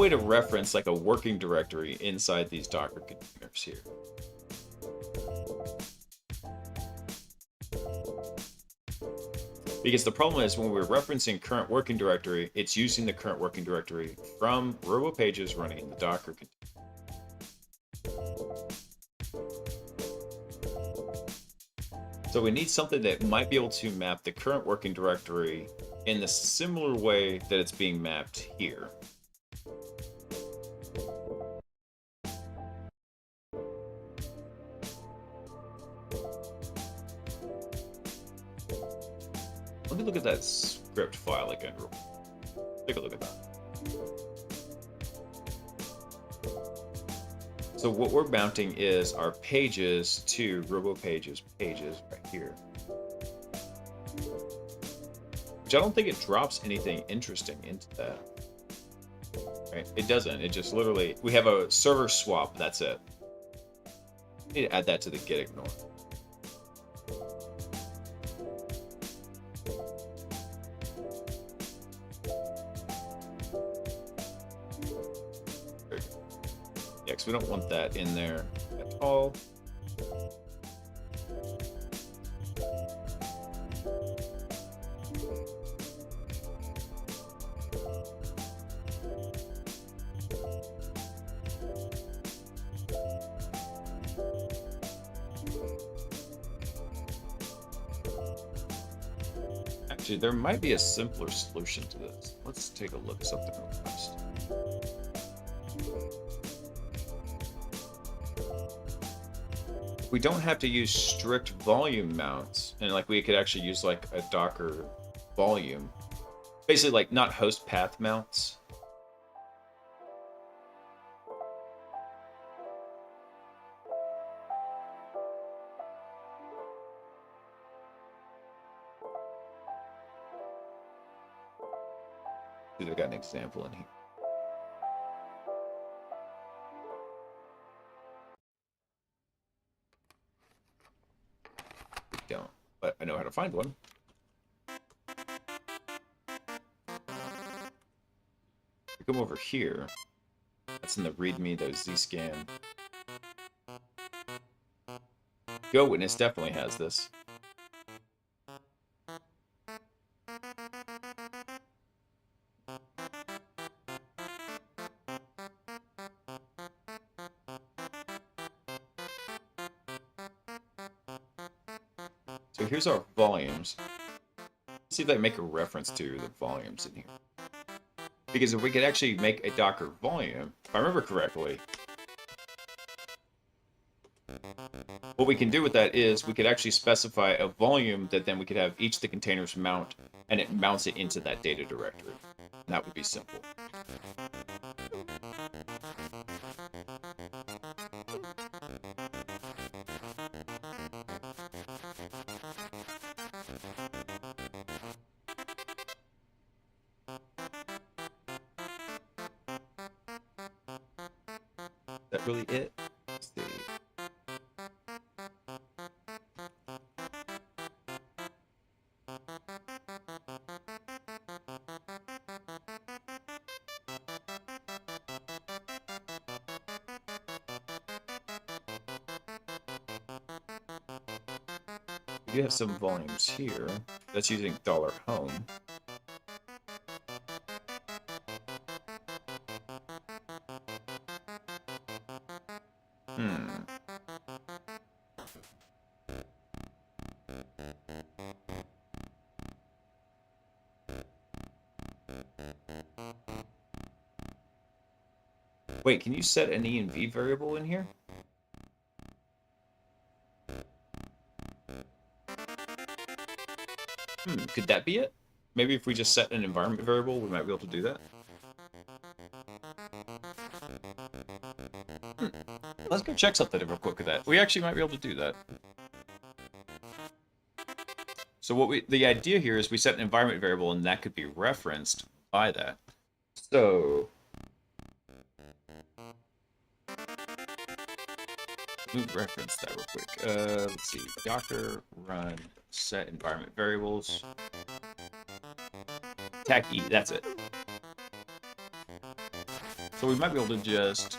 to reference like a working directory inside these Docker containers here. Because the problem is when we're referencing current working directory, it's using the current working directory from RoboPages running in the Docker container. So we need something that might be able to map the current working directory in the similar way that it's being mapped here. Let me look at that script file again real quick. Take a look at that. So what we're mounting is our pages to RoboPages pages right here. Which I don't think it drops anything interesting into that. Right? It doesn't. It just literally, we have a server swap. That's it. I need to add that to the get ignore. Yeah, because we don't want that in there at all. Actually, there might be a simpler solution to this. Let's take a look at something real fast. We don't have to use strict volume mounts, and like we could actually use like a Docker volume, basically like not host path mounts. I got an example in here. I don't, but I know how to find one. We come over here. That's in the README, the Zscan. Go Witness definitely has this. So here's our volumes. Let's see if I make a reference to the volumes in here. Because if we could actually make a Docker volume, if I remember correctly, what we can do with that is we could actually specify a volume that then we could have each of the containers mount, and it mounts it into that data directory. And that would be simple. Is that really it? Let's see. We do have some volumes here. That's using $home. Wait, can you set an env variable in here? Could that be it? Maybe if we just set an environment variable, we might be able to do that. Let's go check something real quick with that. We actually might be able to do that. So the idea here is we set an environment variable, and that could be referenced by that. So let me reference that real quick. Let's see, Docker run set environment variables. Tag E, that's it. So we might be able to just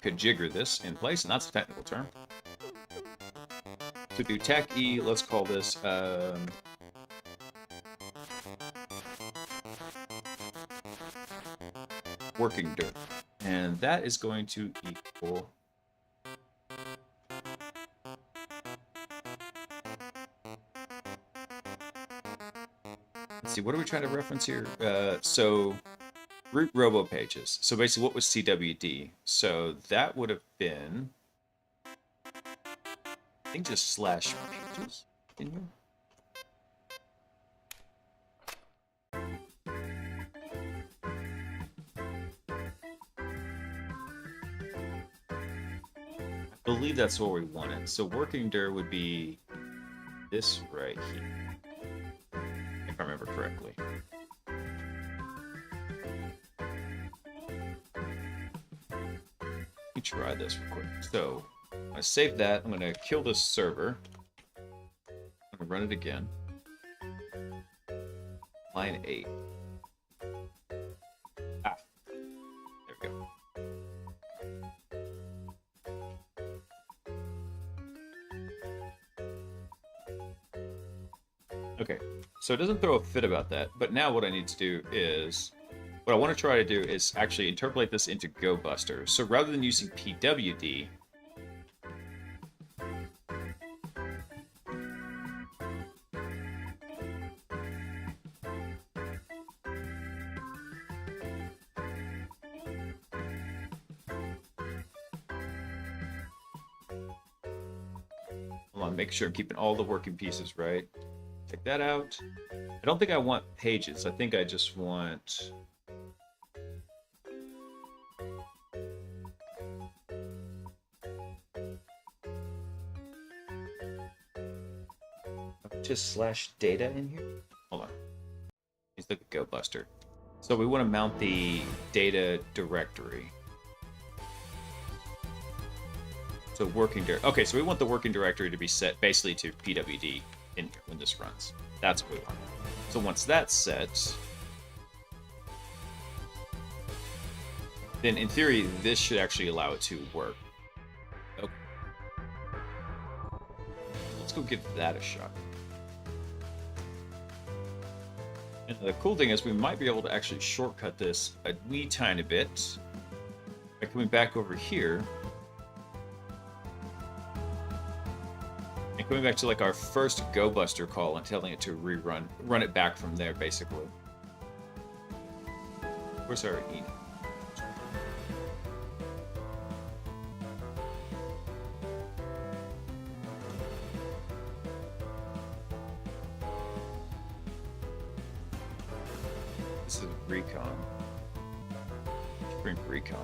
configure this in place, and that's a technical term. To do tag E, let's call this working dirt, and that is going to equal let's see, what are we trying to reference here? So root robo pages. So basically, what was CWD? So that would have been, I think, just slash pages in here. believe that's where we want it. So working dir would be this right here, if I remember correctly. Let me try this real quick. So I'm gonna save that. I'm gonna kill this server. I'm gonna run it again. Line 8. Ah, there we go. Okay, so it doesn't throw a fit about that, but now what I need to do is, what I want to try to do is actually interpolate this into GoBuster. So rather than using PWD, hold on, make sure I'm keeping all the working pieces right. Take that out. I don't think I want pages. I think I just want... just slash data in here? Hold on. Let's look at GoBuster. So we want to mount the data directory. So working directory. Okay, so we want the working directory to be set basically to PWD in here when this runs. That's what we want. So once that's set, then in theory, this should actually allow it to work. Okay. Let's go give that a shot. And the cool thing is we might be able to actually shortcut this a wee tiny bit by coming back over here and coming back to like our first GoBuster call and telling it to run it back from there basically. Where's our E? This is recon. Bring recon.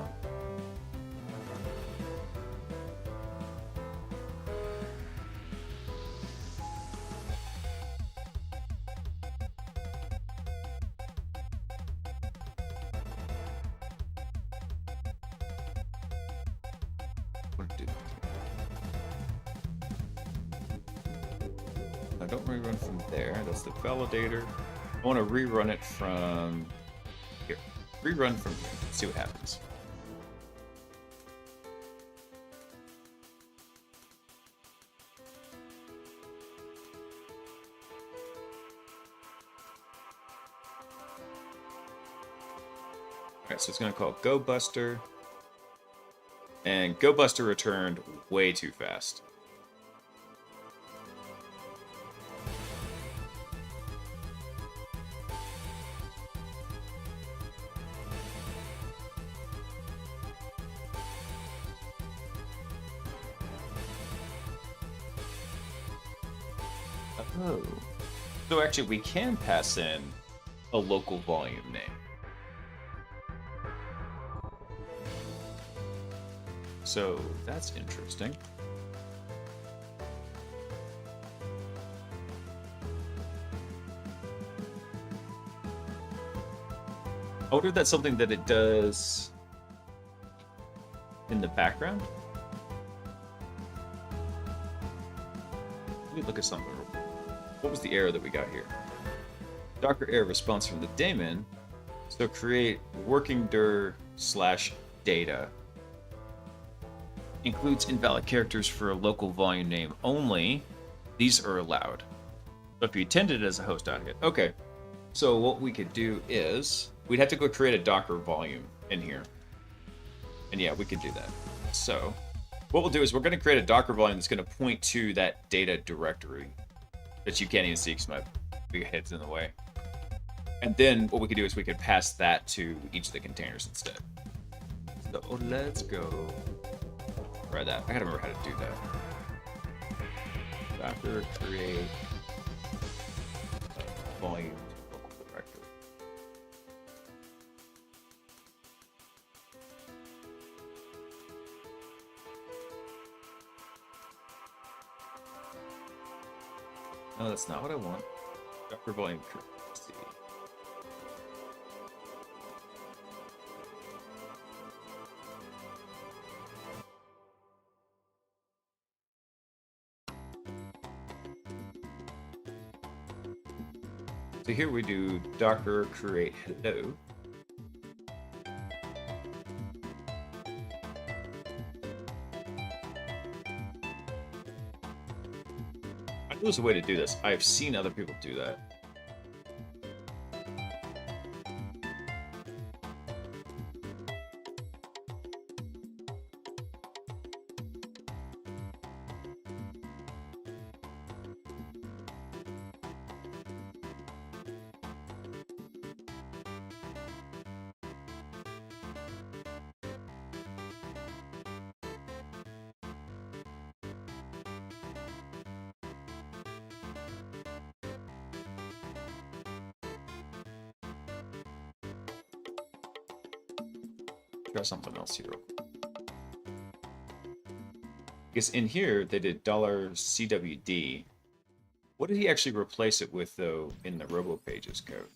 What did I don't rerun from there. That's the validator. I want to rerun it from here. Rerun from here. See what happens. Alright, so it's going to call GoBuster. And GoBuster returned way too fast. Oh. So actually we can pass in a local volume name. So that's interesting. I wonder if that's something that it does in the background. Let me look at something. What was the error that we got here? Docker error response from the daemon. So create working dir / data. Includes invalid characters for a local volume name only. These are allowed. So if you attended as a host delegate. Okay. So what we could do is we'd have to go create a Docker volume in here. And yeah, we could do that. So what we'll do is we're going to create a Docker volume that's going to point to that data directory that you can't even see because my big head's in the way. And then what we could do is we could pass that to each of the containers instead. So let's go try that. I gotta remember how to do that. Docker create volume local directory. No, that's not what I want. Docker volume curve. Let's see. So here we do docker create hello. I know there's a way to do this. I've seen other people do that. Try something else here. Because in here they did $CWD. What did he actually replace it with though in the Robo Pages code?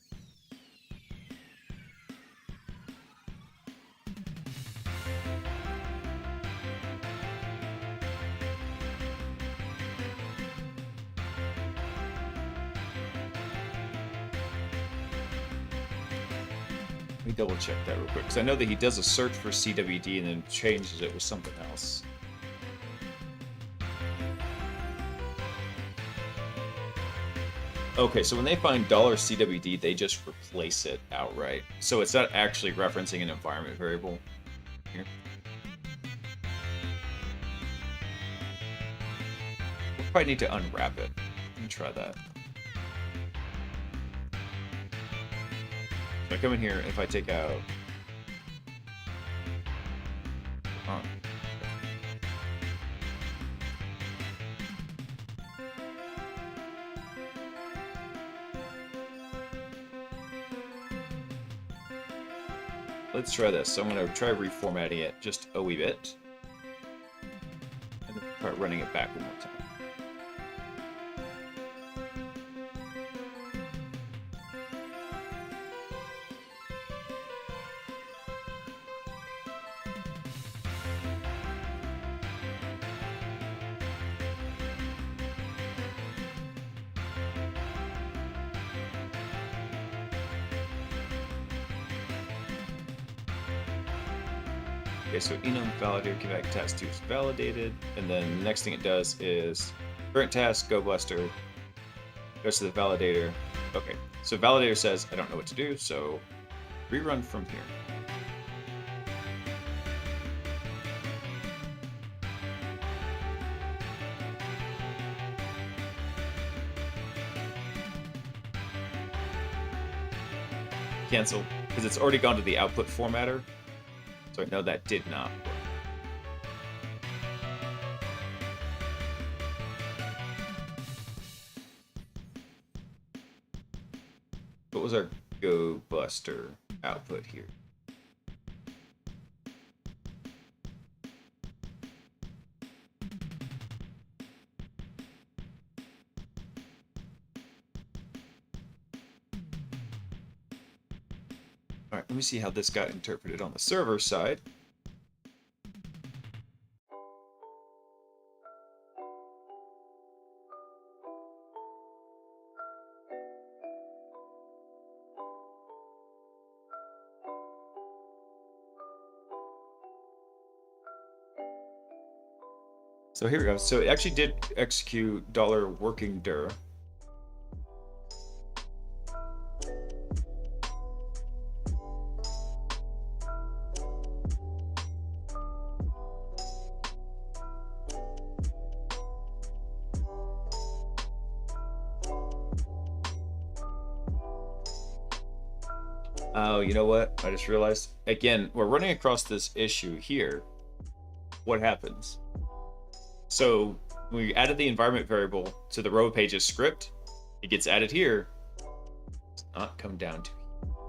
Let me double check that real quick, because I know that he does a search for CWD and then changes it with something else. Okay, so when they find $CWD, they just replace it outright. So it's not actually referencing an environment variable here. We'll probably need to unwrap it. Let me try that. So I come in here, if I take out... Oh. Let's try this. So I'm going to try reformatting it just a wee bit. And then try running it back one more time. Okay, so enum validator came back task 2 is validated, and then the next thing it does is current task, go Buster, goes to the validator. Okay, so validator says I don't know what to do, so rerun from here. Cancel, because it's already gone to the output formatter. So I know that did not work. What was our Go Buster output here? All right, let me see how this got interpreted on the server side. So here we go. So it actually did execute $working dir. Oh, you know what? I just realized. Again, we're running across this issue here. What happens? So we added the environment variable to the Robo Pages script. It gets added here. Does not come down to here.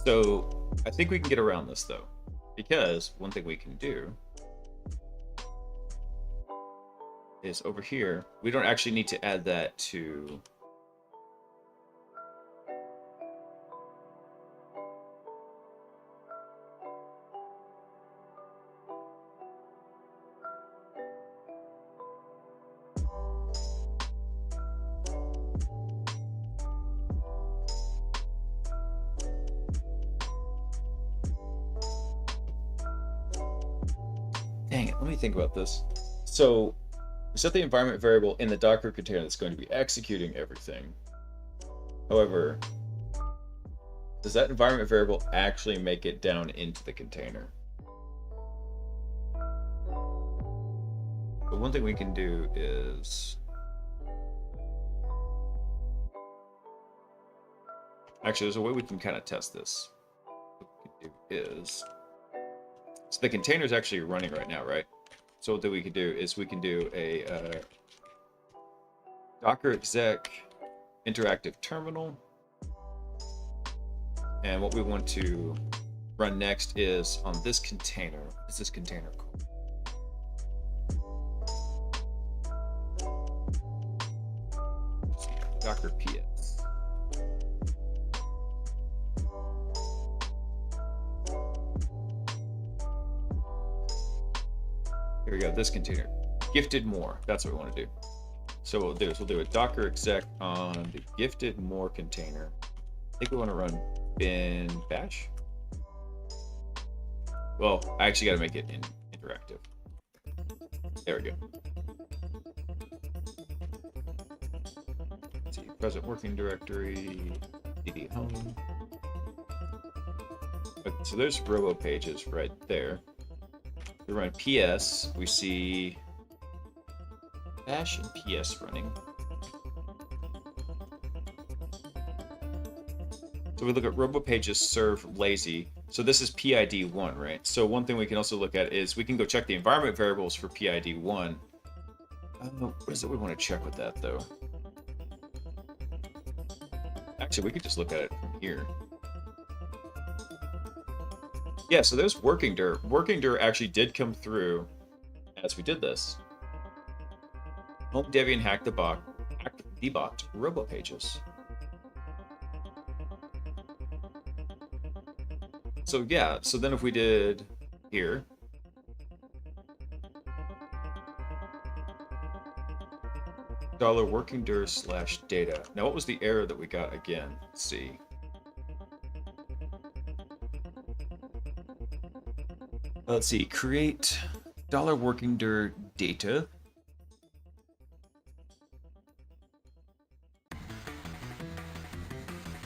So I think we can get around this though, because one thing we can do is over here. We don't actually need to add that to... Dang it, let me think about this. So, we set the environment variable in the Docker container that's going to be executing everything. However, does that environment variable actually make it down into the container? But one thing we can do is... Actually, there's a way we can kind of test this. What we can do is... So the container is actually running right now, right? So what we can do is we can do a Docker exec interactive terminal. And what we want to run next is on this container. What is this container called? Docker PS. Here we go, this container. Gifted more, that's what we want to do. So what we'll do is we'll do a Docker exec on the gifted more container. I think we want to run bin bash. Well, I actually got to make it interactive. There we go. Let's see, present working directory, cd home. Okay, so there's robo pages right there. We run PS, we see bash and PS running. So we look at robo pages serve lazy. So this is PID 1, right? So one thing we can also look at is we can go check the environment variables for PID 1. What is it we want to check with that though? Actually, we could just look at it from here. Yeah, so there's working dir. Working dir actually did come through as we did this. Home Debian hack debot robo pages. So yeah, so then if we did here, $working dir / data. Now what was the error that we got again? Let's see. Let's see, create $working dir data.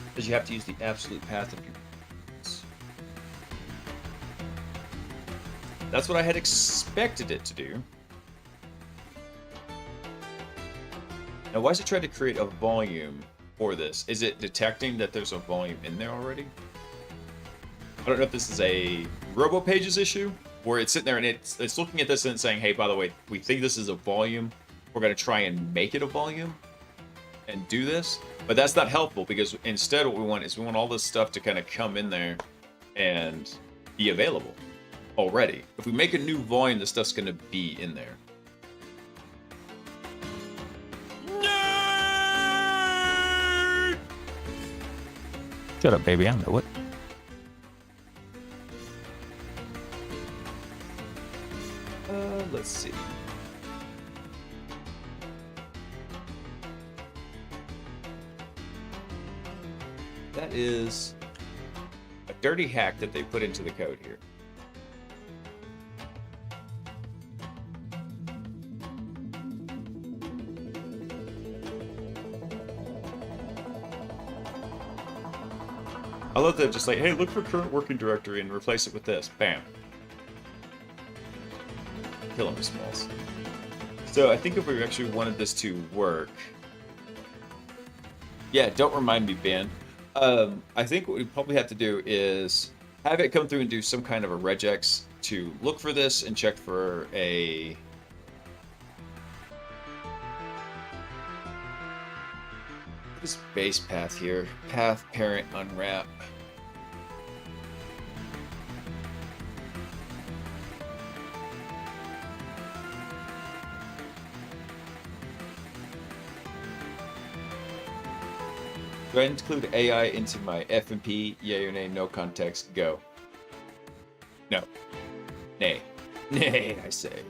Because you have to use the absolute path of your... That's what I had expected it to do. Now, why is it trying to create a volume for this? Is it detecting that there's a volume in there already? I don't know if this is a robo pages issue, where it's sitting there and it's looking at this and saying, hey, by the way, we think this is a volume. We're going to try and make it a volume and do this. But that's not helpful, because instead what we want is we want all this stuff to kind of come in there and be available already. If we make a new volume, this stuff's going to be in there. Shut up, baby. I know it. Let's see. That is a dirty hack that they put into the code here. I love that, just like, hey, look for current working directory and replace it with this. Bam. Kill him, Smalls. So I think if we actually wanted this to work... Yeah, don't remind me, Ben. I think what we probably have to do is have it come through and do some kind of a regex to look for this and check for a... This base path here. Path, parent, unwrap. Do I include AI into my FMP? Yay or nay? No context. Go. No. Nay. Nay, I say.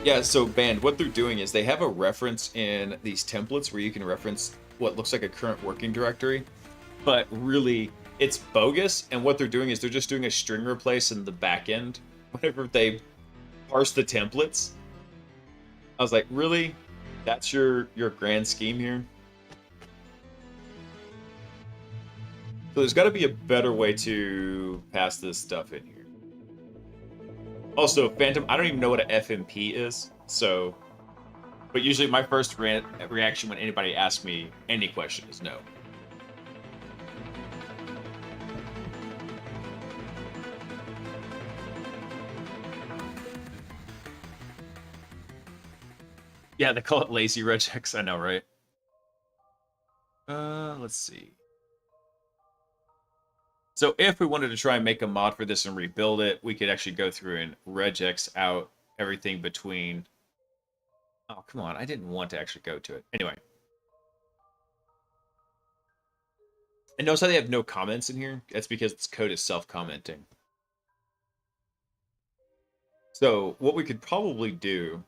Yeah, so Band, what they're doing is they have a reference in these templates where you can reference what looks like a current working directory, but really it's bogus. And what they're doing is they're just doing a string replace in the back end whenever they parse the templates. I was like, really? That's your grand scheme here? So there's got to be a better way to pass this stuff in here. Also, Phantom, I don't even know what an FMP is, so... But usually my first reaction when anybody asks me any question is no. Yeah, they call it lazy regex, I know, right? Let's see. So if we wanted to try and make a mod for this and rebuild it, we could actually go through and regex out everything between... Oh, come on. I didn't want to actually go to it. Anyway. And notice how they have no comments in here? That's because this code is self-commenting. So what we could probably do,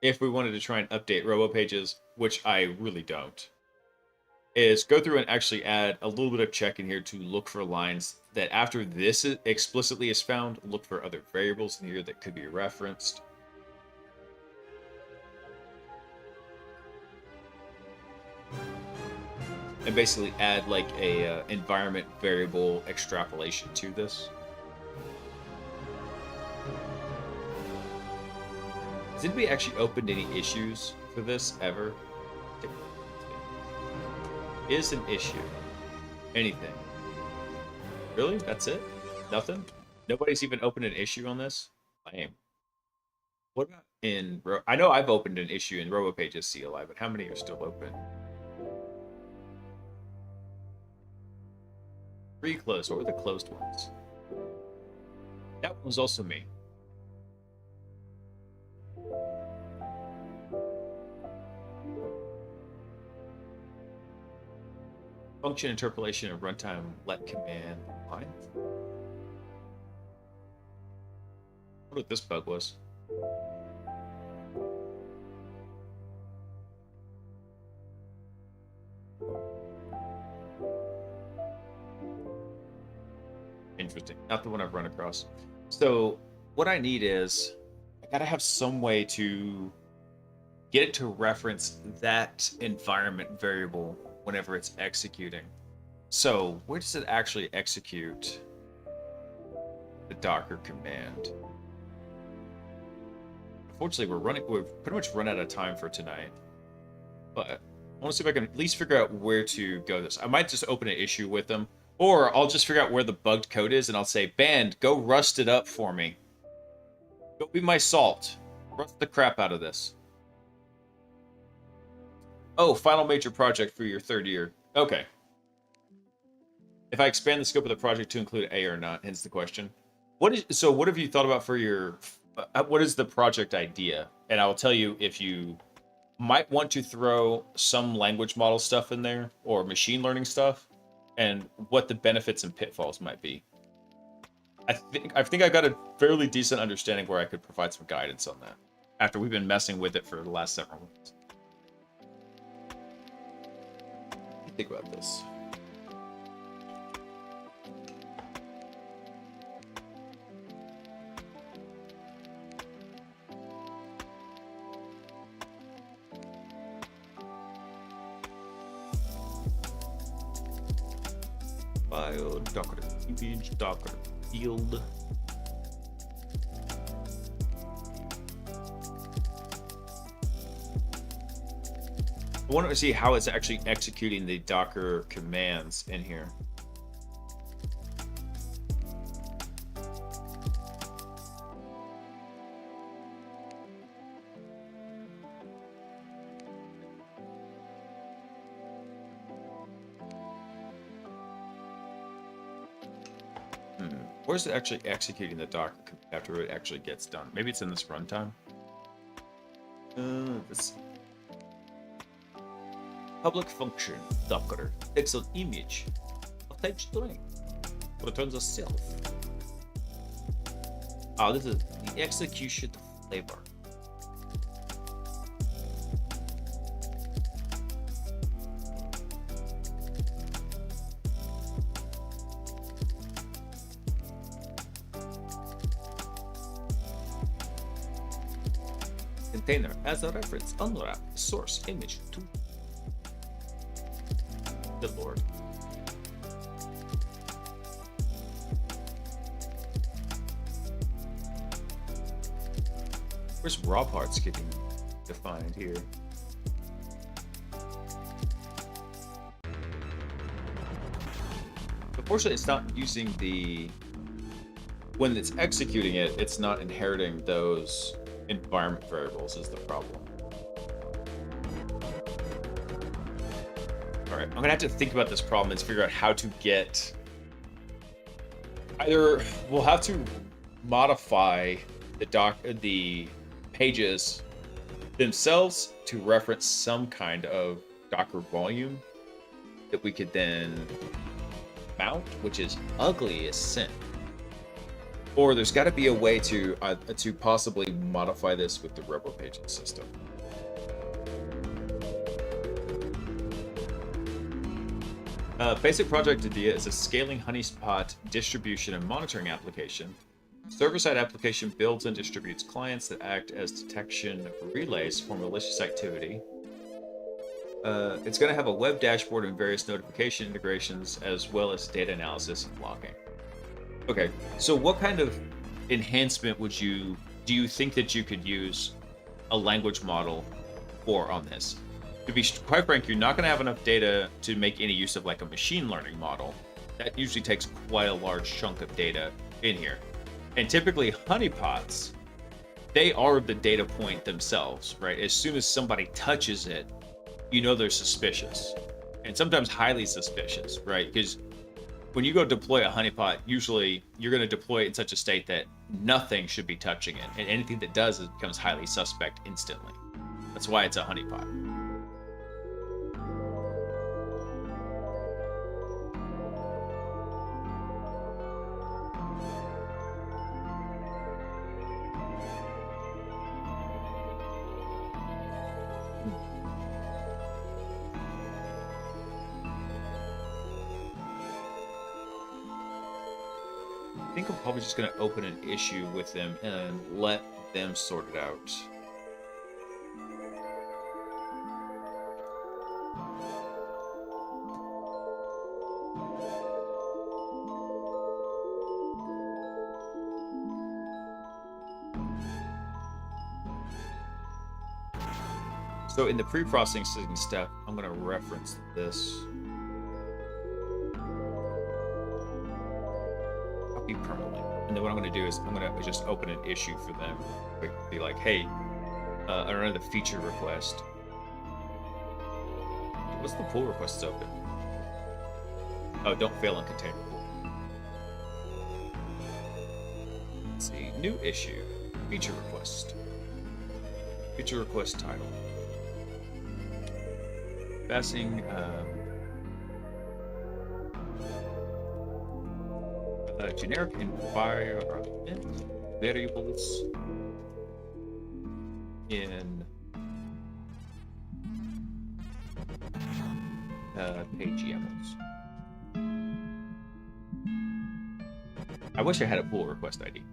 if we wanted to try and update robo pages, which I really don't, is go through and actually add a little bit of check in here to look for lines that after this explicitly is found, look for other variables in here that could be referenced. And basically add like a environment variable extrapolation to this. Has anybody actually opened any issues for this ever? Is an issue. Anything. Really? That's it? Nothing? Nobody's even opened an issue on this? Lame. What about in... I know I've opened an issue in RoboPages CLI, but how many are still open? 3 closed. What were the closed ones? That one was also me. Function interpolation and runtime let command line. What this bug was. Interesting. Not the one I've run across. So what I need is I gotta have some way to get it to reference that environment variable whenever it's executing. So where does it actually execute the Docker command? Unfortunately, we've pretty much run out of time for tonight. But I want to see if I can at least figure out where to go this. I might just open an issue with them, or I'll just figure out where the bugged code is and I'll say, Band, go rust it up for me. Go be my salt. Rust the crap out of this. Oh, final major project for your 3rd year. Okay. If I expand the scope of the project to include A or not, hence the question. What have you thought about for your... what is the project idea? And I will tell you if you might want to throw some language model stuff in there or machine learning stuff and what the benefits and pitfalls might be. I think I got a fairly decent understanding where I could provide some guidance on that after we've been messing with it for the last several months. Think about this. File Docker image Docker field. I want to see how it's actually executing the Docker commands in here. Where's it actually executing the Docker after it actually gets done? Maybe it's in this runtime. This public function docker takes an image of type string, returns a self. This is the execution flavor. Container as a reference, unwrap source image to the Lord. Where's raw parts getting defined here? Unfortunately, it's not using the... When it's executing it, it's not inheriting those environment variables is the problem. Alright, I'm gonna have to think about this problem and figure out how to get... Either we'll have to modify the pages themselves to reference some kind of Docker volume that we could then mount, which is ugly as sin. Or there's got to be a way to possibly modify this with the Robo paging system. Basic project idea is a scaling honeypot distribution and monitoring application. Server-side application builds and distributes clients that act as detection relays for malicious activity. It's going to have a web dashboard and various notification integrations, as well as data analysis and logging. Okay, so what kind of enhancement do you think that you could use a language model for on this? To be quite frank, you're not going to have enough data to make any use of like a machine learning model. That usually takes quite a large chunk of data in here. And typically honeypots, they are the data point themselves, right? As soon as somebody touches it, you know they're suspicious. And sometimes highly suspicious, right? Because when you go deploy a honeypot, usually you're going to deploy it in such a state that nothing should be touching it. And anything that does, it becomes highly suspect instantly. That's why it's a honeypot. I think I'm probably just going to open an issue with them and let them sort it out. So in the pre-processing step, I'm going to reference this. Be permanently, and then what I'm going to do is I'm going to just open an issue for them. Be like, hey, I don't know the feature request. What's the pull requests open? Oh, don't fail on container pool. Let's see, new issue, feature request title. Passing. Generic environment variables in page YAMLs. I wish I had a pull request ID.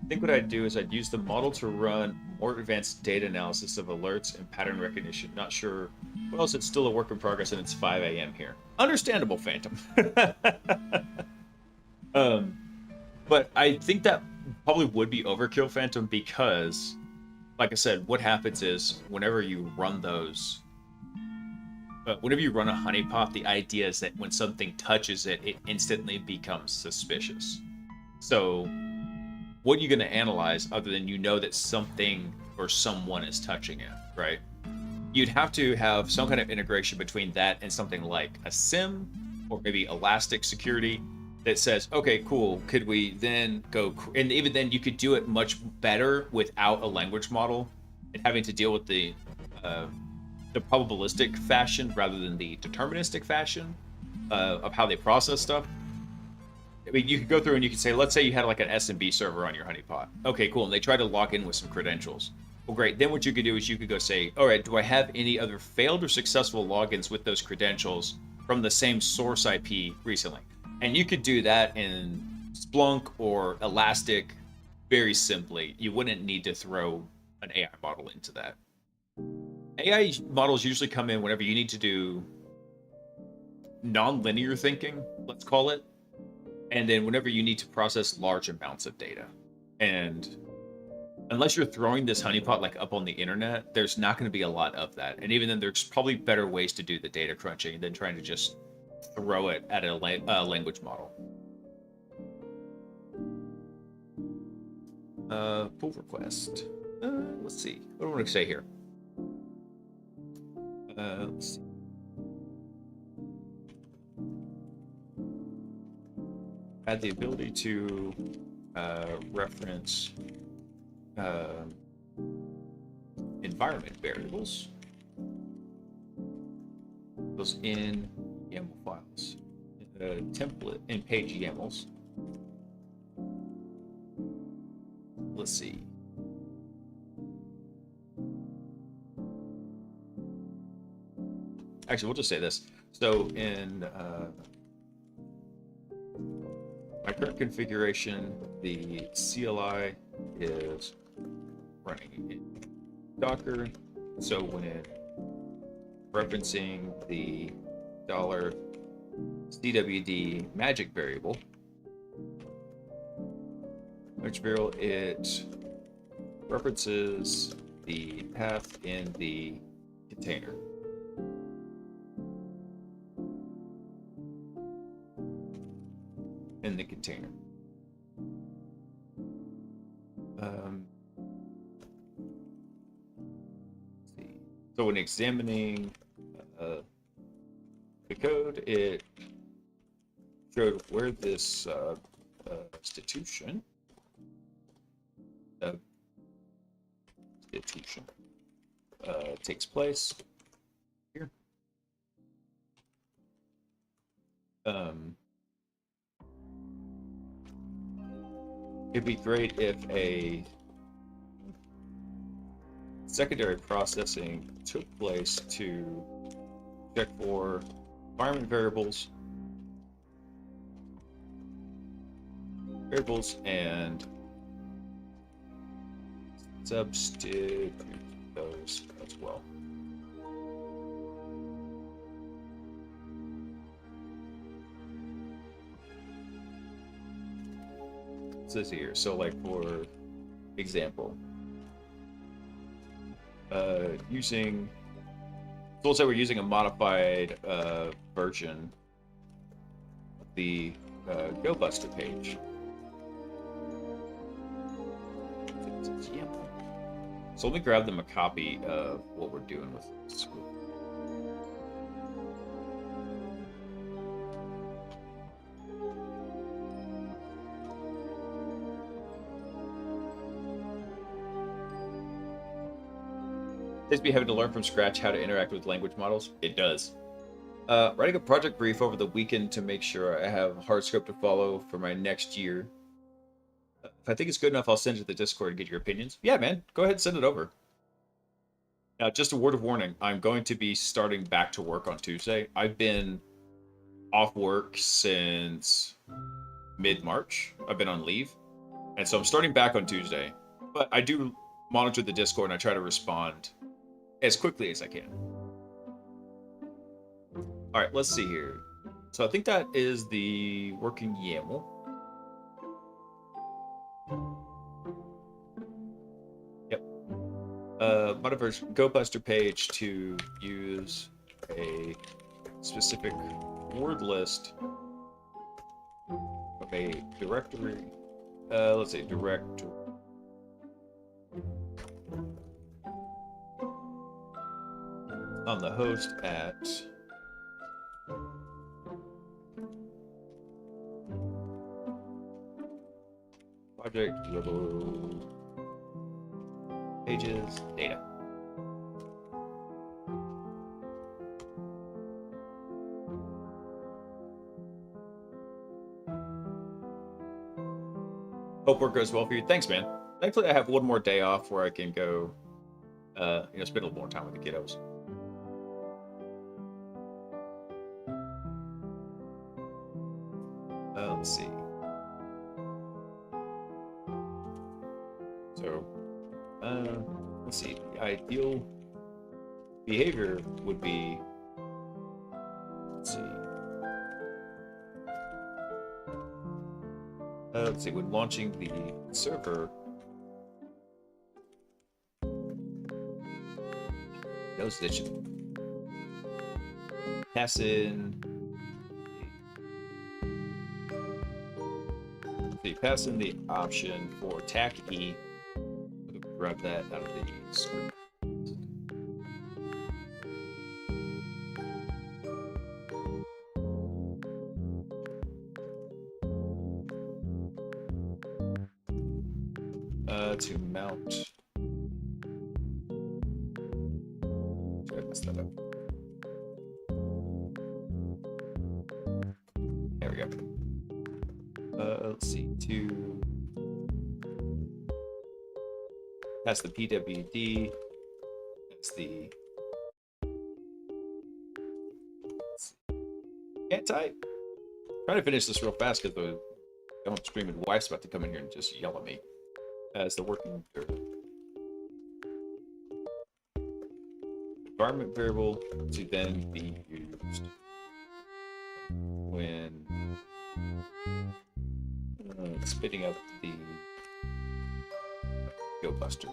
I think what I'd do is I'd use the model to run more advanced data analysis of alerts and pattern recognition. Not sure. Well, it's still a work in progress and it's 5 a.m. here. Understandable, Phantom. But I think that probably would be overkill, Phantom, because, like I said, what happens is whenever you run those, whenever you run a honeypot, the idea is that when something touches it, it instantly becomes suspicious. So what are you going to analyze other than you know that something or someone is touching it, right? You'd have to have some kind of integration between that and something like a SIM or maybe elastic security that says, okay, cool, could we then go, and even then you could do it much better without a language model and having to deal with the probabilistic fashion rather than the deterministic fashion of how they process stuff. I mean, you could go through and you could say, let's say you had like an SMB server on your honeypot. Okay, cool. And they try to log in with some credentials. Well, great. Then what you could do is you could go say, all right, do I have any other failed or successful logins with those credentials from the same source IP recently? And you could do that in Splunk or Elastic very simply. You wouldn't need to throw an AI model into that. AI models usually come in whenever you need to do non-linear thinking, let's call it. And then whenever you need to process large amounts of data. And unless you're throwing this honeypot like up on the internet, there's not going to be a lot of that. And even then, there's probably better ways to do the data crunching than trying to just throw it at a language model. Pull request. Let's see. What do I want to say here? Let's see. Add the ability to reference environment variables. Those in YAML files, template in page YAMLs. Let's see. Actually, we'll just say this. So in my current configuration, the CLI is running in Docker. So when referencing the $CWD magic variable, it references the path in the container. In the container. Let's see. So when examining the code, it showed where this institution takes place here. It'd be great if a secondary processing took place to check for environment variables and substitute those as well. It says here, so like for example, using, so let's say we're using a modified version of the GoBuster page. So let me grab them a copy of what we're doing with this. Takes me having to learn from scratch how to interact with language models. It does. Writing a project brief over the weekend to make sure I have a hard scope to follow for my next year. If I think it's good enough, I'll send it to the Discord and get your opinions. Yeah, man, go ahead and send it over. Now, just a word of warning, I'm going to be starting back to work on Tuesday. I've been off work since mid-March. I've been on leave. And so I'm starting back on Tuesday. But I do monitor the Discord and I try to respond as quickly as I can. All right, let's see here. So I think that is the working YAML. Yep. Modifier GoBuster page to use a specific word list of a directory. Let's say directory. On the host at Project, Robo, pages, data. Hope work goes well for you. Thanks, man. Thankfully, I have one more day off where I can go, spend a little more time with the kiddos. Let's see. So, let's see. The ideal behavior would be, let's see, when launching the server, knows that should pass in. So you pass in the option for TAC E. Grab that out of the script. To mount. Should I mess that up? There we go. Let's see. To pass the PWD. That's the. Can't type. Trying to finish this real fast because the don't screaming wife's about to come in here and just yell at me. As the working environment variable to then be used when spitting up the Go Buster.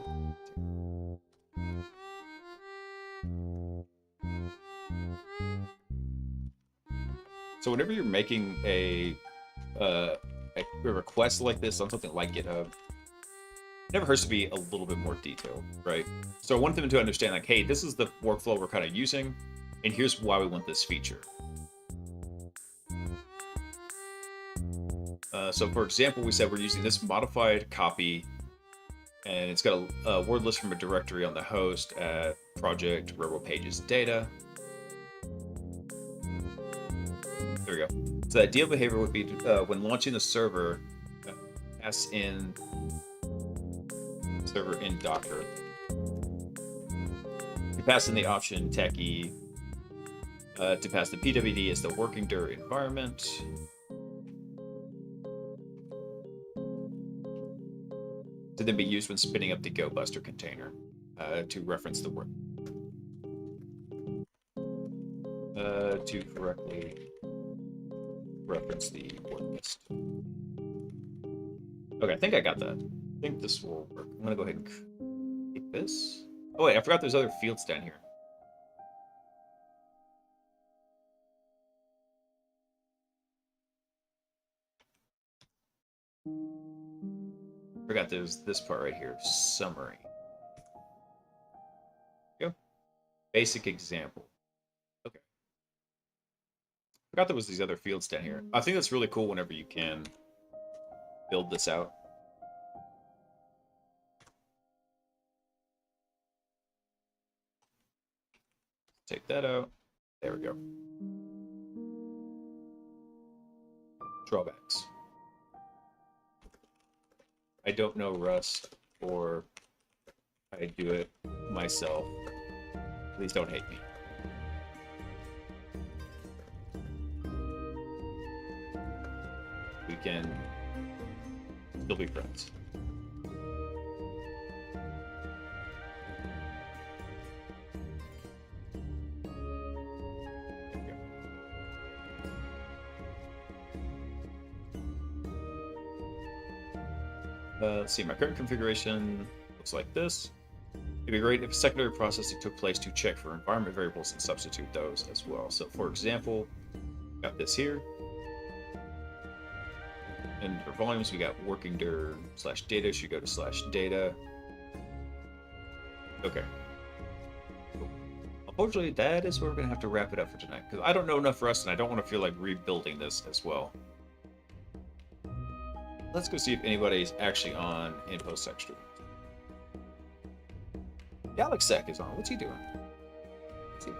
So whenever you're making a request like this on something like GitHub, it never hurts to be a little bit more detailed, right? So I want them to understand, like, hey, this is the workflow we're kind of using, and here's why we want this feature. So for example, we said we're using this modified copy, and it's got a word list from a directory on the host at project robo pages data. There we go. So the ideal behavior would be when launching the server, pass in server in Docker. You pass in the option techie to pass the PWD as the working dir environment. To then be used when spinning up the Go Buster container to reference the work. To correctly reference the word list. Okay, I think I got that. I think this will work. I'm gonna go ahead and keep this. Oh wait, I forgot there's other fields down here. Forgot there's this part right here. Summary. Go. Basic example. Okay. Forgot there was these other fields down here. I think that's really cool whenever you can build this out. Take that out. There we go. Drawbacks. I don't know Rust, or I do it myself. Please don't hate me. We can still be friends. Let's see, my current configuration looks like this. It'd be great if secondary processing took place to check for environment variables and substitute those as well. So for example, got this here. And for volumes, we got working dir /data should go to /data. Okay. Cool. Unfortunately, that is where we're gonna have to wrap it up for tonight, because I don't know enough Rust and I don't want to feel like rebuilding this as well. Let's go see if anybody's actually on in post-sec stream. Galaxec is on. What's he doing? Let's see.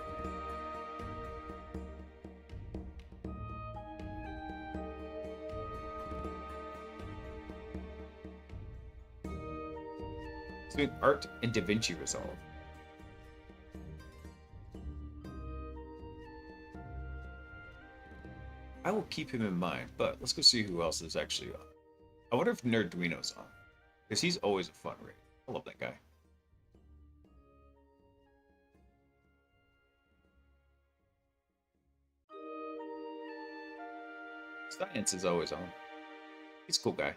He's doing art and DaVinci Resolve. I will keep him in mind, but let's go see who else is actually on. I wonder if Nerduino's on, because he's always a fun raid. I love that guy. Science is always on. He's a cool guy.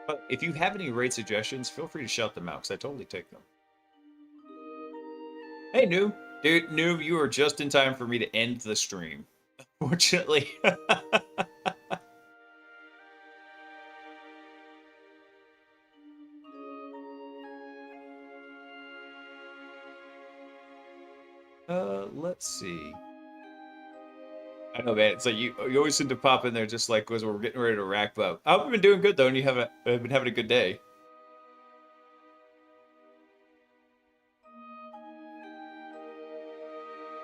But if you have any raid suggestions, feel free to shout them out, because I totally take them. Hey, Noob. Dude, Noob, you are just in time for me to end the stream. Unfortunately. Let's see. I know, man. It's like you always seem to pop in there just like as we're getting ready to rack up. I've been doing good, though, and I've been having a good day.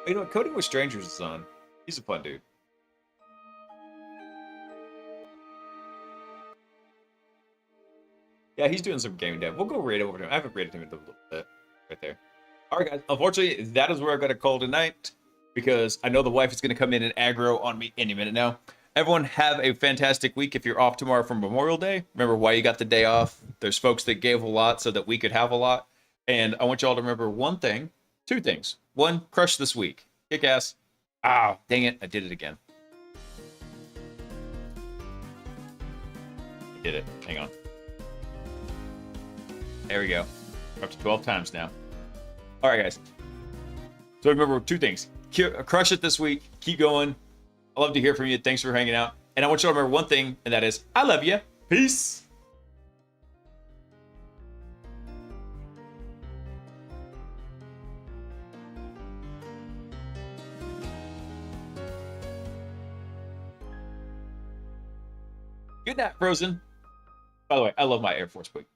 You know what? Coding with Strangers is on. He's a fun dude. Yeah, he's doing some game dev. We'll go raid over to him. I haven't raided him in a little bit. Right there. All right, guys. Unfortunately, that is where I'm going to call tonight, because I know the wife is going to come in and aggro on me any minute now. Everyone have a fantastic week. If you're off tomorrow for Memorial Day, remember why you got the day off. There's folks that gave a lot so that we could have a lot. And I want you all to remember one thing, two things. One, crush this week. Kick ass. Ah, dang it. I did it again. I did it. Hang on. There we go. We're up to 12 times now. All right, guys. So remember two things. Crush it this week. Keep going. I love to hear from you. Thanks for hanging out. And I want you to remember one thing, and that is, I love you. Peace. Good night, Frozen. By the way, I love my Air Force Quick.